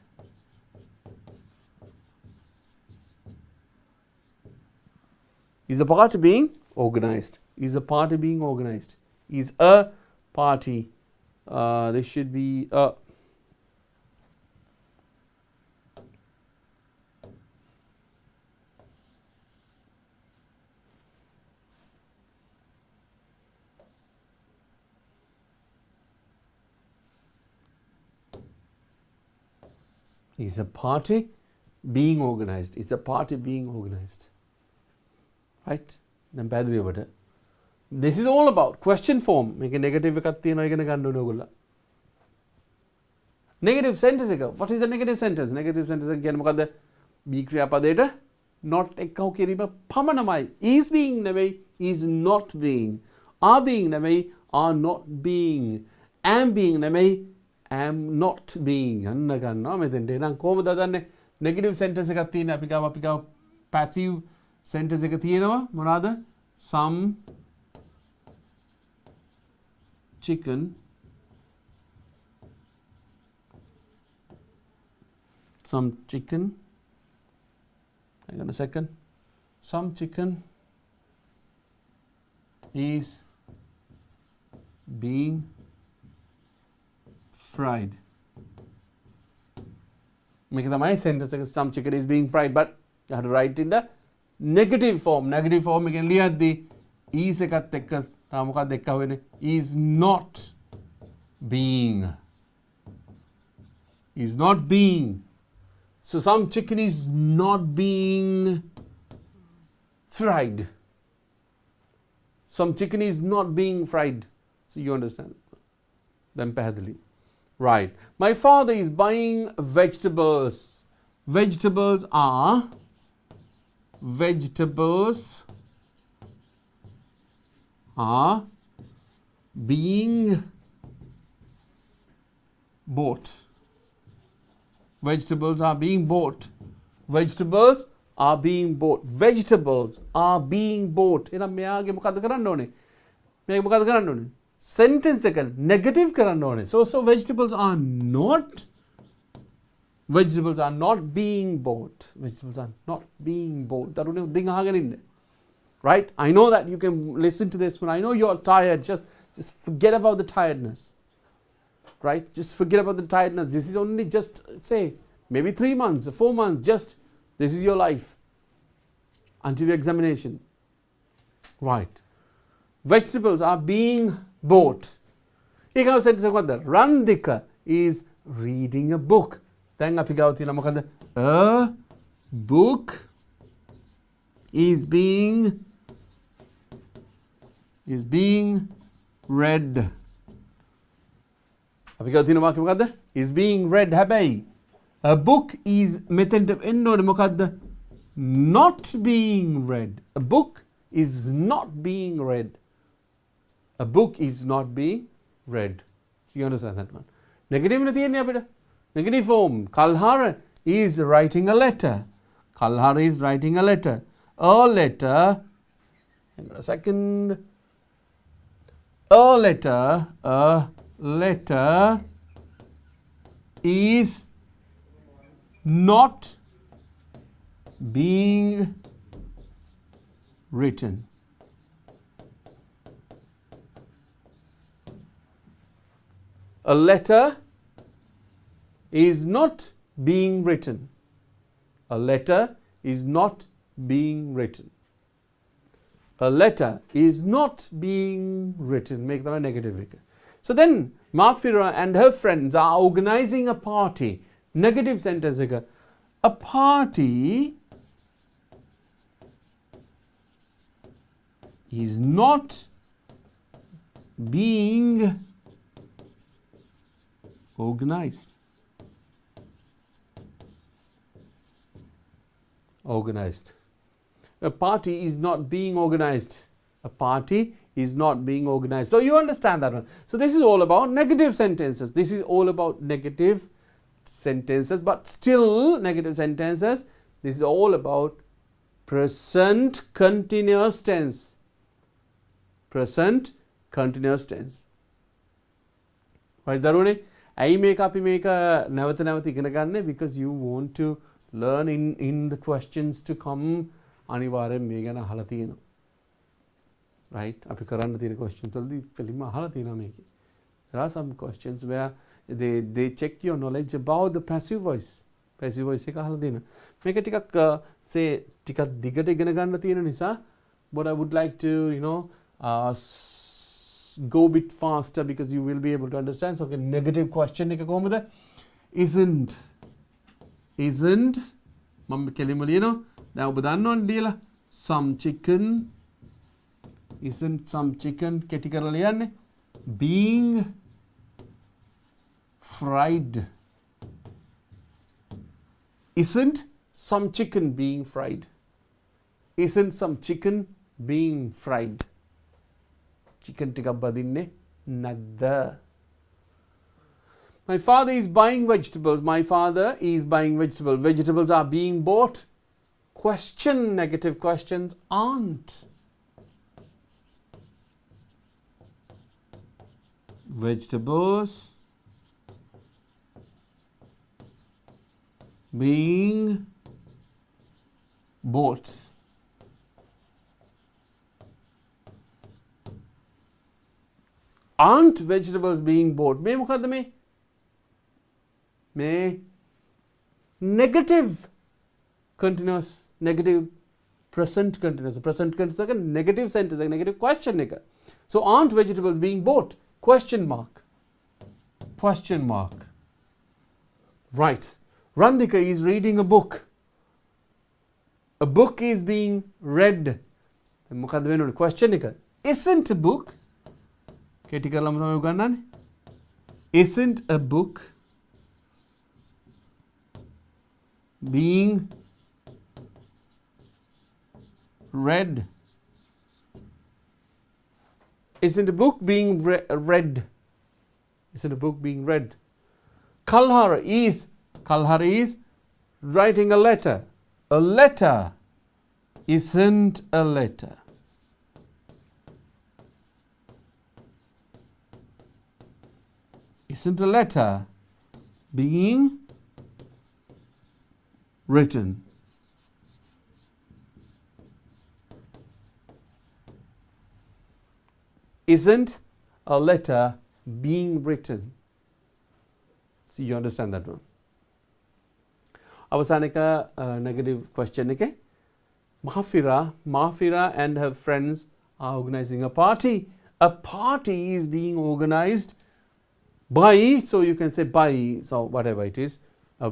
Is the party being organized? Is a party being organized? Is a party? This should be a. Is a party being organized? Is a party being organized? Right? Then පැහැදිලි ඔබට. This is all about question form. මේක negative එකක් තියෙනවා ඉගෙන ගන්න ඕනේ ඔයගොල්ලෝ. Negative sentence එක. What is a negative sentence? Negative sentence එක කියන්නේ මොකද්ද? be ක්‍රියාපදයට not එකව කිරීම පමණමයි. Is being නෙවෙයි, is not being. Are being නෙවෙයි, are not being. Am being නෙවෙයි, am not being. අන්න ගන්නවා මෙතෙන්ට. එහෙනම් කොහොමද හදන්නේ? negative sentence එකක් තියෙන අපි ගාව passive sentence එක තියෙනවා මොනවාද? Some chicken hang on a second. Some chicken is being fried. මේක තමයි sentence එක some chicken is being fried, but you have to write in the negative form. Negative form එකෙන් ලියද්දී is එකත් එක්ක තව මොකක්ද එක්ක වෙන්නේ? is not being. Is not being. So some chicken is not being fried. Some chicken is not being fried. So you understand. Then පැහැදිලි. Right. My father is buying vegetables. Vegetables are being bought. Vegetables are being bought. Vegetables are being bought. Vegetables are being bought. එහෙනම් මෙයාගේ මොකද්ද කරන්න ඕනේ? මේක මොකද්ද කරන්න ඕනේ? Sentence එක negative කරන්න ඕනේ. So vegetables are not being bought. Vegetables are not being bought. දරුවනේ උදින් අහගෙන ඉන්න. Right? I know that you can listen to this when I know you're tired. Just forget about the tiredness. Right? Just forget about the tiredness. This is only just, say, maybe 3 months, 4 months, just this is your life until your examination. Right. Vegetables are being bought. Here sentence මොකද්ද? Randika is reading a book. දැන් අපි ගාව තියෙන මොකද්ද? A book is being read. අපි ගාව තියෙන වාක්‍ය මොකද්ද? is being read. හැබැයි a book is මෙතෙන්ට එන්න ඕනේ මොකද්ද? not being read. A book is not being read. A book is not being read. You understand that one? Negative නේ තියෙන්නේ අපිට. Negative form. Kalhara is writing a letter. Kalhara is writing a letter. A letter. Hang on a second. A letter is not being written. A letter is not being written. A letter is not being written. A letter is not being written. Make them a negative. So then, Mafira and her friends are organizing a party. Negative sentence. A party is not being organized. Organized. A party is not being organized. A party is not being organized. So you understand that one. So this is all about negative sentences. This is all about negative sentences, but still negative sentences. This is all about present continuous tense. Present continuous tense. Right, දරුවනේ? ඇයි මේක අපි මේක නැවත නැවත ඉගෙන ගන්න? Because you want to learn in the questions to come. අනිවාර්යෙන් මේ ගැන අහලා තියෙනවා. Right? අපි කරන්න තියෙන questions වලදී කෙලින්ම අහලා තියෙනවා මේකේ. There are some questions where they check your knowledge about the passive voice. Passive voice එක අහලා දෙනවා. මේක ටිකක් say ටිකක් දිගට ඉගෙන ගන්න තියෙන නිසා but I would like to go a bit faster because you will be able to understand. So negative question එක කොහොමද? Isn't මම කෙලින්ම ලියනවා. දැන් ඔබ දන්නවනේ ලියලා some chicken කෙටි කරලා ලියන්නේ being fried. Isn't some chicken being fried? Isn't some chicken being fried? Chicken ටිකක් බදින්නේ නැද්ද? My father is buying vegetables. My father is buying vegetables. Vegetables are being bought. Question, negative questions aren't. Vegetables being bought. Aren't vegetables being bought? මේ මොකද්ද මේ? මේ negative continuous, negative present continuous එක negative sentence එක negative question එක. So aren't vegetables being bought? Question mark. Question mark. Right. Randika is reading a book. A book is being read. මොකද්ද වෙන්නේ? Question එක. Isn't a book? කෙටි කරලාම තමයි උගන්වන්නේ. Isn't a book being read? Isn't a book being read? Isn't a book being read? Kalhara is writing a letter. A letter isn't a letter. Isn't a letter being written? Isn't a letter being written? So you understand that one. අවසාන එක negative question එකේ Mahfira and her friends are organizing a party. A party is being organized by, so you can say by, so whatever it is, a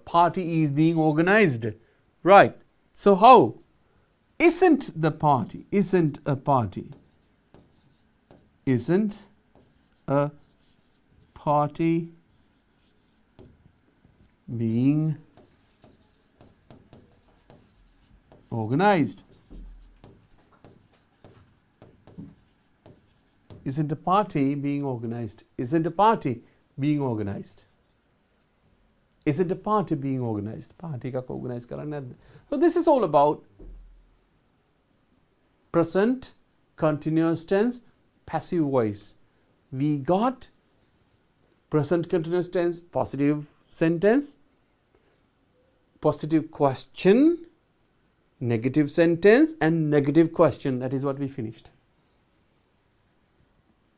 party is being organized. Right. So how? Isn't the party, isn't a party, isn't a party being organized? Isn't a party being organized? Isn't a party being organized? Isn't a party being organized? Party ka organize karana. So this is all about present continuous tense passive voice. We got present continuous tense positive sentence, positive question, negative sentence and negative question. That is what we finished.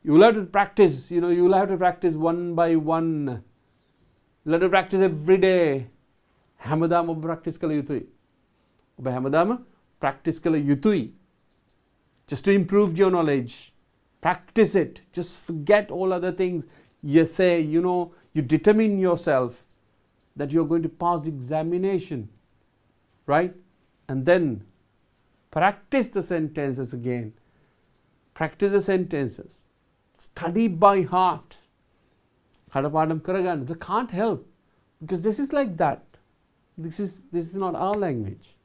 You will have to practice, you will have to practice one by one. You will have to practice every day. හැමදාම ඔබ practice කළ යුතුයි. ඔබ හැමදාම practice කළ යුතුයි. Just to improve your knowledge. Practice it. Just forget all other things. You say, you determine yourself that you're going to pass the examination. Right? And then practice the sentences again. Practice the sentences. Study by heart. කඩපාඩම් කරගන්න. They can't help because this is like that. This is not our language.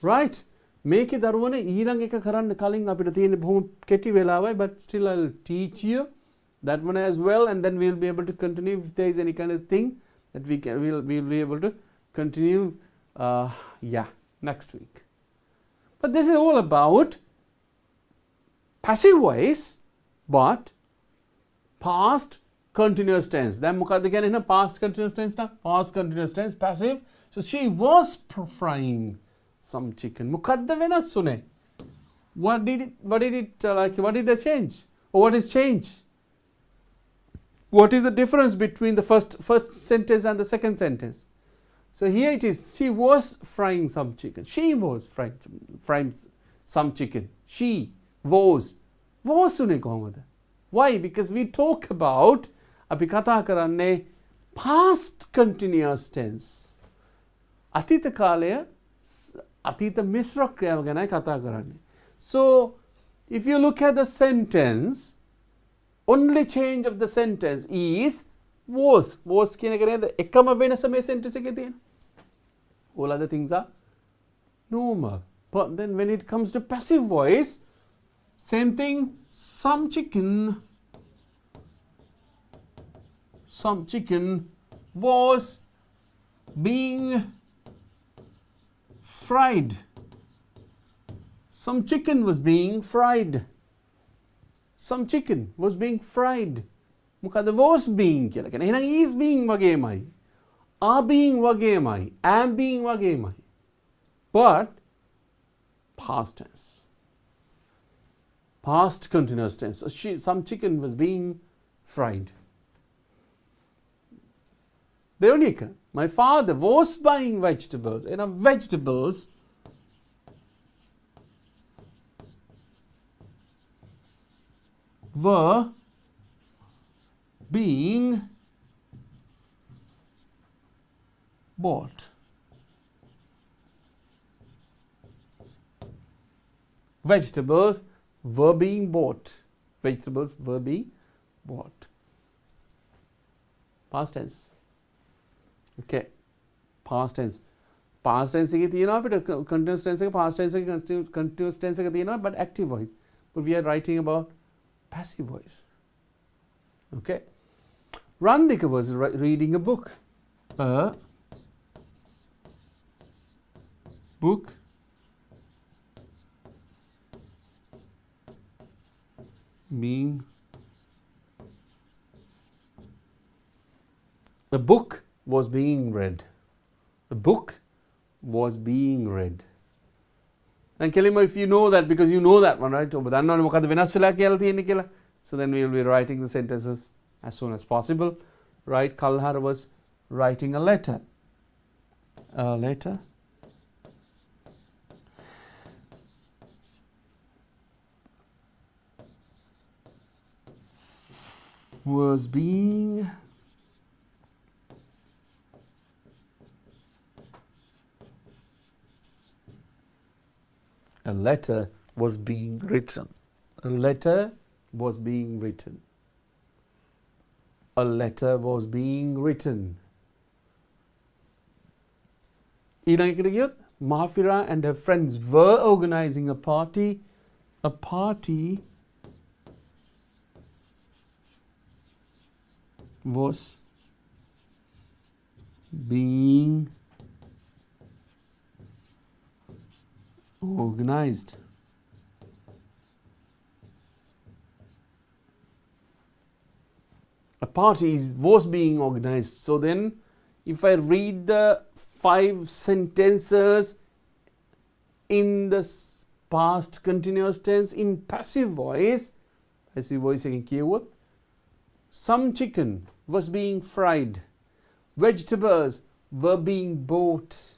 Right? මේකේ දරුවනේ ඊළඟ එක කරන්න කලින් අපිට තියෙන බොහොම කෙටි වෙලාවයි, but still I'll teach you that one as well, and then we'll be able to continue if there is any kind of thing that we'll be able to continue next week. But this is all about passive voice but past continuous tense. දැන් මොකද්ද කියන්නේ එහෙනම් past continuous tense නා? Past continuous tense passive. So she was frying some chicken. මොකද්ද වෙනස් උනේ? What did they change? Or what is change? What is the difference between the first sentence and the second sentence? So here it is, she was frying some chicken. She was frying some chicken. She was උනේ කොහොමද? Why? Because we talk about අපි කතා කරන්නේ past continuous tense. අතීත කාලය අතීත මිශ්‍ර ක්‍රියාව ගැනයි කතා කරන්නේ. So if you look at the sentence, only change of the sentence is was. Was කියන එක නේද? එකම වෙනස මේ sentence එකේ තියෙන. All other things are normal. But then when it comes to passive voice, same thing, some chicken was being fried. Some chicken was being fried. Some chicken was being fried. මොකද was being කියලා කියන්නේ. එහෙනම් is being වගේමයි. Are being වගේමයි. Am being වගේමයි. But past tense. Past continuous tense. Some chicken was being fried. දෙවෙනි එක My father was buying vegetables. Vegetables were being bought. Vegetables were being bought. Vegetables were being bought. Past tense. Okay. Past tense. Past tense එක තියෙනවා අපිට continuous tense එක past tense එක continuous tense එක තියෙනවා but active voice. But we are writing about passive voice. Okay. Randika was reading a book. A book being the book was being read. The book was being read. And Kelima, if you know that, because you know that one, right? So then we will be writing the sentences as soon as possible. Right? Kalhar was writing a letter. A letter. Was being a letter was being written. A letter was being written. A letter was being written. Mahfira and her friends were organizing a party. A party was being organized. A party was being organized. So then, if I read the 5 sentences in the past continuous tense in passive voice again, some chicken was being fried. Vegetables were being bought.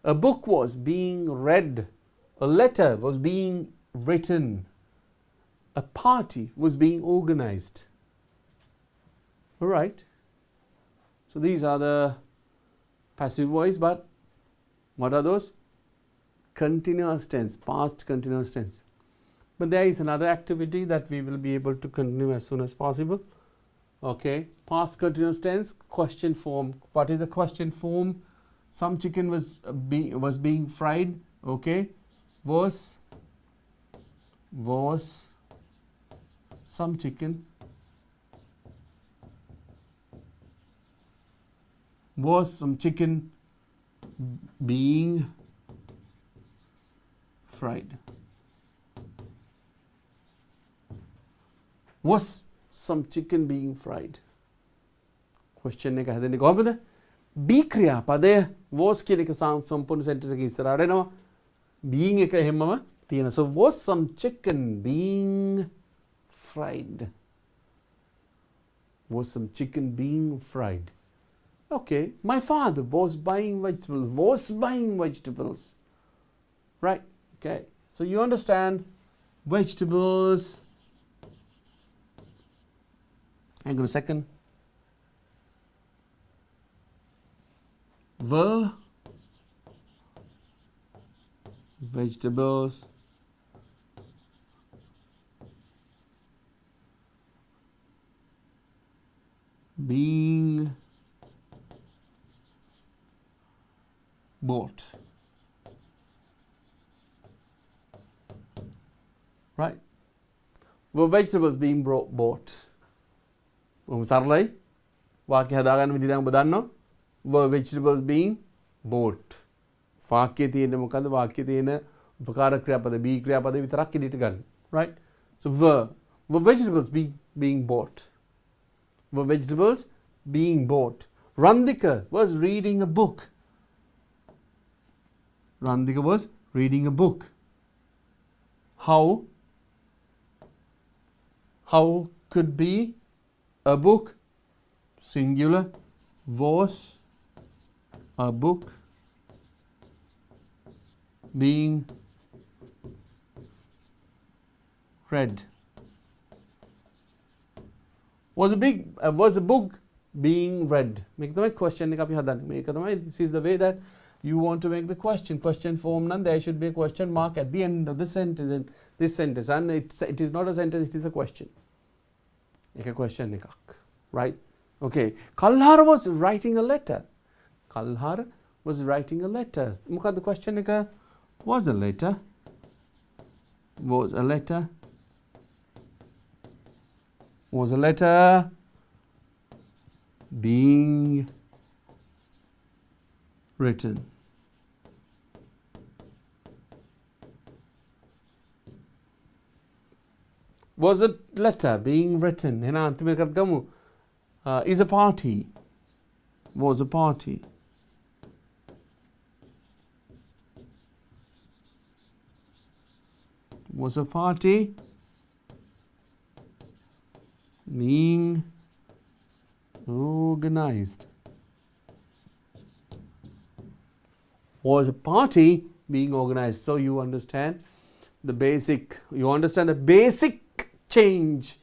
A book was being read. A letter was being written. A party was being organized. All right. So these are the passive voice, but what are those? Continuous tense, past continuous tense. But there is another activity that we will be able to continue as soon as possible. Okay, past continuous tense, question form. What is the question form? Some chicken was being fried. Okay, was some chicken being fried? Was some chicken being fried? Question එක හැදෙන්නේ කොහොමද? be ක්‍රියාපදය was කියන එක සම්පූර්ණ sentence එකේ ඉස්සරහට එනවා. being එක එහෙමම තියෙනවා. So was some chicken being fried? Was some chicken being fried? Okay, my father was buying vegetables. Was buying vegetables. Right? Okay. So you understand vegetables. Hang on a second. Were vegetables being bought? Right? Were vegetables being bought? සරලයි වාක්‍ය හදාගන්න විදිහ දැන් ඔබ දන්නවා. Were vegetables being bought? වාක්‍යයේ තියෙන මොකද්ද? වාක්‍යයේ තියෙන උපකාර ක්‍රියාපද be ක්‍රියාපද විතරක් එළියට ගන්න. Right? So were vegetables being bought? Were vegetables being bought? Randika was reading a book. Randika was reading a book. How could be a book, singular, was a book being read. Was the book being read? Make the question එක අපි හදන්නේ. මේක තමයි, this is the way that you want to make the question form නම් there should be a question mark at the end of the sentence, and this sentence, and it is not a sentence, it is a question. එක question එකක්, right? Okay, Kalhara was writing a letter. Kalhara was writing a letter. මොකක්ද question එක? Was a letter being written? Was a letter being written? එහෙනම් අන්තිම එකත් ගමු. Is a party. Was a party. Was a party being organized? Was a party being organized? So you understand the basic change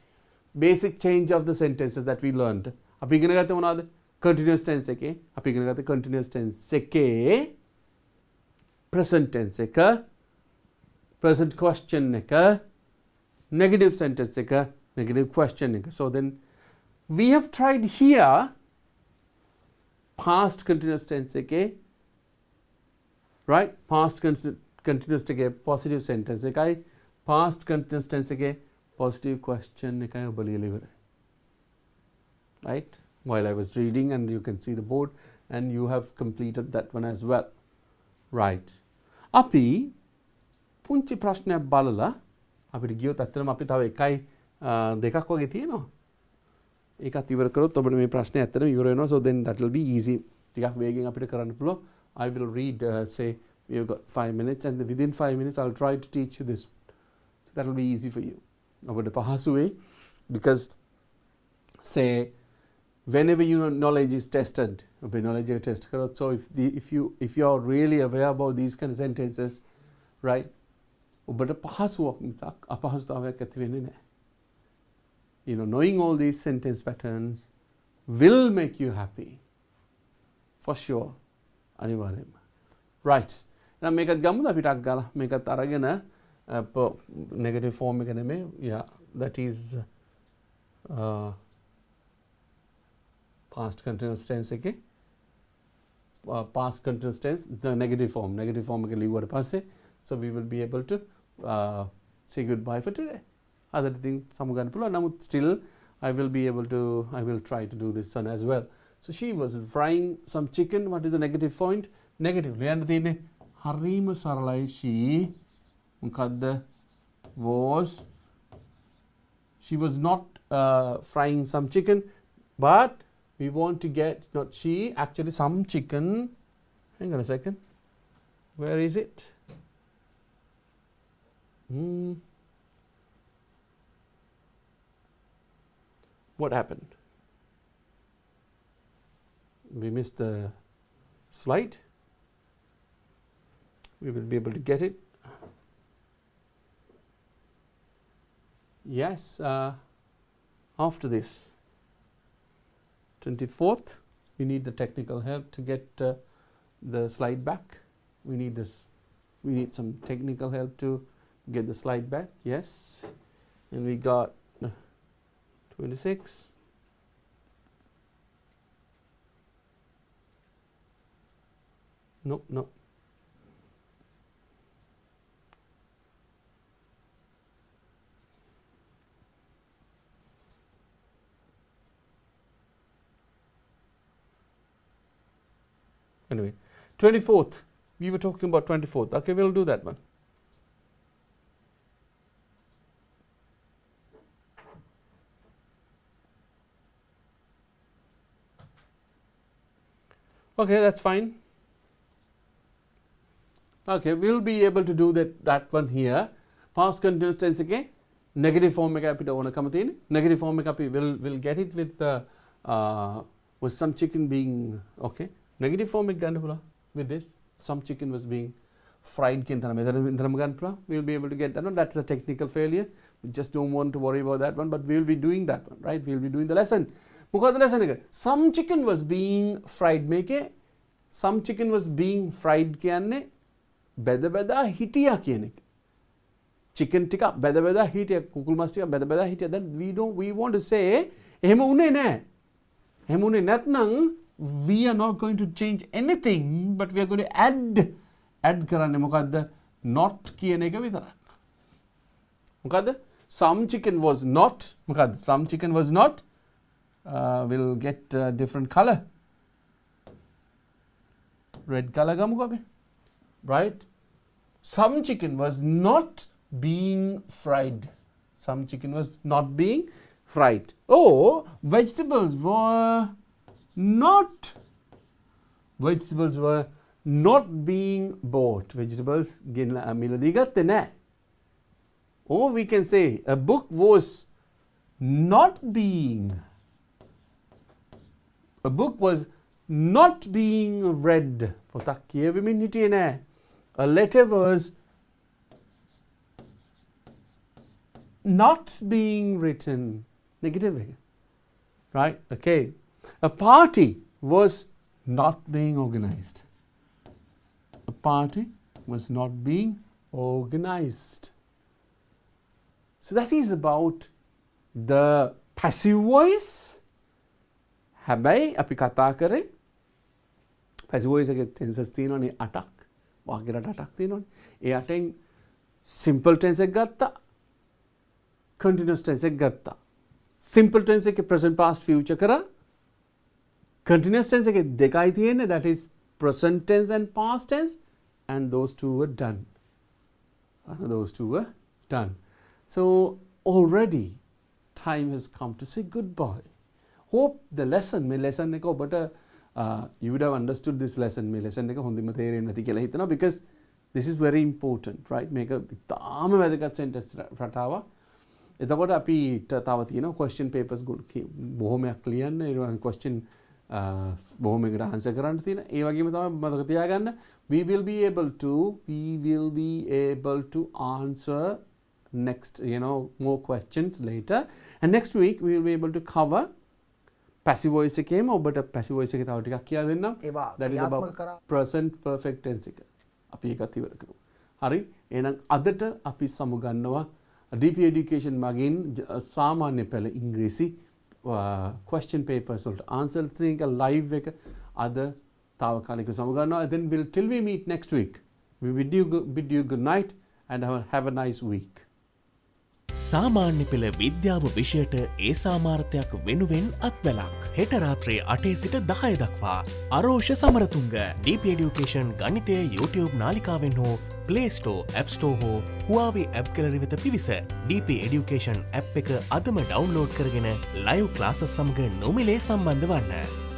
of the sentences that we learned. අපි ඉගෙන ගත්තේ මොනවද? Continuous tense එකේ අපි ඉගෙන ගත්තේ continuous tense එකේ present tense එක, present question එක, negative sentence එක, negative question එක. So then we have tried here past continuous tense එකේ, right? Past continuous එකේ positive sentence එකයි, past continuous tense එකේ positive question එකයි ඔබ ලියලා ඉවරයි. Right? While I was reading, and you can see the board, and you have completed that one as well. Right. අපි පුංචි ප්‍රශ්නයක් බලලා අපිට ගියොත් ඇත්තටම අපි තව එකයි දෙකක් වගේ තියෙනවා. ඒකත් ඉවර කරොත් ඔබට මේ ප්‍රශ්නේ ඇත්තටම ඉවර වෙනවා. So then that will be easy. ටිකක් වේගෙන් අපිට කරන්න පුළුවන්. I will read, say you've got 5 minutes, and within 5 minutes I'll try to teach you this. So that will be easy for you. ඔබට පහසු වෙයි, because say whenever your knowledge is tested, knowledge is tested. So if you are really aware about these kind of sentences, right? ඔබට පහසුවක් මිසක් අපහසුතාවයක් ඇති වෙන්නේ නැහැ. You know, knowing all these sentence patterns will make you happy, for sure. අනිවාර්යයෙන්ම. Right. එහෙනම් මේකත් ගමුද අපි ටක් ගාලා මේකත් අරගෙන negative form එක නෙමෙයි. Yeah, that is past continuous tense එකේ past continuous tense, the negative form එක ලියුවට පස්සේ, so we will be able to say goodbye for today. Other things සමුගන්න පුළුවන්. නමුත් still I will try to do this one as well. So she was frying some chicken. What is the negative point? Negative. ලියන්න තියෙන්නේ හරිම සරලයි. She was not frying some chicken, but we want to get, not she, actually some chicken. Hang on a second. Where is it? What happened? We missed the slide. We will be able to get it. Yes, after this 24th, we need the technical help to get the slide back. We need some technical help to get the slide back. Yes, and we got 26. No. Anyway, 24th. We were talking about 24th. Okay, we'll do that one. Okay, that's fine. Okay, we'll be able to do that one here. Past continuous tense again. Negative form එක අපිට ඕන කම තියෙන්නේ. Negative form එක අපි will get it with some chicken being, okay, negative form එක ගන්න පුළුවන් with this. Some chicken was being fried කියන තැන මෙතනම ගන්න පුළුවන්. We will be able to get that one. That's a technical failure. We just don't want to worry about that one, but we will be doing that one, right? We will be doing the lesson. මොකද lesson එක? Some chicken was being fried මේකේ some chicken was being fried කියන්නේ බෙදා හිටියා කියන එක. chicken ටික බෙදා හිටියා කුකුල් මස් ටික බෙදා හිටියා. Then we want to say එහෙම උනේ නැහැ. එහෙම උනේ නැත්නම් we are not going to change anything, but we are going to add කරන්නේ මොකද්ද? not කියන එක විතරක්. මොකද්ද? Some chicken was not මොකද්ද? Some chicken was not will get different color. Red color ගමුකෝ අපි. Right? Some chicken was not being fried. Some chicken was not being fried. Or vegetables were not being bought. Vegetables මිලදී ගත්තේ නැහැ. Or we can say a book was not being read. පොතක් කියවෙමින් හිටියේ නැහැ. A letter was not being written. Negative එක. Right? Okay. A party was not being organized. A party was not being organized. So that is about the passive voice. හැබැයි අපි කතා කරේ passive voice එකේ tenses තියෙනවනේ 8ක්. වාක්‍යයට 8ක් තියෙනවනේ. ඒ 8න් simple tense එක ගත්තා. continuous tense එක ගත්තා. simple tense එකේ present past future කරා. continuous tense එකේ දෙකයි තියෙන්නේ, that is present tense and past tense, and those two were done. So already time has come to say goodbye. Hope the lesson එක ඔබට you would have understood this lesson එක හොඳින්ම තේරෙන්නේ නැති කියලා හිතනවා, because this is very important, right? මේක ඉතාම වැදගත් sentence රටාවක්. එතකොට අපි තව තියෙනවා question papers බොහොමයක් ලියන්න, ඒ වගේ question බොහොමයකට answer කරන්න තියෙන. ඒ වගේම තමයි මතක තියාගන්න, we will be able to answer next, more questions later, and next week we will be able to cover passive voice එකේම ඔබට passive voice එකේ තව ටිකක් කියලා දෙන්නම්. that is about present perfect tense එක. අපි ඒකත් ඉවර කරමු. හරි. එහෙනම් අදට අපි සමුගන්නවා DP education මගින් සාමාන්‍ය පෙළ ඉංග්‍රීසි question papers වලට answer එක live එක අද තාවකාලිකව සමුගන්නවා. Then till we meet next week, we bid you good night and have a nice week. සාමාන්‍ය පෙළ විද්‍යාව විෂයට ඒ සාමාර්ථයක් වෙනුවෙන් අත්වැලක්. හෙට රාත්‍රයේ 8 සිට 10 දක්වා අරෝෂ සමරතුංග DP Education ගණිතය YouTube නාලිකාවෙන් හෝ Play Store, App Store හෝ Huawei App gallery වෙත පිවිස DP Education app එක අදම ඩවුන්ලෝඩ් කරගෙන live classes සමග නොමිලේ සම්බන්ධ වන්න.